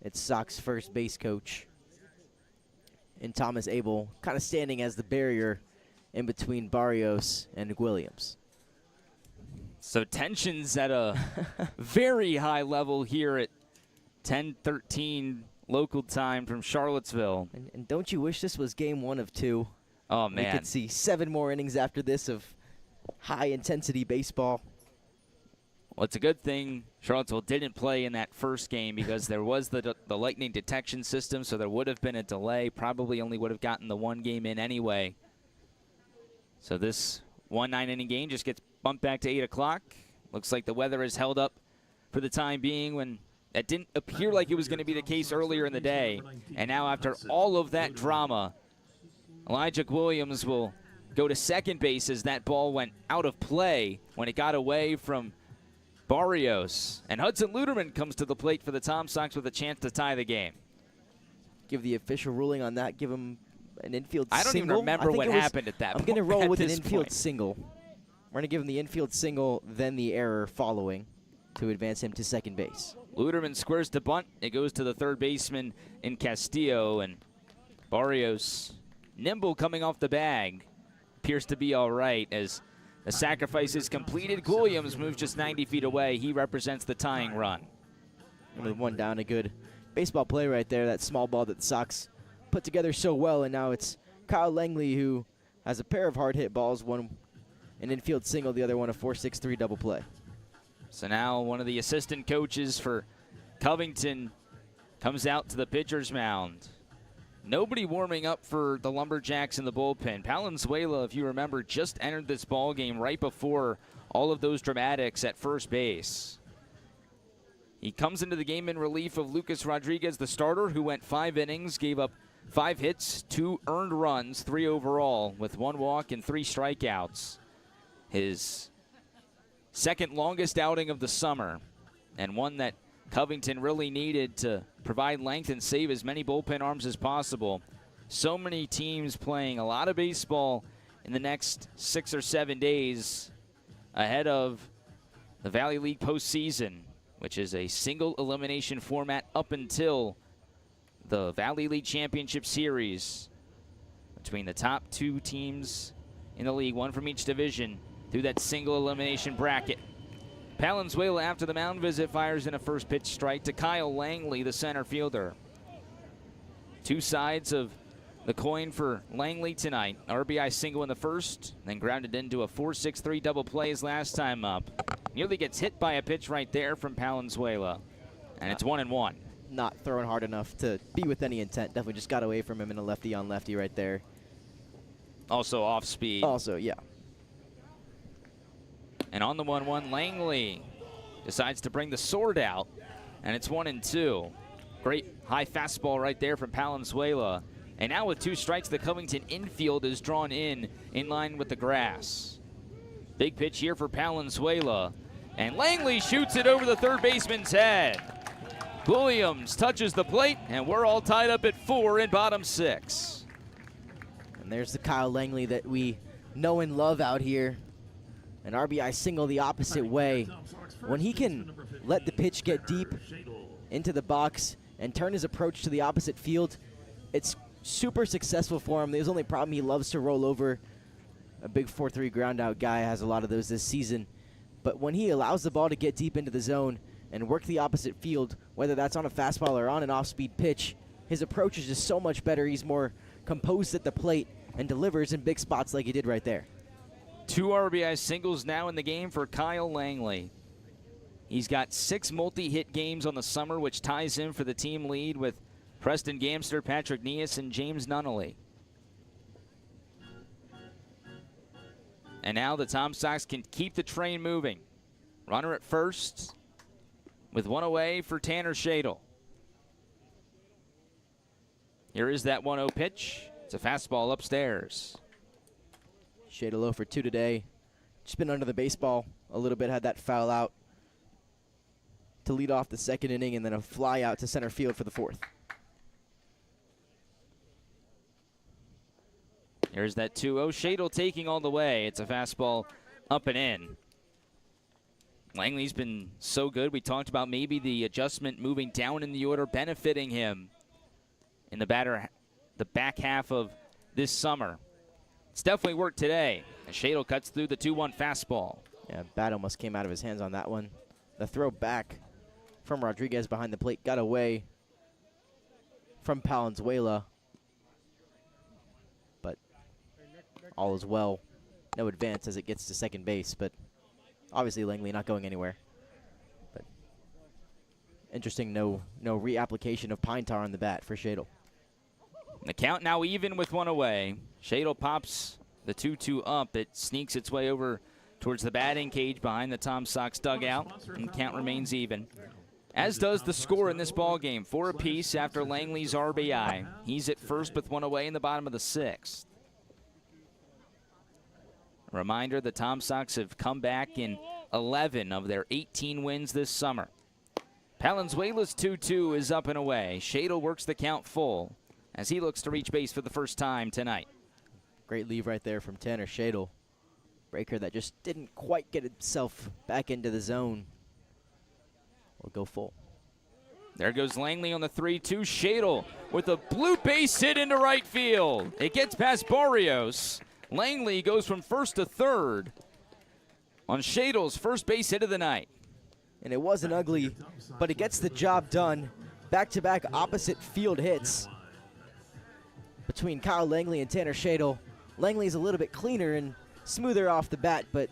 it's Sox first base coach and Thomas Abel kind of standing as the barrier in between Barrios and Williams. So tensions at a very high level here at 10:13 local time from Charlottesville. And don't you wish this was game 1 of 2? Oh, We man. could see 7 more innings after this of high-intensity baseball. Well, it's a good thing Charlottesville didn't play in that first game because there was the lightning detection system, so there would have been a delay. Probably only would have gotten the 1 game in anyway. So this 1 9-inning game just gets bumped back to 8 o'clock. Looks like the weather has held up for the time being when that didn't appear like it was going to be the case earlier in the day. And now after all of that drama, Elijah Williams will go to second base as that ball went out of play when it got away from Barrios. And Hudson Luderman comes to the plate for the Tom Sox with a chance to tie the game. Give the official ruling on that. Give him an infield single. I don't even remember what happened at that I'm point. going to roll at with an this infield point. single. We're going to give him the infield single, then the error following to advance him to second base. Luderman squares to bunt. It goes to the third baseman in Castillo, and Barrios, nimble coming off the bag, appears to be all right as the sacrifice is completed. Williams moves just 90 feet away. He represents the tying run. And with 1 down, a good baseball play right there. That small ball that the Sox put together so well, and now it's Kyle Langley who has a pair of hard hit balls, one an infield single, the other one a 4-6-3 double play. So now one of the assistant coaches for Covington comes out to the pitcher's mound. Nobody warming up for the Lumberjacks in the bullpen. Palenzuela, if you remember, just entered this ball game right before all of those dramatics at first base. He comes into the game in relief of Lucas Rodriguez, the starter, who went 5 innings, gave up 5 hits, 2 earned runs, 3 overall, with 1 walk and 3 strikeouts. His second longest outing of the summer, and one that Covington really needed to provide length and save as many bullpen arms as possible. So many teams playing a lot of baseball in the next 6 or 7 days ahead of the Valley League postseason, which is a single elimination format up until the Valley League Championship Series between the top 2 teams in the league, 1 from each division, through that single elimination bracket. Palenzuela, after the mound visit, fires in a first pitch strike to Kyle Langley, the center fielder. 2 sides of the coin for Langley tonight. RBI single in the first, then grounded into a 4-6-3 double play his last time up. Nearly gets hit by a pitch right there from Palenzuela, and it's 1-1. Not throwing hard enough to be with any intent. Definitely just got away from him in a lefty on lefty right there. Also off speed. Also, yeah. And on the 1-1, Langley decides to bring the sword out, and it's 1-2. Great high fastball right there from Palenzuela. And now with 2 strikes, the Covington infield is drawn in line with the grass. Big pitch here for Palenzuela, and Langley shoots it over the third baseman's head. Williams touches the plate, and we're all tied up at 4 in bottom 6. And there's the Kyle Langley that we know and love out here. An RBI single the opposite way. When he can let the pitch get deep into the box and turn his approach to the opposite field, it's super successful for him. The only problem, he loves to roll over. A big 4-3 ground out guy, has a lot of those this season. But when he allows the ball to get deep into the zone and work the opposite field, whether that's on a fastball or on an off-speed pitch, his approach is just so much better. He's more composed at the plate and delivers in big spots like he did right there. 2 RBI singles now in the game for Kyle Langley. He's got 6 multi-hit games on the summer, which ties him for the team lead with Preston Gamster, Patrick Neas, and James Nunnally. And now the Tom Sox can keep the train moving. Runner at first with 1 away for Tanner Shadle. Here is that 1-0 pitch. It's a fastball upstairs. Shade low for 2 today. Just been under the baseball a little bit, had that foul out to lead off the second inning, and then a fly out to center field for the 4th. Here's that 2-0. Shadle taking all the way. It's a fastball up and in. Langley's been so good. We talked about maybe the adjustment moving down in the order benefiting him in the back half of this summer. It's definitely worked today. And Shadle cuts through the 2-1 fastball. Yeah, bat almost came out of his hands on that one. The throw back from Rodriguez behind the plate got away from Palenzuela. But all is well. No advance as it gets to second base, but obviously Langley not going anywhere. But interesting, no reapplication of pine tar on the bat for Shadle. The count now even with one away. Shadle pops the 2-2 up. It sneaks its way over towards the batting cage behind the Tom Sox dugout, and count remains even. As does the score in this ball game, 4 apiece after Langley's RBI. He's at first with one away in the bottom of the 6th. A reminder, the Tom Sox have come back in 11 of their 18 wins this summer. Palenzuela's 2-2 is up and away. Shadle works the count full as he looks to reach base for the first time tonight. Great leave right there from Tanner Shadle. Breaker that just didn't quite get itself back into the zone. Will go full. There goes Langley on the 3-2. Shadle with a blue base hit into right field. It gets past Barrios. Langley goes from first to third on Shadle's first base hit of the night. And it wasn't ugly, but it gets the job done. Back-to-back opposite field hits between Kyle Langley and Tanner Shadle. Langley's a little bit cleaner and smoother off the bat, but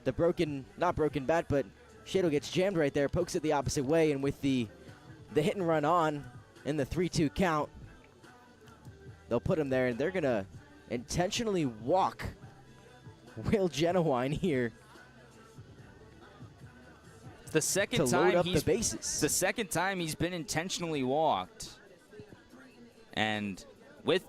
the not broken bat, but Shadle gets jammed right there, pokes it the opposite way, and with the hit and run on in the 3-2 count, they'll put him there, and they're going to intentionally walk Will Genuine here. The second to load time up the bases. The second time he's been intentionally walked. And with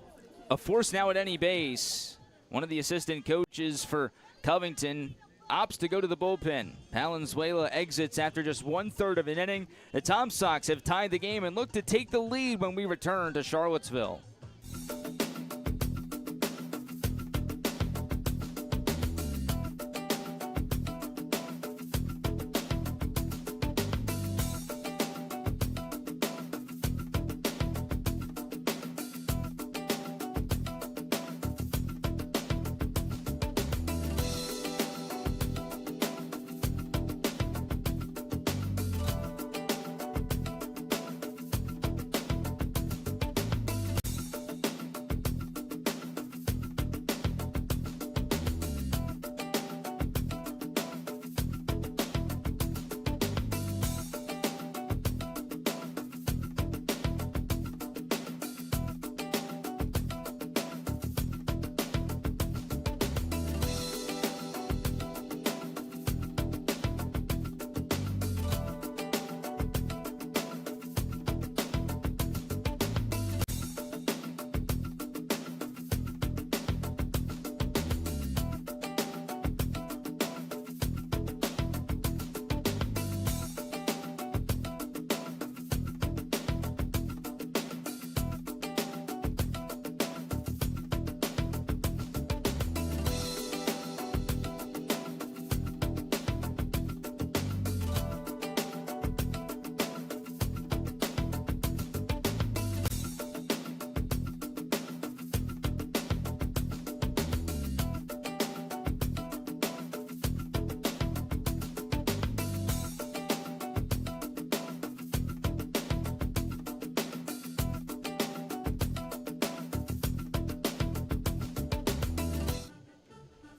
a force now at any base, one of the assistant coaches for Covington opts to go to the bullpen. Palenzuela exits after just 1/3 of an inning. The Tom Sox have tied the game and look to take the lead when we return to Charlottesville.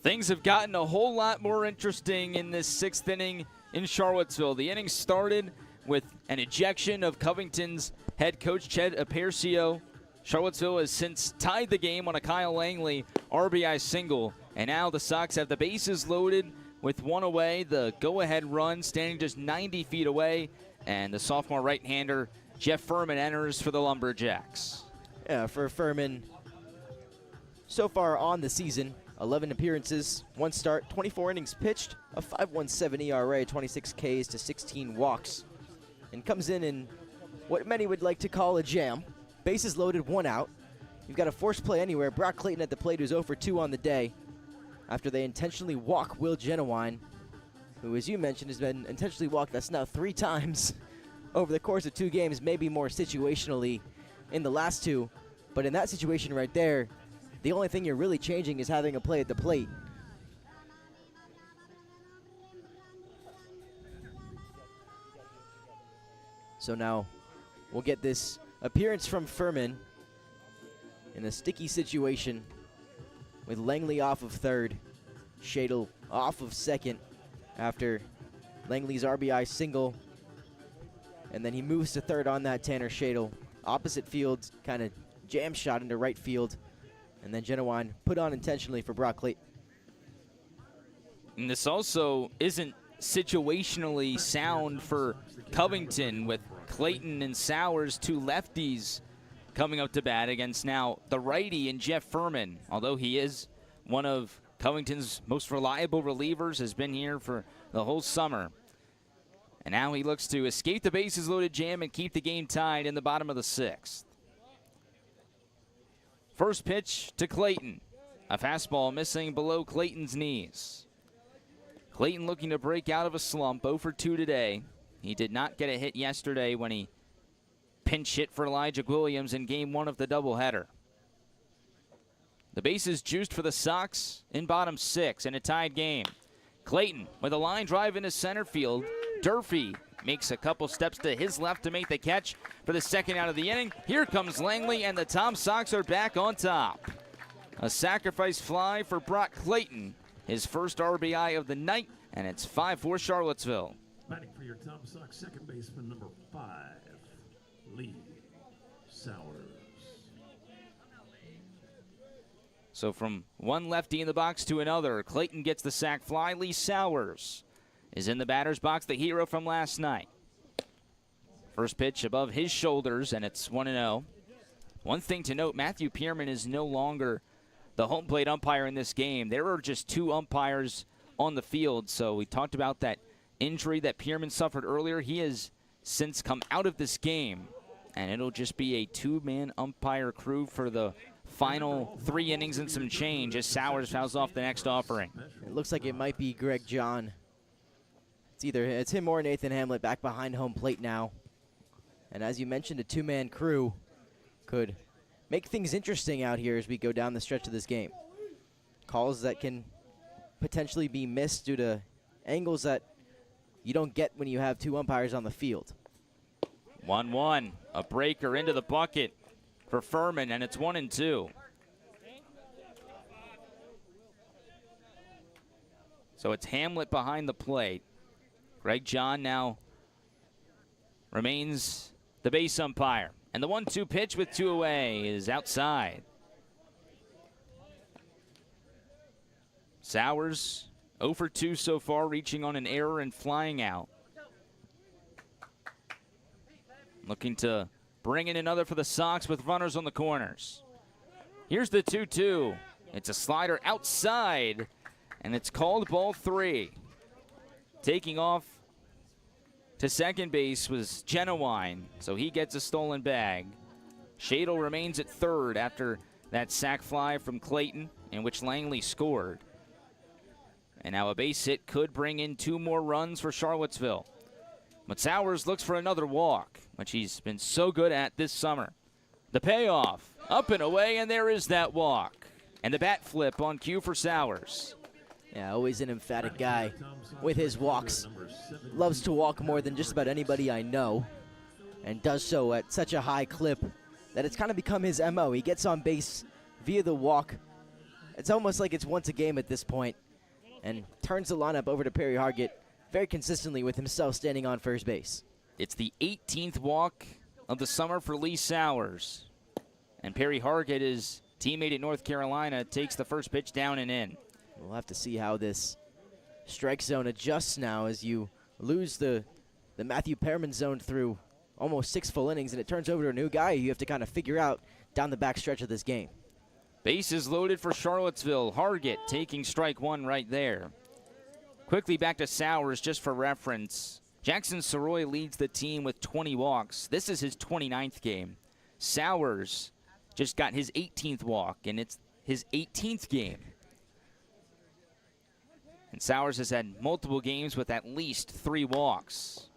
Things have gotten a whole lot more interesting in this 6th inning in Charlottesville. The inning started with an ejection of Covington's head coach, Ched Apercio. Charlottesville has since tied the game on a Kyle Langley RBI single. And now the Sox have the bases loaded with one away. The go-ahead run standing just 90 feet away. And the sophomore right-hander, Jeff Furman, enters for the Lumberjacks. Yeah, for Furman, so far on the season, 11 appearances, 1 start, 24 innings pitched, a 5.17 ERA, 26 Ks to 16 walks, and comes in what many would like to call a jam. Bases loaded, 1 out. You've got a forced play anywhere. Brock Clayton at the plate, who's 0 for 2 on the day, after they intentionally walk Will Genuine, who, as you mentioned, has been intentionally walked. That's now 3 times over the course of 2 games, maybe more situationally in the last 2. But in that situation right there, the only thing you're really changing is having a play at the plate. So now we'll get this appearance from Furman in a sticky situation with Langley off of third, Shadle off of second after Langley's RBI single. And then he moves to third on that Tanner Shadle. Opposite field, kind of jam shot into right field. And then Genuine put on intentionally for Brock Clayton. And this also isn't situationally sound for Covington, with Clayton and Sowers, two lefties, coming up to bat against now the righty and Jeff Furman. Although he is one of Covington's most reliable relievers, has been here for the whole summer. And now he looks to escape the bases loaded jam and keep the game tied in the bottom of the 6th. First pitch to Clayton. A fastball missing below Clayton's knees. Clayton looking to break out of a slump, 0 for 2 today. He did not get a hit yesterday when he pinch hit for Elijah Williams in game 1 of the doubleheader. The bases juiced for the Sox in bottom 6 in a tied game. Clayton with a line drive into center field. Durfee makes a couple steps to his left to make the catch for the second out of the inning. Here comes Langley, and the Tom Sox are back on top. A sacrifice fly for Brock Clayton, his first RBI of the night, and it's 5-4 Charlottesville. Batting for your Tom Sox, second baseman number 5, Lee Sowers. So from one lefty in the box to another, Clayton gets the sac fly. Lee Sowers is in the batter's box, the hero from last night. First pitch above his shoulders, and it's 1-0. One thing to note, Matthew Pierman is no longer the home plate umpire in this game. There are just 2 umpires on the field, so we talked about that injury that Pierman suffered earlier. He has since come out of this game, and it'll just be a 2-man umpire crew for the final 3 innings and some change as Sowers fouls off the next offering. It looks like it might be Greg John. It's him or Nathan Hamlet back behind home plate now. And as you mentioned, a 2-man crew could make things interesting out here as we go down the stretch of this game. Calls that can potentially be missed due to angles that you don't get when you have 2 umpires on the field. 1-1, a breaker into the bucket for Furman, and it's 1-2. So it's Hamlet behind the plate. Greg John now remains the base umpire. And the 1-2 pitch with 2 away is outside. Sowers 0 for 2 so far, reaching on an error and flying out. Looking to bring in another for the Sox with runners on the corners. Here's the 2-2. It's a slider outside, and it's called ball 3. Taking off to second base was Genuine, so he gets a stolen bag. Shadle remains at third after that sac fly from Clayton, in which Langley scored. And now a base hit could bring in 2 more runs for Charlottesville. But Sowers looks for another walk, which he's been so good at this summer. The payoff, up and away, and there is that walk. And the bat flip on cue for Sowers. Yeah, always an emphatic guy with his walks. Loves to walk more than just about anybody I know, and does so at such a high clip that it's kind of become his MO. He gets on base via the walk. It's almost like it's once a game at this point, and turns the lineup over to Perry Hargett very consistently with himself standing on first base. It's the 18th walk of the summer for Lee Sowers. And Perry Hargett, his teammate at North Carolina, takes the first pitch down and in. We'll have to see how this strike zone adjusts now as you lose the Matthew Pearman zone through almost 6 full innings, and it turns over to a new guy you have to kind of figure out down the back stretch of this game. Bases loaded for Charlottesville. Hargett taking strike 1 right there. Quickly back to Sowers just for reference. Jackson Soroy leads the team with 20 walks. This is his 29th game. Sowers just got his 18th walk, and it's his 18th game. And Sowers has had multiple games with at least 3 walks.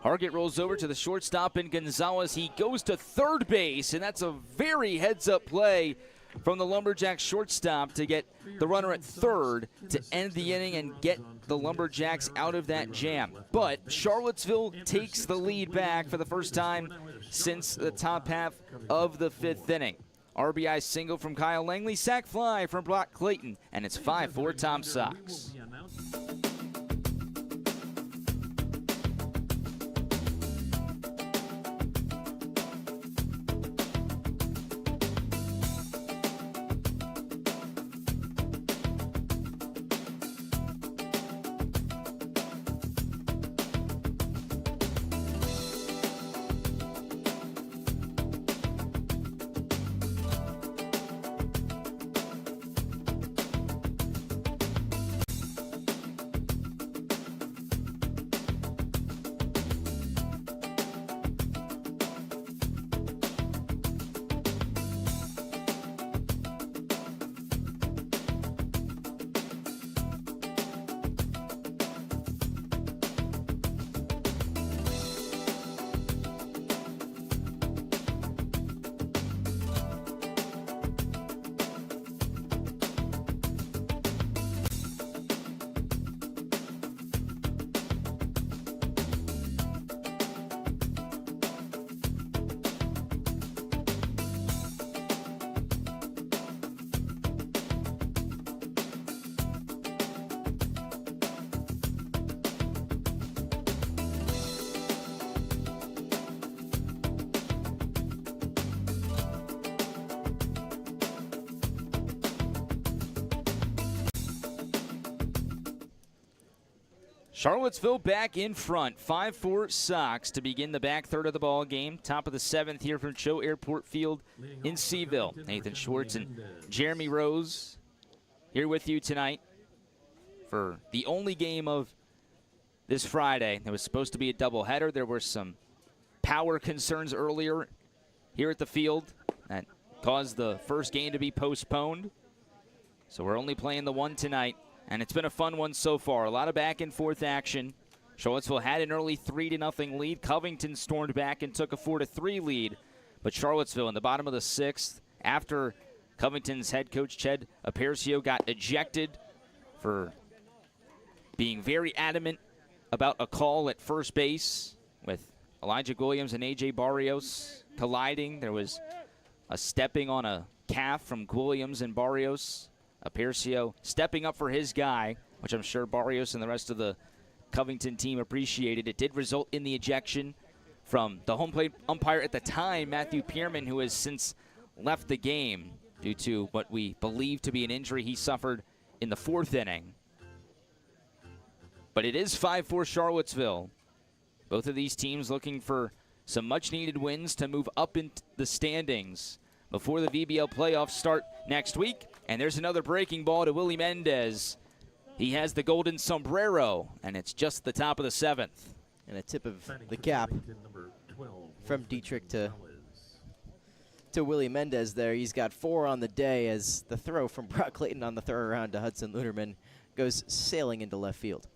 Hargett rolls over to the shortstop in Gonzalez. He goes to third base, and that's a very heads-up play from the Lumberjacks shortstop to get the runner at third to end the inning and get the Lumberjacks out of that jam. But Charlottesville takes the lead back for the first time since the top half of the 5th inning. RBI single from Kyle Langley, sac fly from Brock Clayton, and it's 5-4 Tom Sox. Charlottesville back in front, 5-4 Sox to begin the back third of the ball game. Top of the 7th here from CHO Airport Field in Seville. Nathan Schwartz and Jeremy Rose here with you tonight for the only game of this Friday. It was supposed to be a doubleheader. There were some power concerns earlier here at the field that caused the first game to be postponed. So we're only playing the one tonight. And it's been a fun one so far. A lot of back-and-forth action. Charlottesville had an early 3-0 lead. Covington stormed back and took a 4-3 lead. But Charlottesville in the bottom of the 6th, after Covington's head coach, Ched Apercio, got ejected for being very adamant about a call at first base with Elijah Williams and A.J. Barrios colliding. There was a stepping on a calf from Williams and Barrios. Apercio stepping up for his guy, which I'm sure Barrios and the rest of the Covington team appreciated. It did result in the ejection from the home plate umpire at the time, Matthew Pierman, who has since left the game due to what we believe to be an injury he suffered in the 4th inning. But it is 5-4 Charlottesville. Both of these teams looking for some much-needed wins to move up in the standings before the VBL playoffs start next week. And there's another breaking ball to Willie Mendez. He has the golden sombrero, and it's just the top of the 7th. And a tip of the cap from Dietrich to Willie Mendez there. He's got 4 on the day as the throw from Brock Clayton on the throw around to Hudson Luderman goes sailing into left field.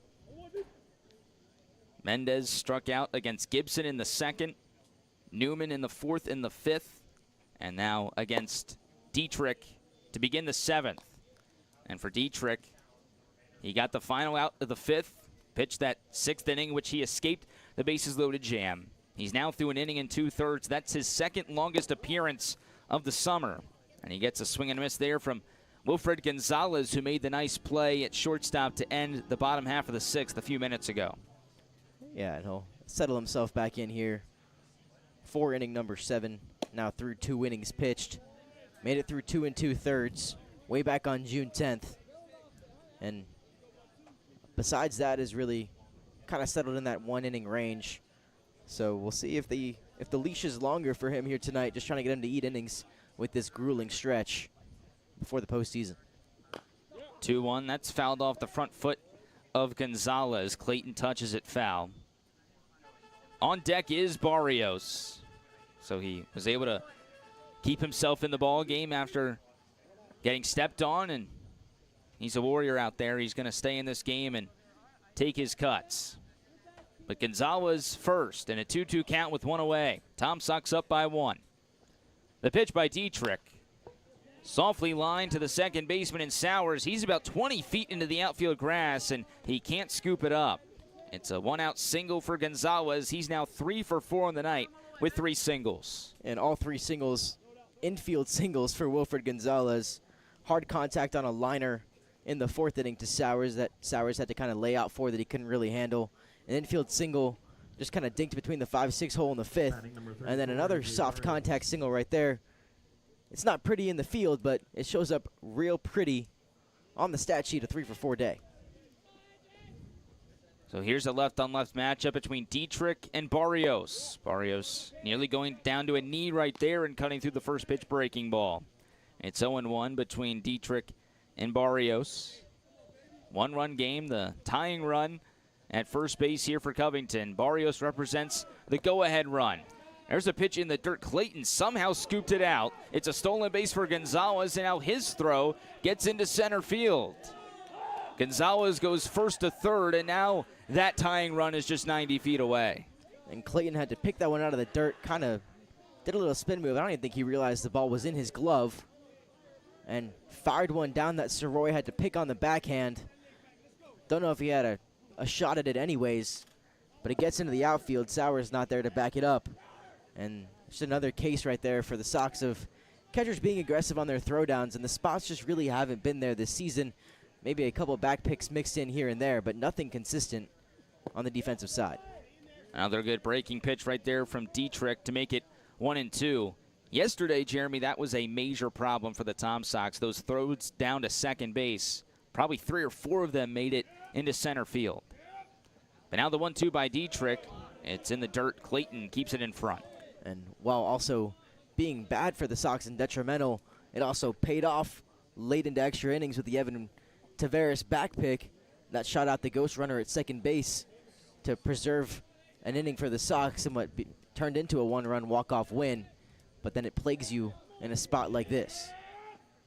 Mendez struck out against Gibson in the 2nd, Newman in the 4th and the 5th, and now against Dietrich to begin the 7th. And for Dietrich, he got the final out of the 5th, pitched that 6th inning, which he escaped the bases loaded jam. He's now through an inning and 2/3. That's his 2nd longest appearance of the summer. And he gets a swing and a miss there from Wilfred Gonzalez, who made the nice play at shortstop to end the bottom half of the 6th a few minutes ago. Yeah, and he'll settle himself back in here for inning number 7. Now through 2 innings pitched. Made it through 2 2/3 way back on June 10th. And besides that is really kind of settled in that 1 inning range. So we'll see if the leash is longer for him here tonight, just trying to get him to eat innings with this grueling stretch before the postseason. 2-1, that's fouled off the front foot of Gonzalez. Clayton touches it foul. On deck is Barrios. So he was able to keep himself in the ball game after getting stepped on, and he's a warrior out there. He's going to stay in this game and take his cuts. But Gonzalez first, and a 2-2 count with 1 away. Tom Sox up by 1. The pitch by Dietrich. Softly lined to the second baseman in Sowers. He's about 20 feet into the outfield grass, and he can't scoop it up. It's a 1-out single for Gonzalez. He's now 3 for 4 on the night with 3 singles. And all 3 singles infield singles for Wilfred Gonzalez. Hard contact on a liner in the 4th inning to Sowers that Sowers had to kind of lay out for that he couldn't really handle. An infield single just kind of dinked between the 5-6 hole and the 5th. And then another soft contact single right there. It's not pretty in the field, but it shows up real pretty on the stat sheet, a 3-for-4 day. So here's a left-on-left matchup between Dietrich and Barrios. Barrios nearly going down to a knee right there and cutting through the first pitch breaking ball. It's 0-1 between Dietrich and Barrios. 1-run game, the tying run at first base here for Covington. Barrios represents the go-ahead run. There's a pitch in the dirt. Clayton somehow scooped it out. It's a stolen base for Gonzalez, and now his throw gets into center field. Gonzalez goes first to third, and now that tying run is just 90 feet away. And Clayton had to pick that one out of the dirt, kind of did a little spin move. I don't even think he realized the ball was in his glove, and fired one down that Soroy had to pick on the backhand. Don't know if he had a shot at it anyways, but it gets into the outfield. Sowers not there to back it up. And just another case right there for the Sox of catchers being aggressive on their throwdowns, and the spots just really haven't been there this season. Maybe a couple back picks mixed in here and there, but nothing consistent on the defensive side. Another good breaking pitch right there from Dietrich to make it 1-2. Yesterday, Jeremy, that was a major problem for the Tom Sox. Those throws down to second base, probably 3 or 4 of them made it into center field. But now the 1-2 by Dietrich. It's in the dirt. Clayton keeps it in front. And while also being bad for the Sox and detrimental, it also paid off late into extra innings with the Evan Taveras back pick that shot out the ghost runner at second base to preserve an inning for the Sox and what turned into a 1-run walk-off win. But then it plagues you in a spot like this.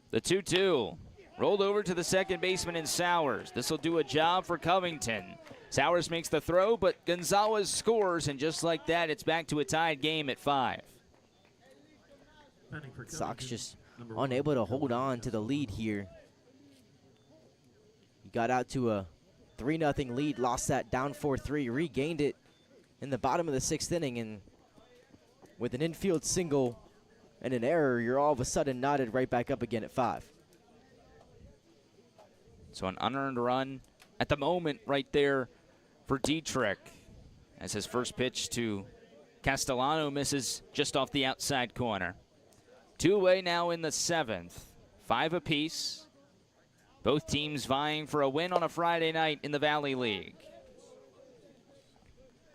The 2-2 rolled over to the second baseman in Sowers. This will do a job for Covington. Sowers makes the throw, but Gonzalez scores, and just like that, it's back to a tied game at 5. Sox just unable to hold on to the lead here. He got out to a 3-0 lead, lost that down 4-3, regained it in the bottom of the 6th inning, and with an infield single and an error, you're all of a sudden knotted right back up again at 5. So an unearned run at the moment right there for Dietrich, as his first pitch to Castellano misses just off the outside corner. 2 away now in the 7th. 5 apiece. Both teams vying for a win on a Friday night in the Valley League.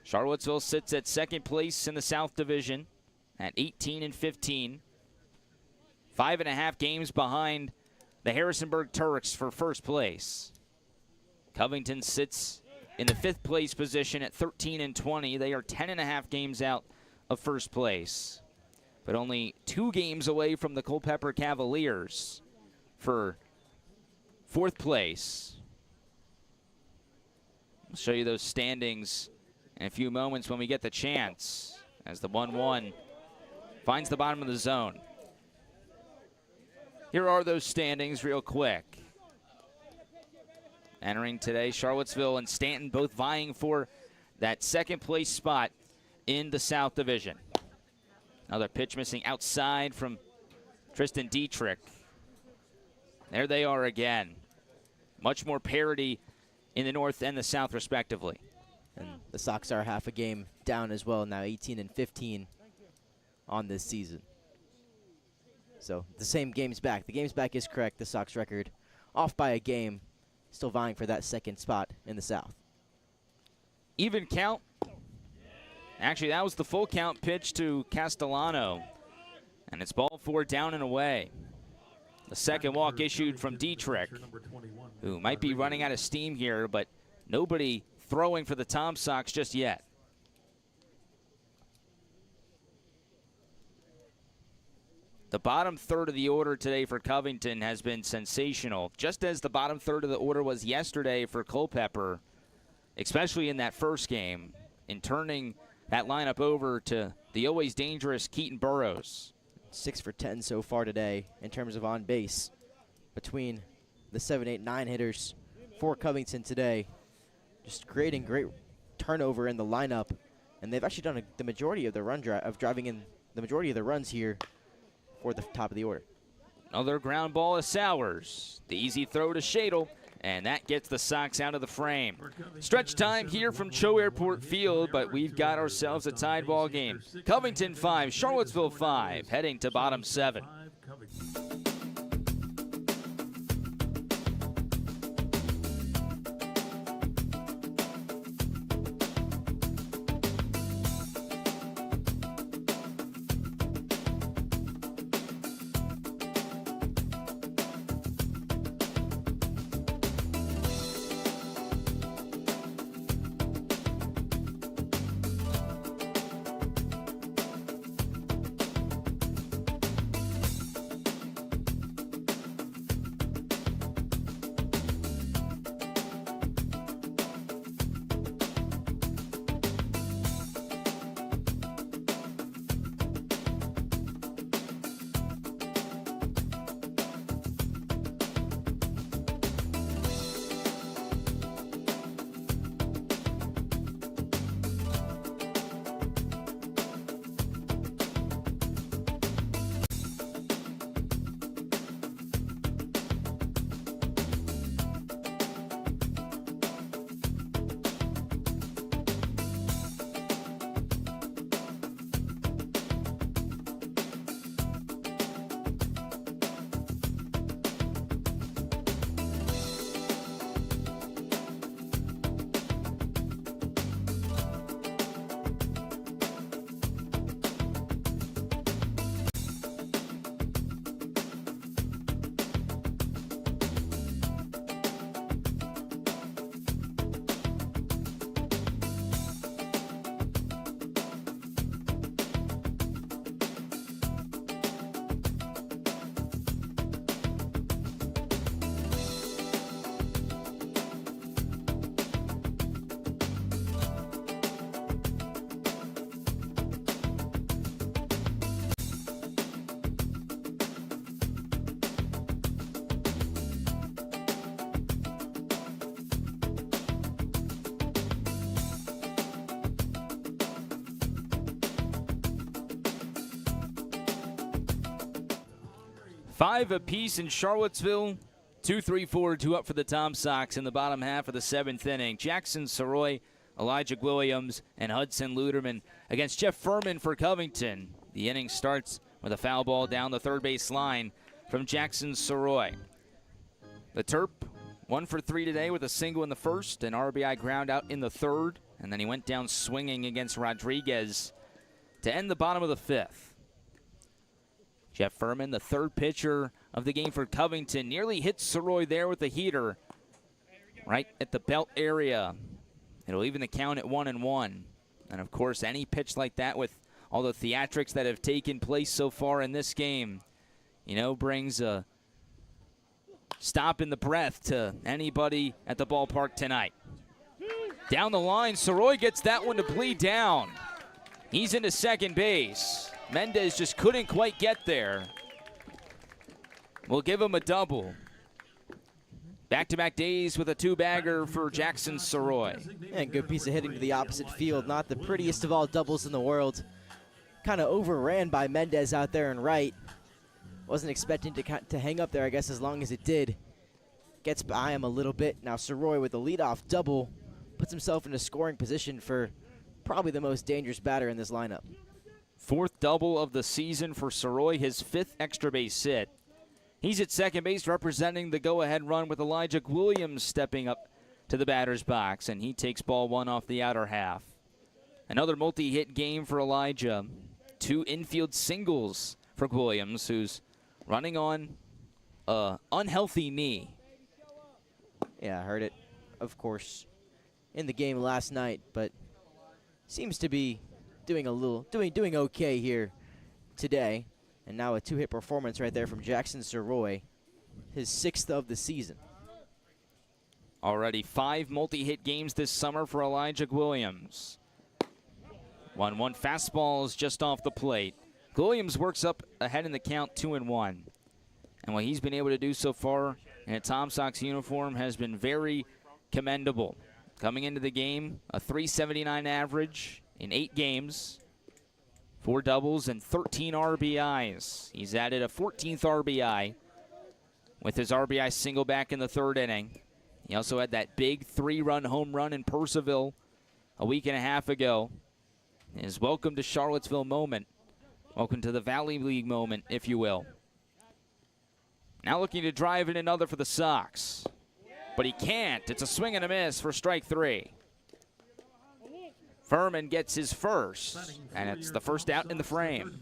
Charlottesville sits at second place in the South Division at 18-15. 5.5 games behind the Harrisonburg Turks for first place. Covington sits in the 5th place position at 13-20. They are 10.5 games out of first place, but only 2 games away from the Culpeper Cavaliers for 4th place. I'll show you those standings in a few moments when we get the chance, as the 1-1 finds the bottom of the zone. Here are those standings real quick. Entering today, Charlottesville and Stanton both vying for that 2nd place spot in the South Division. Another pitch missing outside from Tristan Dietrich. There they are again. Much more parity in the North and the South, respectively. And the Sox are half a game down as well, now 18-15 on this season. So the same games back. The games back is correct. The Sox record off by a game, still vying for that 2nd spot in the South. Even count. Actually, that was the full count pitch to Castellano. And it's ball 4 down and away. The second walk issued from Dietrich, who might be running out of steam here, but nobody throwing for the Tom Sox just yet. The bottom third of the order today for Covington has been sensational, just as the bottom third of the order was yesterday for Culpeper, especially in that first game, in turning that lineup over to the always dangerous Keaton Burrows. 6 for 10 so far today in terms of on base between the 7, 8, 9 hitters for Covington today. Just creating great turnover in the lineup, and they've actually done the majority of the run driving in the majority of the runs here for the top of the order. Another ground ball is Sowers. The easy throw to Shadle, and that gets the Sox out of the frame. Stretch time here from CHO Airport Field, but we've got ourselves a tied ball game. Covington 5, Charlottesville 5, heading to bottom 7. Five apiece in Charlottesville. 2-3-4, 2 up for the Tom Sox in the bottom half of the 7th inning. Jackson Soroy, Elijah Williams, and Hudson Luderman against Jeff Furman for Covington. The inning starts with a foul ball down the third base line from Jackson Soroy. The Terp, 1 for 3 today with a single in the first, an RBI ground out in the third, and then he went down swinging against Rodriguez to end the bottom of the 5th. Jeff Furman, the third pitcher of the game for Covington, nearly hits Soroy there with the heater right at the belt area. It'll even the count at 1-1. And, of course, any pitch like that with all the theatrics that have taken place so far in this game, you know, brings a stop in the breath to anybody at the ballpark tonight. Down the line, Soroy gets that one to bleed down. He's into second base. Mendez just couldn't quite get there. We'll give him a double. Back-to-back days with a two-bagger for Jackson Soroy. And good piece of hitting to the opposite field. Not the prettiest of all doubles in the world. Kind of overran by Mendez out there in right. Wasn't expecting to hang up there, I guess, as long as it did. Gets by him a little bit. Now Soroy with a leadoff double puts himself in a scoring position for probably the most dangerous batter in this lineup. Fourth double of the season for Soroy, his 5th extra base hit. He's at second base representing the go-ahead run with Elijah Williams stepping up to the batter's box, and he takes ball 1 off the outer half. Another multi-hit game for Elijah. 2 infield singles for Williams, who's running on an unhealthy knee. Yeah, I heard it, of course, in the game last night, but seems to be doing okay here today. And now a 2-hit performance right there from Jackson Soroy, his 6th of the season. Already 5 multi-hit games this summer for Elijah Williams. 1-1 fastballs just off the plate. Williams works up ahead in the count 2-1. And what he's been able to do so far in a Tom Sox uniform has been very commendable. Coming into the game, a .379 average in 8 games, 4 doubles and 13 RBIs. He's added a 14th RBI with his RBI single back in the 3rd inning. He also had that big 3-run home run in Purcellville a week and a half ago. His welcome to Charlottesville moment. Welcome to the Valley League moment, if you will. Now looking to drive in another for the Sox. But he can't. It's a swing and a miss for strike 3. Furman gets his first, and it's the first out in the frame.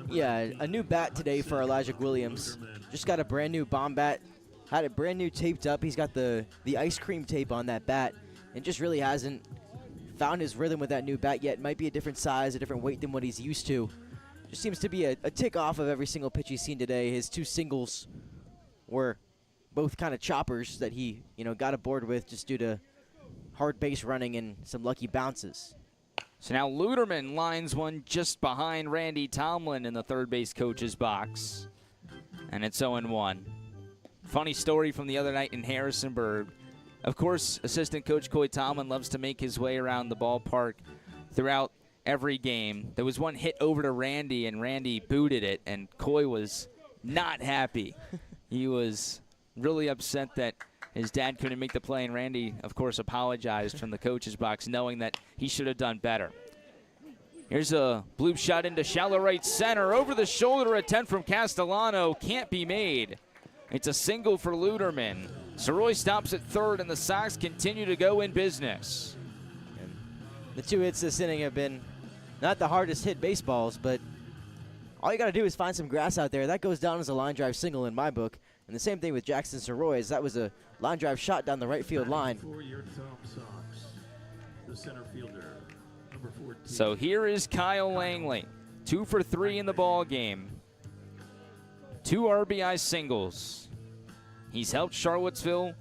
Yeah, a new bat today for Elijah Williams. Just got a brand new bomb bat. Had it brand new taped up. He's got the ice cream tape on that bat and just really hasn't found his rhythm with that new bat yet. Might be a different size, a different weight than what he's used to. Just seems to be a tick off of every single pitch he's seen today. His 2 singles were both kind of choppers that he, got aboard with just due to hard base running and some lucky bounces. So now Luderman lines one just behind Randy Tomlin in the third base coach's box. And it's 0-1. Funny story from the other night in Harrisonburg. Of course, assistant coach Coy Tomlin loves to make his way around the ballpark throughout every game. There was one hit over to Randy, and Randy booted it, and Coy was not happy. He was really upset that his dad couldn't make the play, and Randy, of course, apologized from the coach's box, knowing that he should have done better. Here's a bloop shot into shallow right center. Over the shoulder attempt from Castellano. Can't be made. It's a single for Luderman. Soroy stops at third, and the Sox continue to go in business. And the 2 hits this inning have been not the hardest hit baseballs, but all you got to do is find some grass out there. That goes down as a line drive single in my book. And the same thing with Jackson Soroy, as that was a line drive shot down the right field line. For your top Sox, the center fielder, number 14. So here is Kyle Langley, 2 for 3 in the ball game. 2 RBI singles. He's helped Charlottesville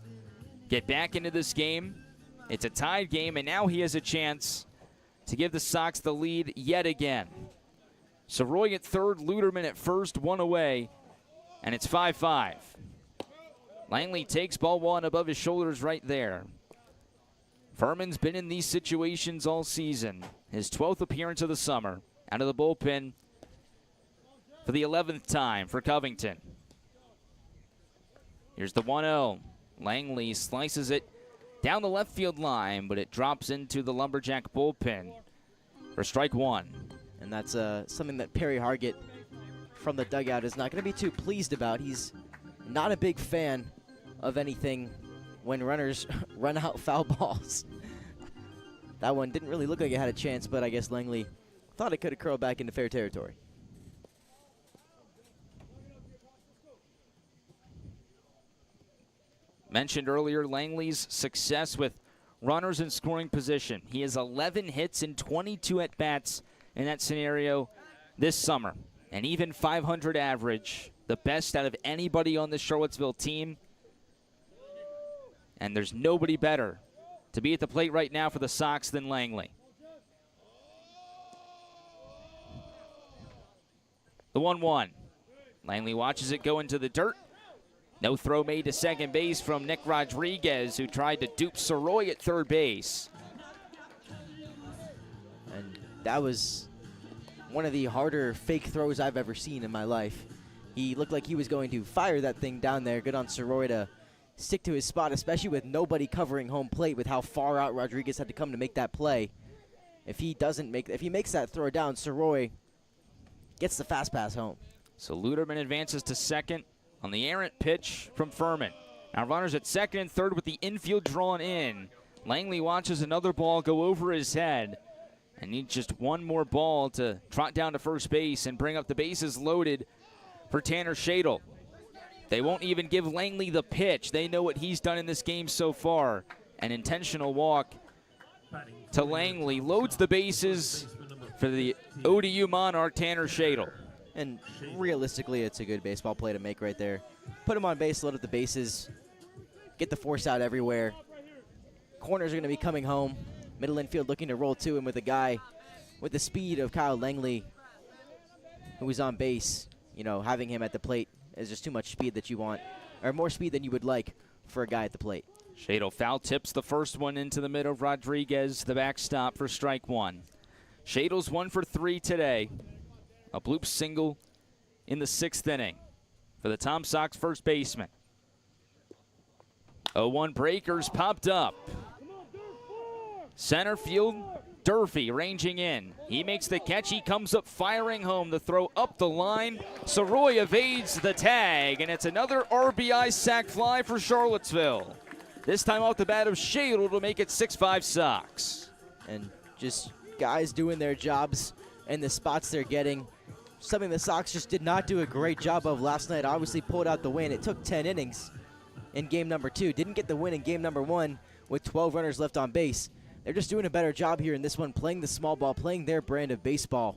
get back into this game. It's a tied game, and now he has a chance to give the Sox the lead yet again. Soroy at third, Luderman at first, 1 away, and it's 5-5. Langley takes ball 1 above his shoulders right there. Furman's been in these situations all season. His 12th appearance of the summer, out of the bullpen for the 11th time for Covington. Here's the 1-0. Langley slices it down the left field line, but it drops into the Lumberjack bullpen for strike 1. And that's something that Perry Hargett from the dugout is not going to be too pleased about. He's not a big fan of anything when runners run out foul balls. That one didn't really look like it had a chance, but I guess Langley thought it could have curled back into fair territory. Mentioned earlier Langley's success with runners in scoring position. He has 11 hits and 22 at-bats in that scenario this summer. An even 500 average, the best out of anybody on the Charlottesville team. And there's nobody better to be at the plate right now for the Sox than Langley. The 1-1. Langley watches it go into the dirt. No throw made to second base from Nick Rodriguez, who tried to dupe Soroy at third base. And that was one of the harder fake throws I've ever seen in my life. He looked like he was going to fire that thing down there. Good on Soroy to stick to his spot, especially with nobody covering home plate, with how far out Rodriguez had to come to make that play. If he makes that throw down, Soroy gets the fast pass home. So Luderman advances to second on the errant pitch from Furman. Now runners at second and third with the infield drawn in. Langley watches another ball go over his head and needs just one more ball to trot down to first base and bring up the bases loaded for Tanner Shadle. They won't even give Langley the pitch. They know what he's done in this game so far. An intentional walk to Langley loads the bases for the ODU Monarch, Tanner Shadle. And realistically, it's a good baseball play to make right there. Put him on base, load up the bases, get the force out everywhere. Corners are going to be coming home. Middle infield looking to roll to him with a guy with the speed of Kyle Langley, who was on base. You know, having him at the plate is just too much speed that you want, or more speed than you would like for a guy at the plate. Shadle foul tips the first one into the middle of Rodriguez, the backstop for strike 1. Shadle's 1 for 3 today. A bloop single in the 6th inning for the Tom Sox first baseman. 0-1 breakers popped up. Center field, Durfee ranging in. He makes the catch. He comes up firing home. The throw up the line. Soroy evades the tag, and it's another RBI sac fly for Charlottesville. This time off the bat of Shadle to make it 6-5 Sox. And just guys doing their jobs and the spots they're getting. Something the Sox just did not do a great job of last night. Obviously pulled out the win. It took 10 innings in game number 2. Didn't get the win in game number 1 with 12 runners left on base. They're just doing a better job here in this one, playing the small ball, playing their brand of baseball.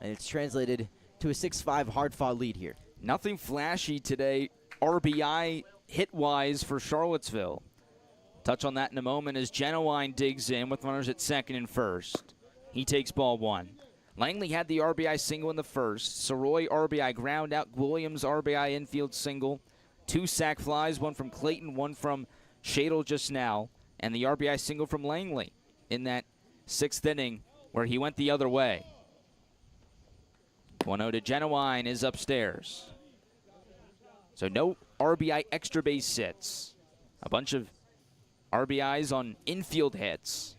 And it's translated to a 6-5 hard-fought lead here. Nothing flashy today, RBI hit-wise for Charlottesville. Touch on that in a moment as Genuine digs in with runners at 2nd and 1st. He takes ball 1. Langley had the RBI single in the 1st. Soroy RBI ground out. Williams RBI infield single. 2 sac flies, one from Clayton, one from Shadle just now. And the RBI single from Langley in that 6th inning where he went the other way. 1-0 to Genuine is upstairs. So no RBI extra base hits. A bunch of RBIs on infield hits.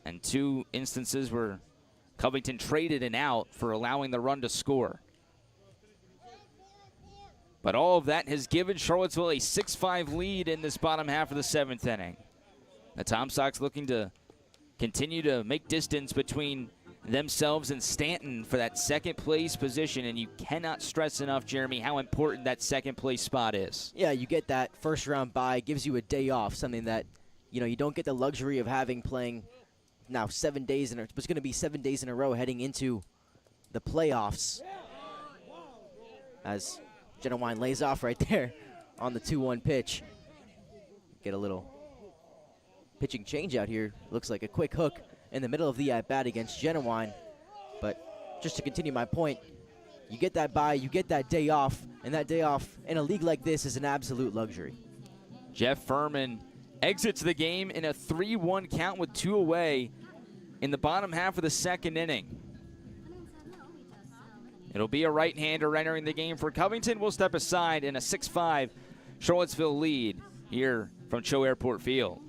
And 2 instances where Covington traded an out for allowing the run to score. But all of that has given Charlottesville a 6-5 lead in this bottom half of the 7th inning. The Tom Sox looking to continue to make distance between themselves and Stanton for that 2nd place position, and you cannot stress enough, Jeremy, how important that 2nd place spot is. Yeah, you get that first round bye, gives you a day off, something that, you know, you don't get the luxury of having playing now 7 days, and it's going to be 7 days in a row heading into the playoffs. As Genuine lays off right there on the 2-1 pitch. Get a little pitching change out here. Looks like a quick hook in the middle of the at-bat against Genuine. But just to continue my point, you get that bye, you get that day off, and that day off in a league like this is an absolute luxury. Jeff Furman exits the game in a 3-1 count with 2 away in the bottom half of the 2nd inning. It'll be a right-hander entering the game for Covington. We'll step aside in a 6-5 Charlottesville lead here from CHO Airport Field.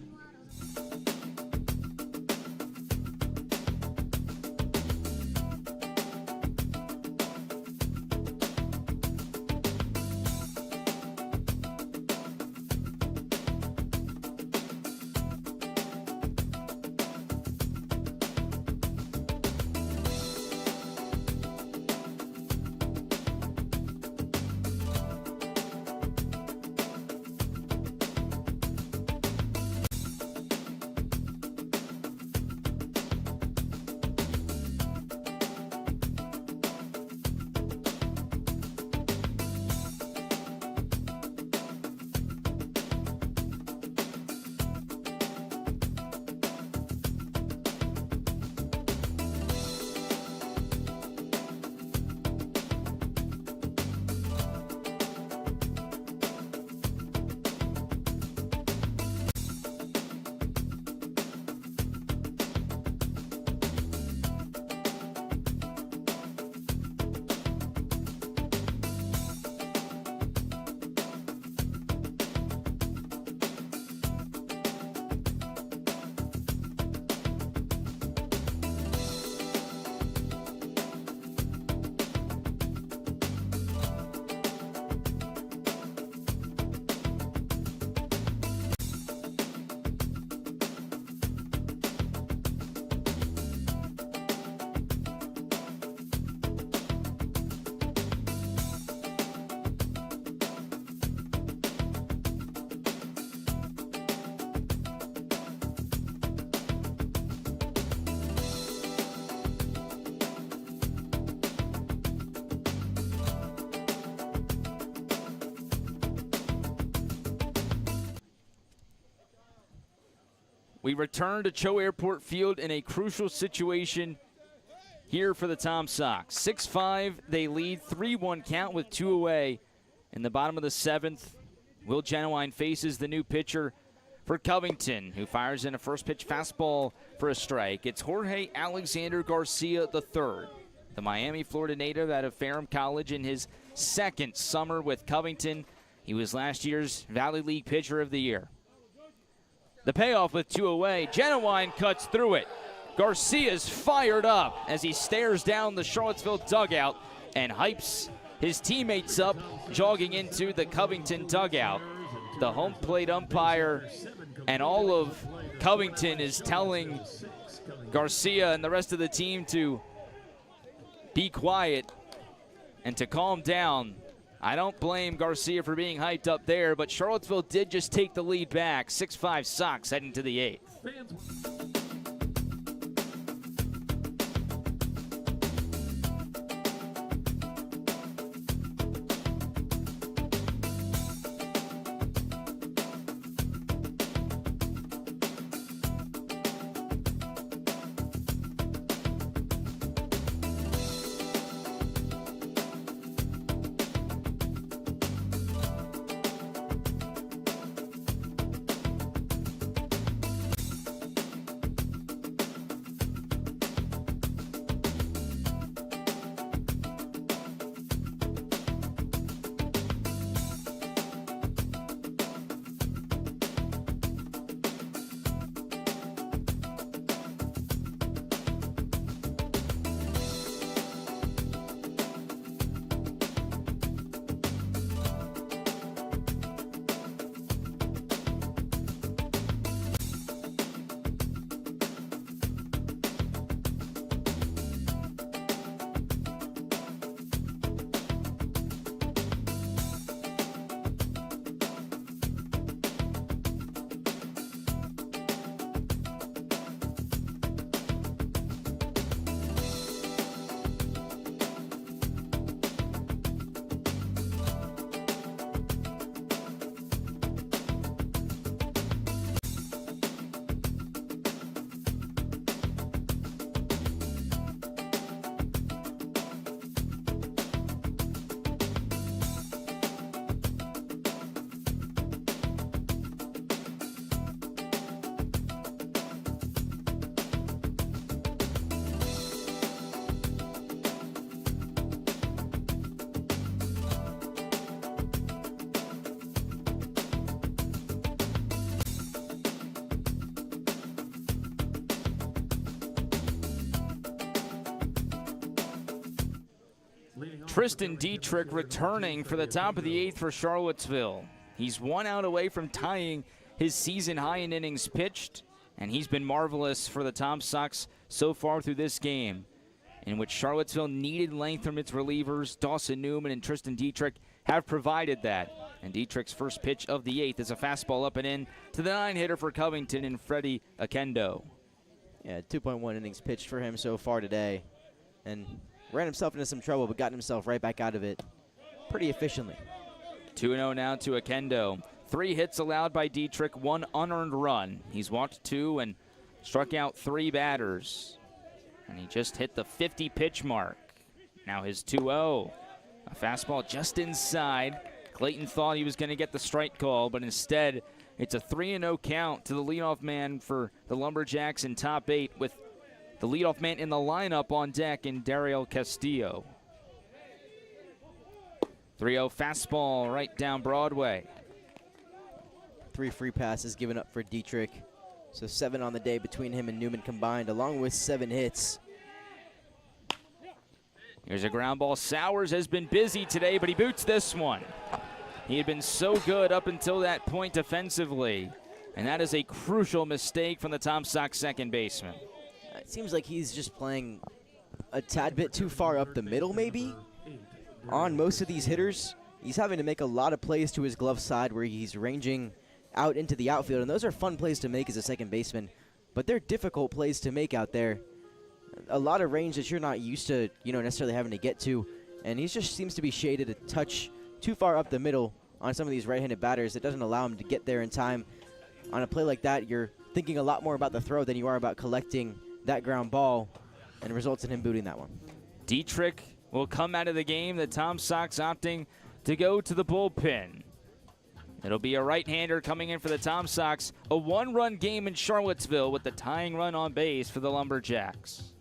We return to CHO Airport Field in a crucial situation here for the Tom Sox. 6-5, they lead, 3-1 count with 2 away. In the bottom of the 7th, Will Genuine faces the new pitcher for Covington, who fires in a first pitch fastball for a strike. It's Jorge Alexander Garcia III. the Miami, Florida native out of Ferrum College in his second summer with Covington. He was last year's Valley League Pitcher of the Year. The payoff with 2 away. Genuine cuts through it. Garcia's fired up as he stares down the Charlottesville dugout and hypes his teammates up, jogging into the Covington dugout. The home plate umpire and all of Covington is telling Garcia and the rest of the team to be quiet and to calm down. I don't blame Garcia for being hyped up there, but Charlottesville did just take the lead back. 6-5 Sox heading to the 8th. Tristan Dietrich returning for the top of the 8th for Charlottesville. He's 1 out away from tying his season high in innings pitched, and he's been marvelous for the Tom Sox so far through this game, in which Charlottesville needed length from its relievers. Dawson Newman and Tristan Dietrich have provided that. And Dietrich's first pitch of the 8th is a fastball up and in to the 9-hitter for Covington and Freddie Akendo. Yeah, 2.1 innings pitched for him so far today. And ran himself into some trouble, but got himself right back out of it pretty efficiently. 2-0 now to Akendo. 3 hits allowed by Dietrich, 1 unearned run. He's walked 2 and struck out 3 batters. And he just hit the 50 pitch mark. Now his 2-0. A fastball just inside. Clayton thought he was going to get the strike call, but instead it's a 3-0 count to the leadoff man for the Lumberjacks in top 8, with the leadoff man in the lineup on deck in Daryl Castillo. 3-0 fastball right down Broadway. 3 free passes given up for Dietrich. So 7 on the day between him and Newman combined, along with 7 hits. Here's a ground ball. Sowers has been busy today, but he boots this one. He had been so good up until that point defensively, and that is a crucial mistake from the Tom Sox second baseman. It seems like he's just playing a tad bit too far up the middle, maybe. On most of these hitters, he's having to make a lot of plays to his glove side where he's ranging out into the outfield, and those are fun plays to make as a second baseman, but they're difficult plays to make out there. A lot of range that you're not used to, necessarily having to get to, and he just seems to be shaded a touch too far up the middle on some of these right-handed batters. It doesn't allow him to get there in time. On a play like that, you're thinking a lot more about the throw than you are about collecting that ground ball, and results in him booting that one. Dietrich will come out of the game. The Tom Sox opting to go to the bullpen. It'll be a right-hander coming in for the Tom Sox. A 1-run game in Charlottesville with the tying run on base for the Lumberjacks.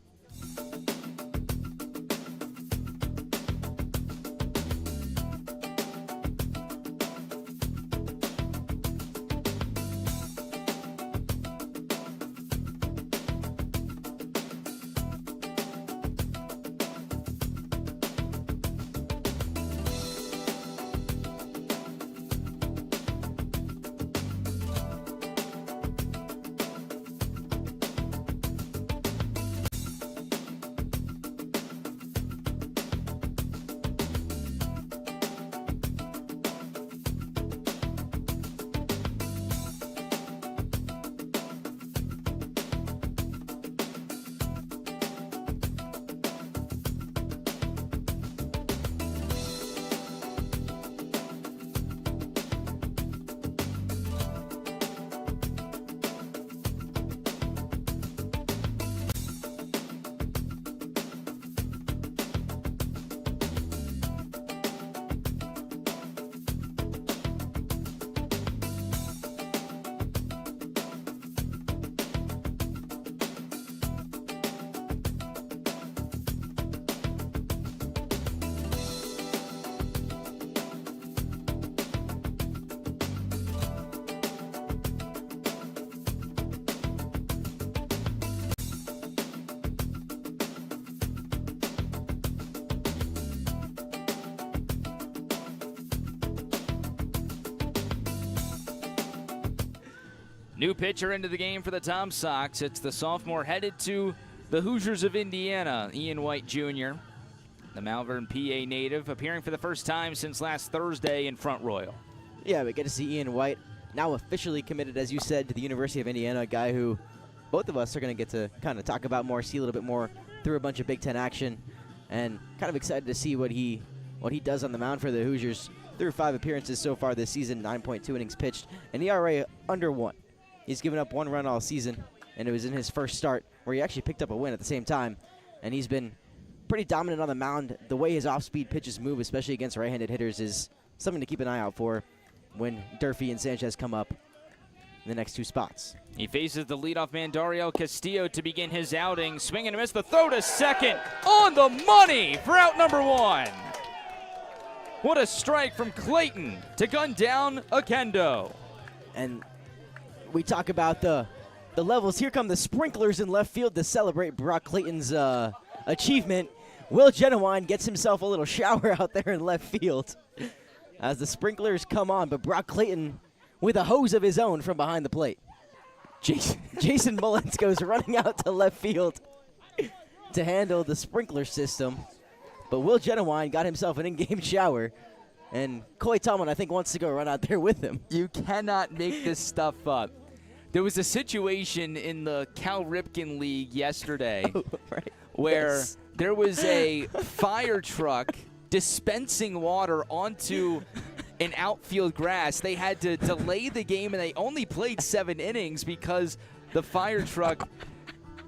New pitcher into the game for the Tom Sox. It's the sophomore headed to the Hoosiers of Indiana, Ian White Jr., the Malvern, PA native, appearing for the first time since last Thursday in Front Royal. Yeah, we get to see Ian White, now officially committed, as you said, to the University of Indiana, a guy who both of us are going to get to kind of talk about more, see a little bit more through a bunch of Big Ten action, and kind of excited to see what he does on the mound for the Hoosiers. Through 5 appearances so far this season, 9.2 innings pitched, an ERA under 1. He's given up 1 run all season, and it was in his first start where he actually picked up a win at the same time, and he's been pretty dominant on the mound. The way his off-speed pitches move, especially against right-handed hitters, is something to keep an eye out for when Durfee and Sanchez come up in the next 2 spots. He faces the leadoff man, Dariel Castillo, to begin his outing. Swing and a miss. The throw to second. On the money for out number 1. What a strike from Clayton to gun down Akendo. And we talk about the levels. Here come the sprinklers in left field to celebrate Brock Clayton's achievement. Will Genowine gets himself a little shower out there in left field as the sprinklers come on, but Brock Clayton with a hose of his own from behind the plate. Jason Mullins goes running out to left field to handle the sprinkler system, but Will Genowine got himself an in-game shower, and Coy Tomlin, I think, wants to go run out there with him. You cannot make this stuff up. There was a situation in the Cal Ripken League yesterday where there was a fire truck dispensing water onto an outfield grass. They had to delay the game, and they only played 7 innings because the fire truck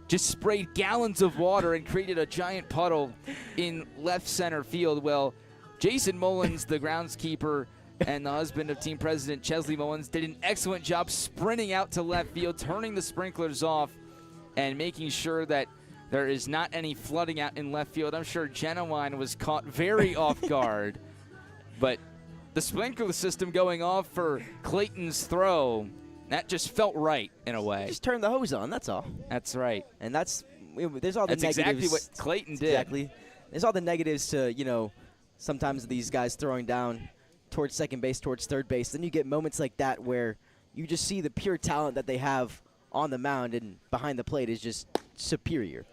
just sprayed gallons of water and created a giant puddle in left center field. Well, Jason Mullins, the groundskeeper and the husband of team president Chesley Mullins, did an excellent job sprinting out to left field, turning the sprinklers off, and making sure that there is not any flooding out in left field. I'm sure Genowine was caught very off guard, but the sprinkler system going off for Clayton's throw, that just felt right in a way. Just turn the hose on, that's all. That's right. And there's all the negatives. That's exactly what Clayton did. Exactly. There's all the negatives to, sometimes these guys throwing down towards second base, towards third base. Then you get moments like that where you just see the pure talent that they have on the mound, and behind the plate is just superior.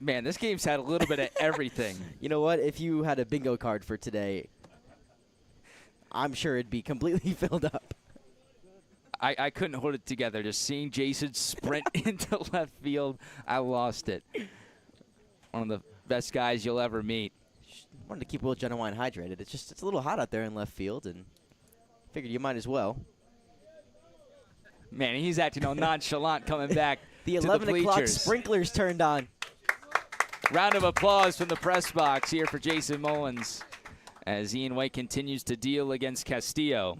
Man, this game's had a little bit of everything. You know what? If you had a bingo card for today, I'm sure it'd be completely filled up. I couldn't hold it together. Just seeing Jason sprint into left field, I lost it. One of the best guys you'll ever meet. Wanted to keep Will Genowine hydrated. It's a little hot out there in left field, and figured you might as well. Man, he's acting all nonchalant coming back the to 11 the o'clock bleachers. sprinklers turned on. Round of applause from the press box here for Jason Mullins as Ian White continues to deal against Castillo.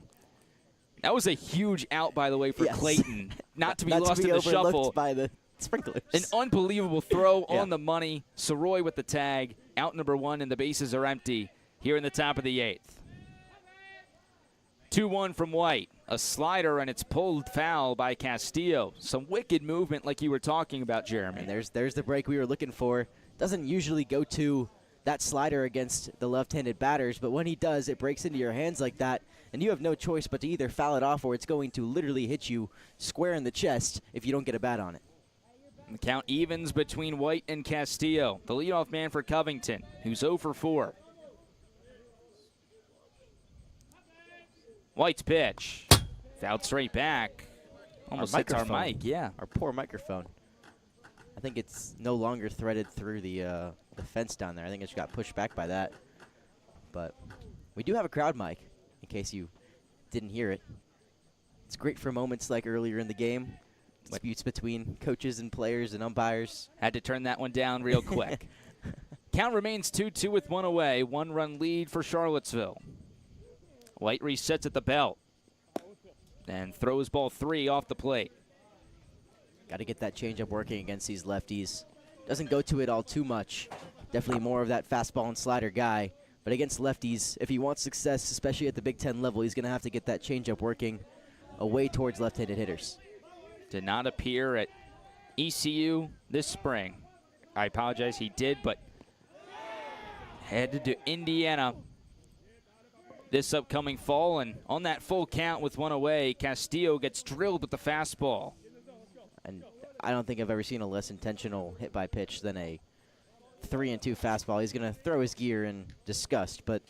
That was a huge out, by the way, for Clayton. Not to be lost in the shuffle. By the sprinklers. An unbelievable throw on the money. Soroy with the tag. Out number 1, and the bases are empty here in the top of the 8th. 2-1 from White. A slider, and it's pulled foul by Castillo. Some wicked movement like you were talking about, Jeremy. And there's the break we were looking for. Doesn't usually go to that slider against the left-handed batters, but when he does, it breaks into your hands like that, and you have no choice but to either foul it off or it's going to literally hit you square in the chest if you don't get a bat on it. The count evens between White and Castillo, the leadoff man for Covington, who's 0 for 4. White's pitch. Fouled straight back. Almost hits our mic, yeah. Our poor microphone. I think it's no longer threaded through the fence down there. I think it just got pushed back by that. But we do have a crowd mic, in case you didn't hear it. It's great for moments like earlier in the game. Disputes between coaches and players and umpires. Had to turn that one down real quick. Count remains 2-2 with 1 away. 1-run lead for Charlottesville. White resets at the belt and throws ball 3 off the plate. Got to get that changeup working against these lefties. Doesn't go to it all too much. Definitely more of that fastball and slider guy. But against lefties, if he wants success, especially at the Big Ten level, he's going to have to get that changeup working away towards left-handed hitters. Did not appear at ECU this spring. I apologize, he did, but headed to Indiana this upcoming fall. And on that full count with one away, Castillo gets drilled with the fastball. And I don't think I've ever seen a less intentional hit by pitch than a 3-2 fastball. He's going to throw his gear in disgust, but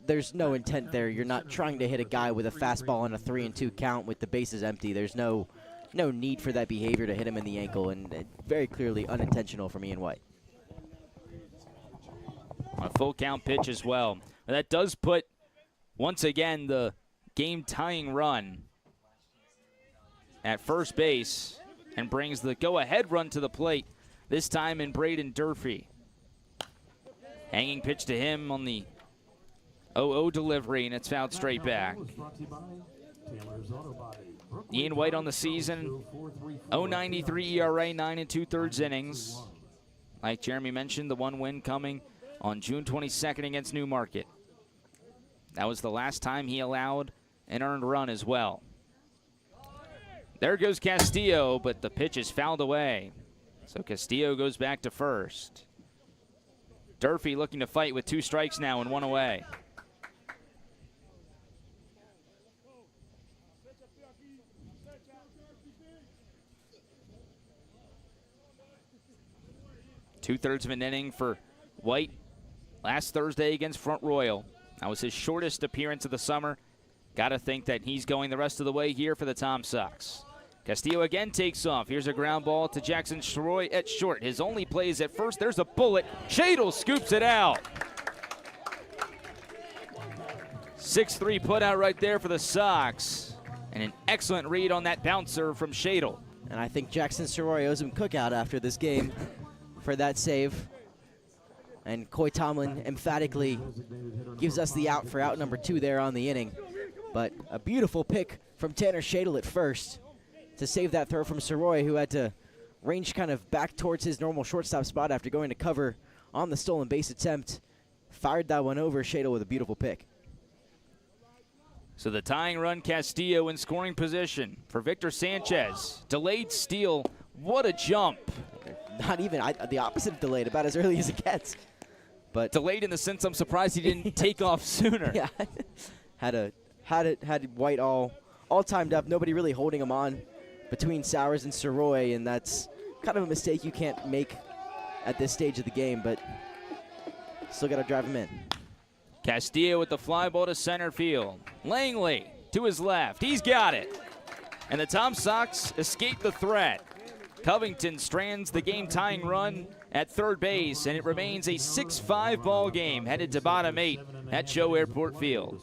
there's no intent there. You're not trying to hit a guy with a fastball on a 3-2 count with the bases empty. There's no need for that behavior to hit him in the ankle, and very clearly unintentional from Ian White. On a full count pitch as well. And that does put, once again, the game-tying run at first base and brings the go-ahead run to the plate, this time in Braden Durfee. Hanging pitch to him on the 0-0 delivery, and it's fouled straight back. Ian White on the season, 0.93 ERA, 9 2/3 innings. Like Jeremy mentioned, the one win coming on June 22nd against Newmarket. That was the last time he allowed an earned run as well. There goes Castillo, but the pitch is fouled away. So Castillo goes back to first. Durfee looking to fight with 2 strikes now and 1 away. Two-thirds of an inning for White last Thursday against Front Royal. That was his shortest appearance of the summer. Got to think that he's going the rest of the way here for the Tom Sox. Castillo again takes off. Here's a ground ball to Jackson Shroy at short. His only play is at first. There's a bullet. Shadle scoops it out. 6-3 put out right there for the Sox. And an excellent read on that bouncer from Shadle. And I think Jackson Soroy owes him cookout after this game for that save. And Coy Tomlin emphatically gives us the out for out number 2 there on the inning. But a beautiful pick from Tanner Shadle at first to save that throw from Soroy, who had to range kind of back towards his normal shortstop spot after going to cover on the stolen base attempt. Fired that one over. Shadle with a beautiful pick. So the tying run, Castillo in scoring position for Victor Sanchez. Delayed steal. What a jump. Not even the opposite of delayed, about as early as it gets. But delayed in the sense I'm surprised he didn't take off sooner. Yeah, had White all timed up. Nobody really holding him on between Sowers and Soroy, and that's kind of a mistake you can't make at this stage of the game. But still got to drive him in. Castillo with the fly ball to center field. Langley to his left. He's got it. And the Tom Sox escape the threat. Covington strands the game-tying run at third base, and it remains a 6-5 ball game headed to bottom 8 at CHO Airport Field.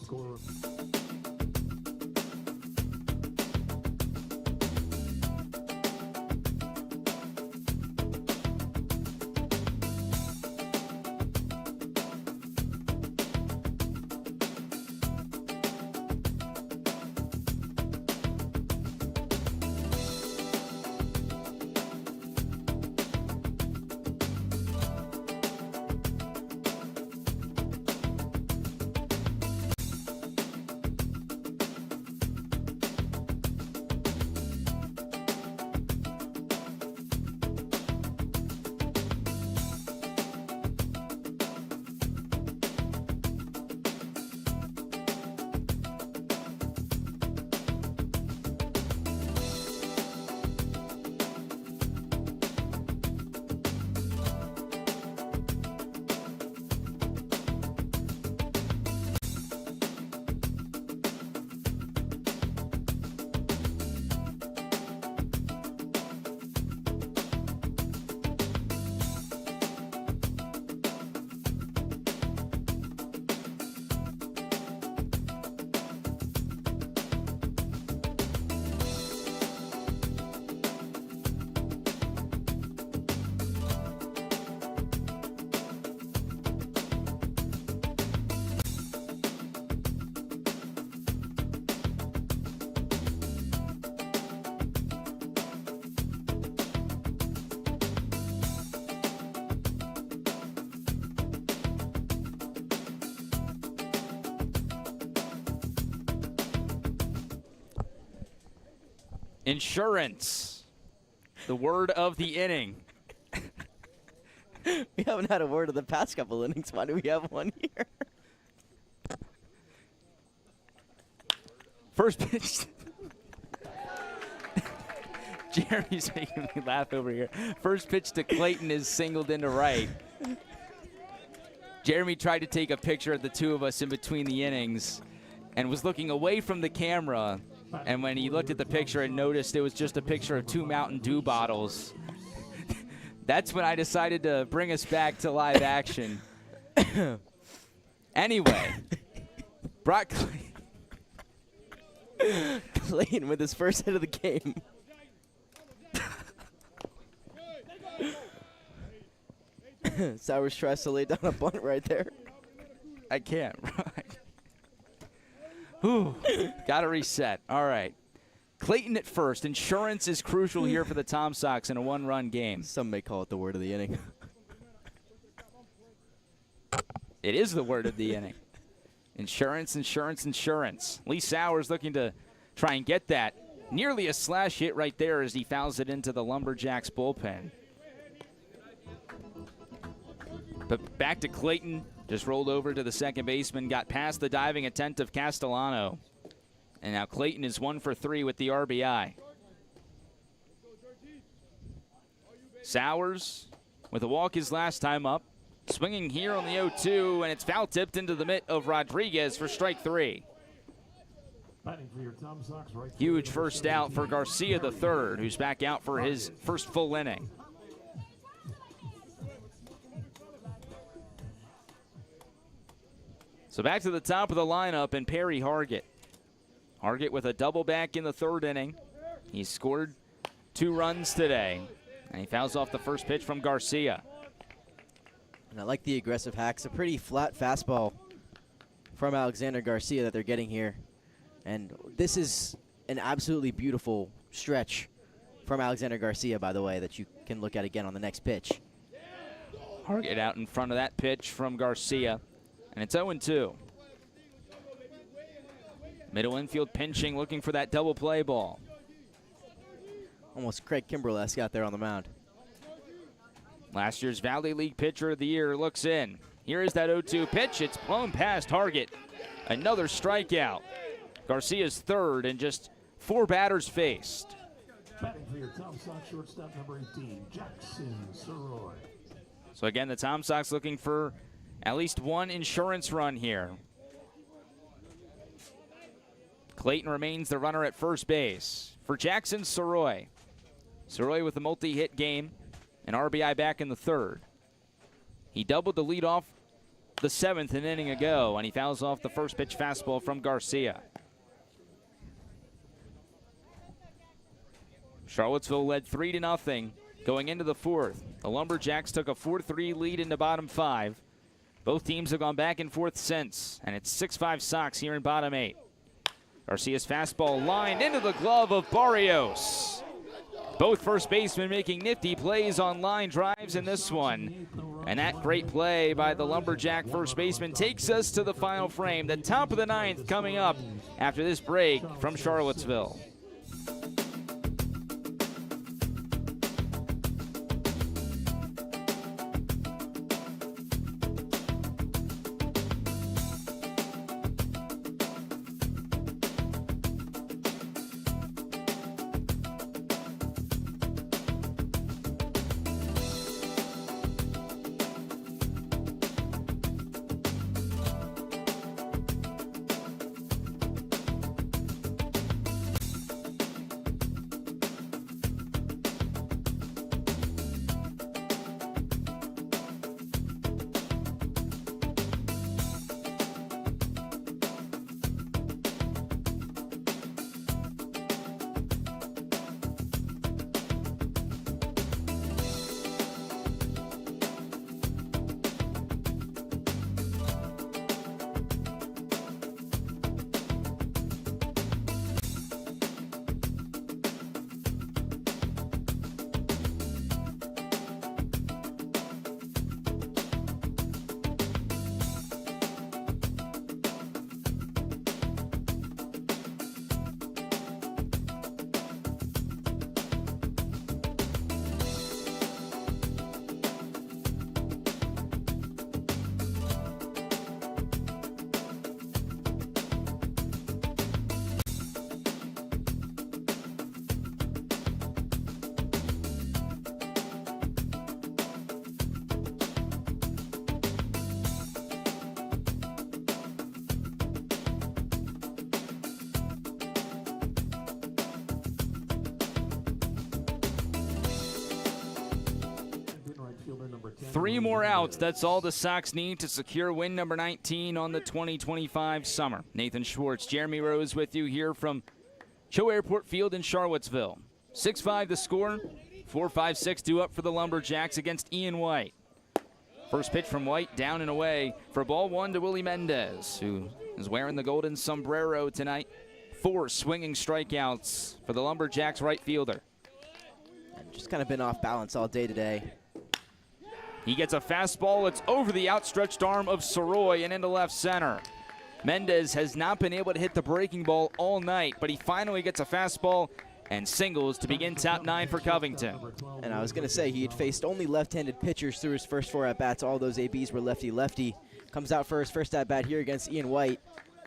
Insurance, the word of the inning. We haven't had a word of the past couple innings. Why do we have one here? First pitch. Jeremy's making me laugh over here. First pitch to Clayton is singled into right. Jeremy tried to take a picture of the two of us in between the innings and was looking away from the camera. And when he looked at the picture and noticed it was just a picture of 2 Mountain Dew bottles, that's when I decided to bring us back to live action. Anyway, Brock Clayton with his first hit of the game. Sowers tries to lay down a bunt right there. I can't. Whew. Got to reset. All right. Clayton at first. Insurance is crucial here for the Tom Sox in a 1-run game. Some may call it the word of the inning. It is the word of the inning. Insurance, insurance, insurance. Lee Sowers looking to try and get that. Nearly a slash hit right there as he fouls it into the Lumberjacks bullpen. But back to Clayton. Just rolled over to the second baseman, got past the diving attempt of Castellano. And now Clayton is 1 for 3 with the RBI. Sowers with a walk his last time up. Swinging here on the 0-2, and it's foul tipped into the mitt of Rodriguez for strike 3. Huge first out for Garcia the third, who's back out for his first full inning. So back to the top of the lineup and Perry Hargett. Hargett with a double back in the third inning. He scored 2 runs today, and he fouls off the first pitch from Garcia. And I like the aggressive hacks. A pretty flat fastball from Alexander Garcia that they're getting here. And this is an absolutely beautiful stretch from Alexander Garcia, by the way, that you can look at again on the next pitch. Hargett out in front of that pitch from Garcia. And it's 0-2. Middle infield pinching, looking for that double play ball. Almost Craig Kimbrell-esque out there on the mound. Last year's Valley League Pitcher of the Year looks in. Here is that 0-2 pitch. It's blown past Hargett. Another strikeout. Garcia's third and just 4 batters faced. Batting for your Tom Sox shortstop number 18, Jackson Soroy. So again, the Tom Sox looking for at least 1 insurance run here. Clayton remains the runner at first base. For Jackson Soroy. Soroy with a multi-hit game. An RBI back in the third. He doubled the lead off the 7th an inning ago, and he fouls off the first pitch fastball from Garcia. Charlottesville led 3-0 going into the 4th. The Lumberjacks took a 4-3 lead into bottom 5. Both teams have gone back and forth since, and it's 6-5 Sox here in bottom 8. Garcia's fastball lined into the glove of Barrios. Both first basemen making nifty plays on line drives in this one. And that great play by the Lumberjack first baseman takes us to the final frame. The top of the 9th coming up after this break from Charlottesville. 3 more outs. That's all the Sox need to secure win number 19 on the 2025 summer. Nathan Schwartz, Jeremy Rose with you here from CHO Airport Field in Charlottesville. 6-5 the score. 4-5-6 due up for the Lumberjacks against Ian White. First pitch from White, down and away for ball 1 to Willie Mendez, who is wearing the golden sombrero tonight. 4 swinging strikeouts for the Lumberjacks right fielder. And just kind of been off balance all day today. He gets a fastball. It's over the outstretched arm of Soroy and into left center. Mendez has not been able to hit the breaking ball all night, but he finally gets a fastball and singles to begin top 9 for Covington. And I was going to say, he had faced only left-handed pitchers through his first 4 at-bats. All those ABs were lefty-lefty. Comes out for his first at-bat here against Ian White.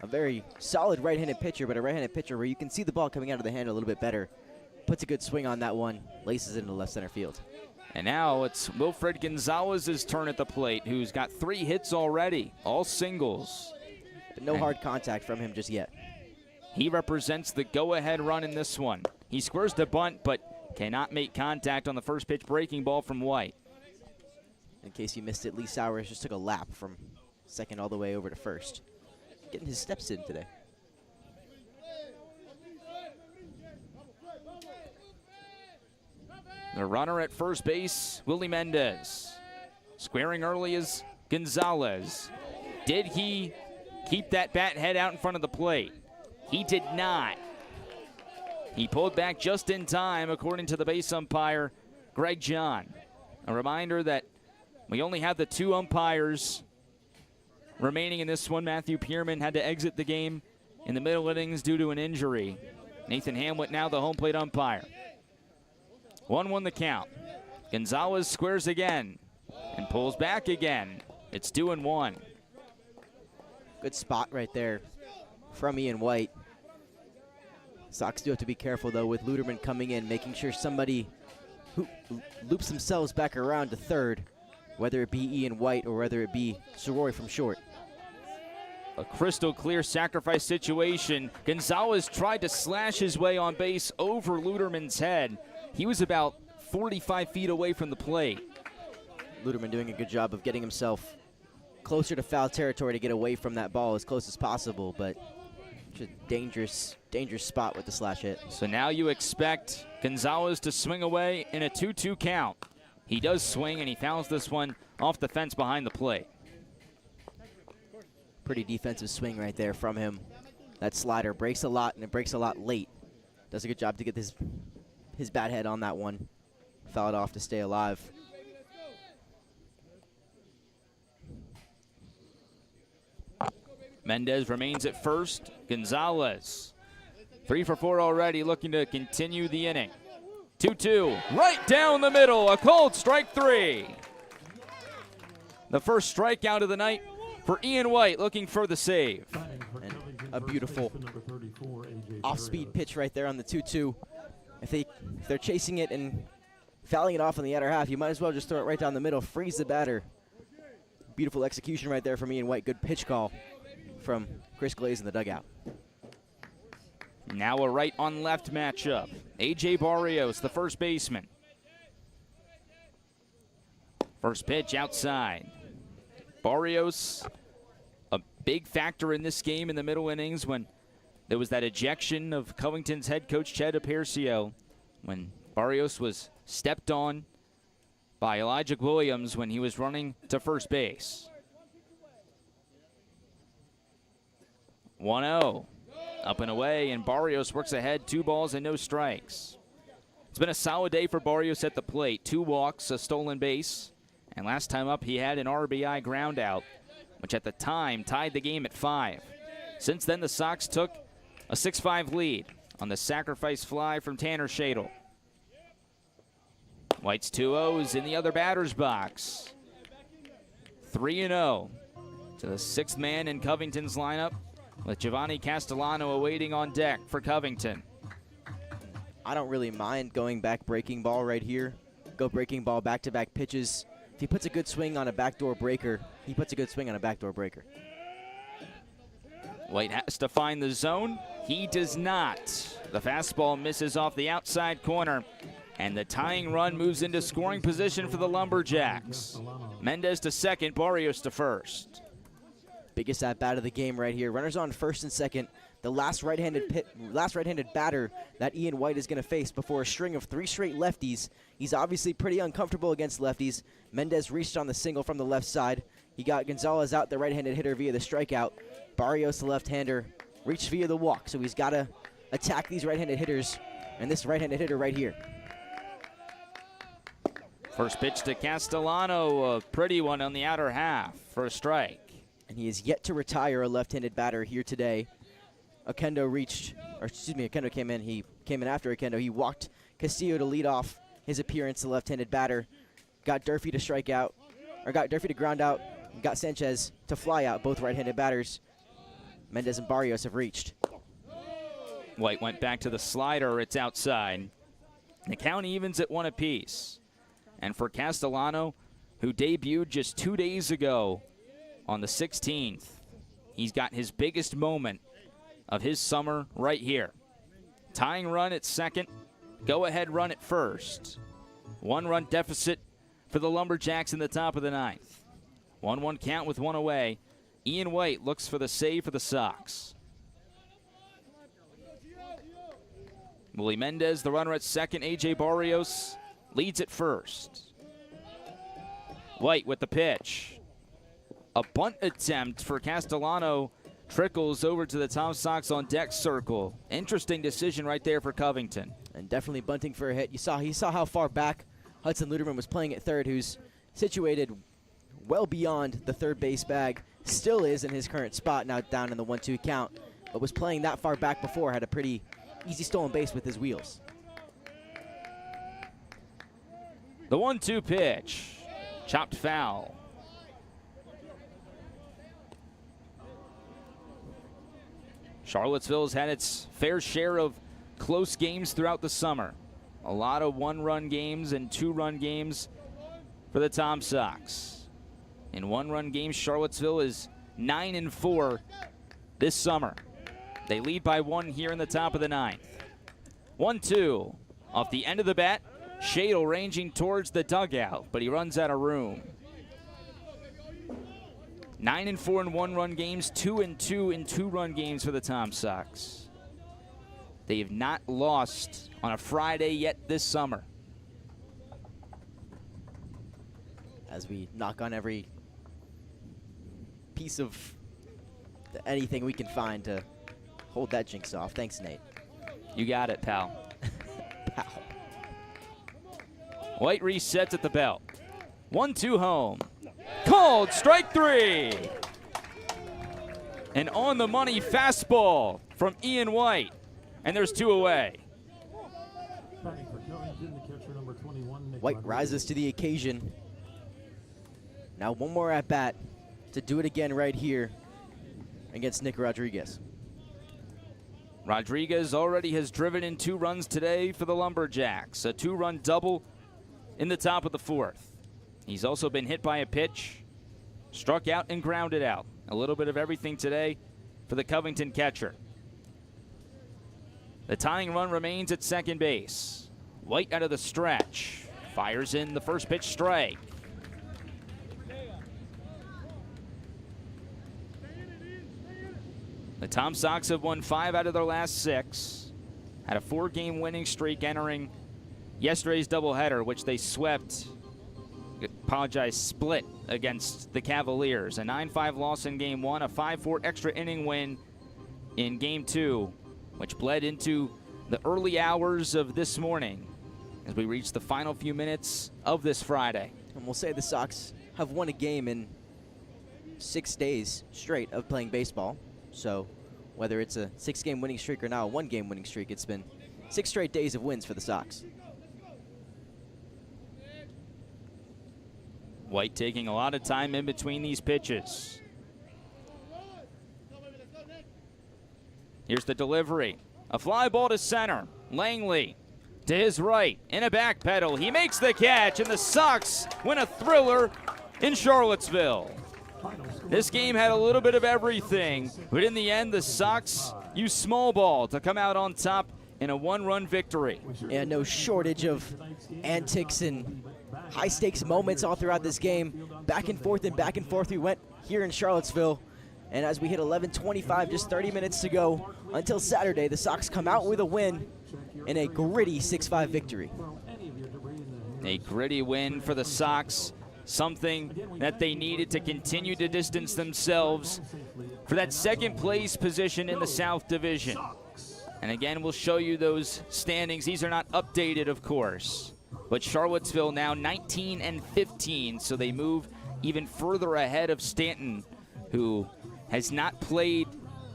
A very solid right-handed pitcher, but a right-handed pitcher where you can see the ball coming out of the hand a little bit better. Puts a good swing on that one, laces it into left center field. And now it's Wilfred Gonzalez's turn at the plate, who's got 3 hits already, all singles. But no hard contact from him just yet. He represents the go-ahead run in this one. He squares the bunt, but cannot make contact on the first pitch breaking ball from White. In case you missed it, Lee Sowers just took a lap from second all the way over to first. Getting his steps in today. The runner at first base, Willie Mendez. Squaring early is Gonzalez. Did he keep that bat head out in front of the plate? He did not. He pulled back just in time, according to the base umpire, Greg John. A reminder that we only have the 2 umpires remaining in this one. Matthew Pierman had to exit the game in the middle innings due to an injury. Nathan Hamlet now the home plate umpire. 1-1 the count. Gonzalez squares again and pulls back again. It's 2-1. Good spot right there from Ian White. Sox do have to be careful, though, with Luderman coming in, making sure somebody who loops themselves back around to third, whether it be Ian White or whether it be Soroy from short. A crystal clear sacrifice situation. Gonzalez tried to slash his way on base over Luderman's head. He was about 45 feet away from the plate. Luderman doing a good job of getting himself closer to foul territory to get away from that ball as close as possible, but just dangerous spot with the slash hit. So now you expect Gonzalez to swing away in a 2-2 count. He does swing, and he fouls this one off the fence behind the plate. Pretty defensive swing right there from him. That slider breaks a lot, and it breaks a lot late. Does a good job to get his bat head on that one. Foul it off to stay alive. Mendez remains at first. Gonzalez, 3 for 4 already, looking to continue the inning. 2-2, right down the middle, a cold strike 3. The first strikeout of the night for Ian White, looking for the save. And a beautiful off-speed pitch right there on the 2-2. If they're chasing it and fouling it off in the outer half, you might as well just throw it right down the middle, freeze the batter. Beautiful execution right there from Ian White. Good pitch call from Chris Glaze in the dugout. Now a right on left matchup. A.J. Barrios, the first baseman. First pitch outside. Barrios, a big factor in this game in the middle innings when there was that ejection of Covington's head coach Ched Apiercio, when Barrios was stepped on by Elijah Williams when he was running to first base. 1-0, up and away, and Barrios works ahead, 2 balls and no strikes. It's been a solid day for Barrios at the plate. 2 walks, a stolen base, and last time up he had an RBI ground out, which at the time tied the game at 5. Since then, the Sox took a 6-5 lead on the sacrifice fly from Tanner Shadle. White's 2-0s in the other batter's box. 3-0 to the 6th man in Covington's lineup, with Giovanni Castellano awaiting on deck for Covington. I don't really mind going back breaking ball right here. Go breaking ball back-to-back pitches. If he puts a good swing on a backdoor breaker, he puts a good swing on a backdoor breaker. White has to find the zone. He does not. The fastball misses off the outside corner, and the tying run moves into scoring position for the Lumberjacks. Mendez to second, Barrios to first. Biggest at bat of the game right here. Runners on first and second. The last right-handed batter that Ian White is going to face before a string of 3 straight lefties. He's obviously pretty uncomfortable against lefties. Mendez reached on the single from the left side. He got Gonzalez out, the right-handed hitter, via the strikeout. Barrios, the left-hander, reached via the walk. So he's got to attack these right-handed hitters, and this right-handed hitter right here. First pitch to Castellano, a pretty one on the outer half for a strike. And he is yet to retire a left-handed batter here today. Oquendo Oquendo came in. He came in after Oquendo. He walked Castillo to lead off his appearance, the left-handed batter. Got Durfee to strike out, or got Durfee to ground out. Got Sanchez to fly out, both right-handed batters. Mendez and Barrios have reached. White went back to the slider. It's outside. The count evens at 1 apiece. And for Castellano, who debuted just 2 days ago on the 16th, he's got his biggest moment of his summer right here. Tying run at second, go-ahead run at first. 1-run deficit for the Lumberjacks in the top of the 9th. 1-1 count with 1 away. Ian White looks for the save for the Sox. Willie Mendez, the runner at second. A.J. Barrios leads at first. White with the pitch. A bunt attempt for Castellano trickles over to the Tom Sox on deck circle. Interesting decision right there for Covington. And definitely bunting for a hit. He saw how far back Hudson Luderman was playing at third, who's situated well beyond the third base bag. Still is in his current spot, now down in the 1-2 count, but was playing that far back before, had a pretty easy stolen base with his wheels. The 1-2 pitch. Chopped foul. Charlottesville has had its fair share of close games throughout the summer. A lot of 1-run games and 2-run games for the Tom Sox. In 1-run games, Charlottesville is 9-4 this summer. They lead by 1 here in the top of the 9th. 1-2 off the end of the bat. Shadle ranging towards the dugout, but he runs out of room. 9-4 in 1-run games, 2-2 in 2-run games for the Tom Sox. They have not lost on a Friday yet this summer. As we knock on every piece of anything we can find to hold that jinx off. Thanks, Nate. You got it, pal. Pow. White resets at the belt. 1-2 home. Called strike 3. An on-the-money fastball from Ian White. And there's 2 away. White rises to the occasion. Now 1 more at-bat to do it again right here against Nick Rodriguez. Rodriguez already has driven in 2 runs today for the Lumberjacks. A 2-run double in the top of the 4th. He's also been hit by a pitch, struck out and grounded out. A little bit of everything today for the Covington catcher. The tying run remains at second base. White out of the stretch. Fires in the first pitch strike. The Tom Sox have won 5 out of their last 6. Had a 4-game winning streak entering yesterday's doubleheader, which they swept, split against the Cavaliers. A 9-5 loss in Game 1, a 5-4 extra inning win in Game 2, which bled into the early hours of this morning as we reach the final few minutes of this Friday. And we'll say the Sox have won a game in 6 days straight of playing baseball. So whether it's a 6-game winning streak or now a 1-game winning streak, it's been 6 straight days of wins for the Sox. White taking a lot of time in between these pitches. Here's the delivery. A fly ball to center. Langley to his right in a back pedal. He makes the catch, and the Sox win a thriller in Charlottesville. This game had a little bit of everything, but in the end, the Sox used small ball to come out on top in a 1-run victory. And no shortage of antics and high-stakes moments all throughout this game. Back and forth we went here in Charlottesville. And as we hit 11:25, just 30 minutes to go until Saturday, the Sox come out with a win in a gritty 6-5 victory. A gritty win for the Sox, something that they needed to continue to distance themselves for that second place position in the South Division. And again, we'll show you those standings. These are not updated, of course. But Charlottesville now 19-15, so they move even further ahead of Stanton, who has not played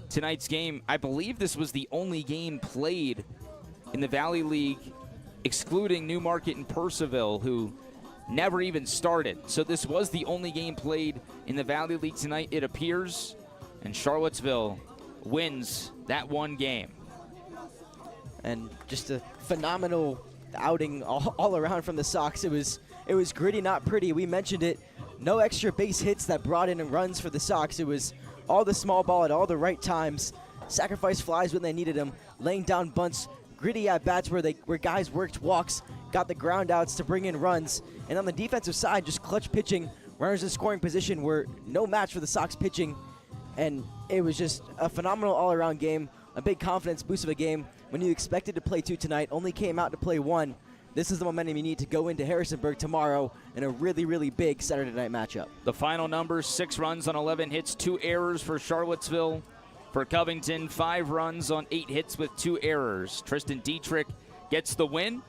tonight's game. I believe this was the only game played in the Valley League, excluding Newmarket and Purcellville, who never even started. So this was the only game played in the Valley League tonight, it appears, and Charlottesville wins that one game. And just a phenomenal outing all around from the Sox. It was gritty, not pretty. We mentioned it. No extra base hits that brought in runs for the Sox. It was all the small ball at all the right times. Sacrifice flies when they needed them. Laying down bunts. Gritty at bats where guys worked walks, got the ground outs to bring in runs. And on the defensive side, just clutch pitching. Runners in scoring position were no match for the Sox pitching. And it was just a phenomenal all-around game. A big confidence boost of a game. When you expected to play 2 tonight, only came out to play 1. This is the momentum you need to go into Harrisonburg tomorrow in a really, really big Saturday night matchup. The final numbers: 6 runs on 11 hits, 2 errors for Charlottesville. For Covington, 5 runs on 8 hits with 2 errors. Tristan Dietrich gets the win.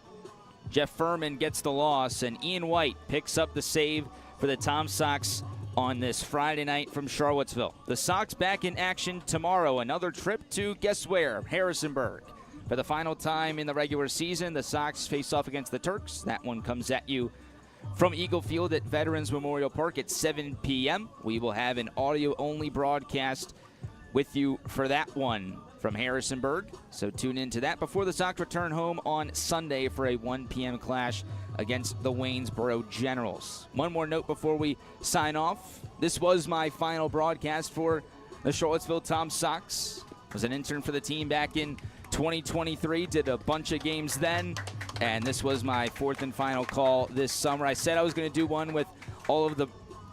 Jeff Furman gets the loss. And Ian White picks up the save for the Tom Sox on this Friday night from Charlottesville. The Sox back in action tomorrow. Another trip to, guess where? Harrisonburg. For the final time in the regular season, the Sox face off against the Turks. That one comes at you from Eagle Field at Veterans Memorial Park at 7 p.m. We will have an audio-only broadcast with you for that one from Harrisonburg. So tune into that before the Sox return home on Sunday for a 1 p.m. clash against the Waynesboro Generals. One more note before we sign off. This was my final broadcast for the Charlottesville Tom Sox. I was an intern for the team back in 2023, did a bunch of games then, and this was my 4th and final call this summer. I said I was going to do one with all of the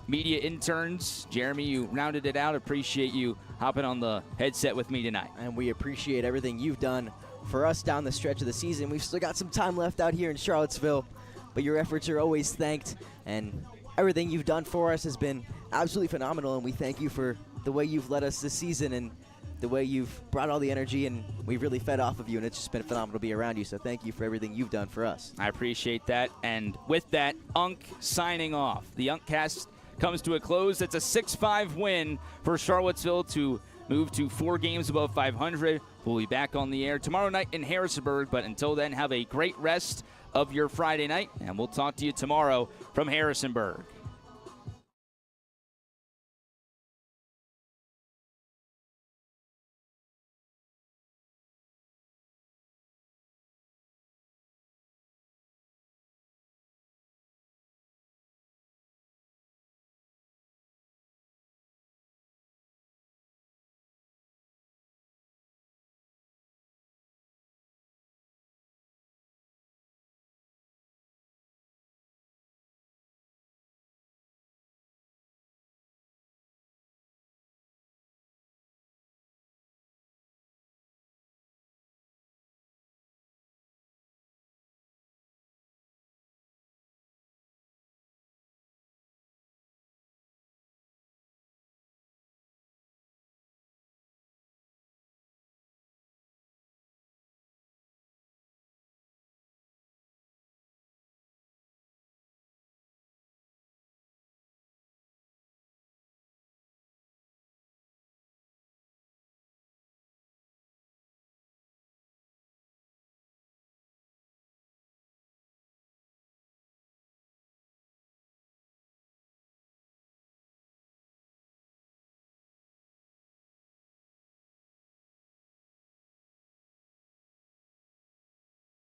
media interns. Jeremy, you rounded it out. Appreciate you hopping on the headset with me tonight. And we appreciate everything you've done for us down the stretch of the season. We've still got some time left out here in Charlottesville, but your efforts are always thanked, and everything you've done for us has been absolutely phenomenal, and we thank you for the way you've led us this season and the way you've brought all the energy, and we've really fed off of you, and it's just been phenomenal to be around you. So thank you for everything you've done for us. I appreciate that. And with that, Unk signing off. The Unkcast comes to a close. It's a 6-5 win for Charlottesville to move to 4 games above 500. We'll be back on the air tomorrow night in Harrisonburg, but until then, have a great rest of your Friday night, and we'll talk to you tomorrow from Harrisonburg.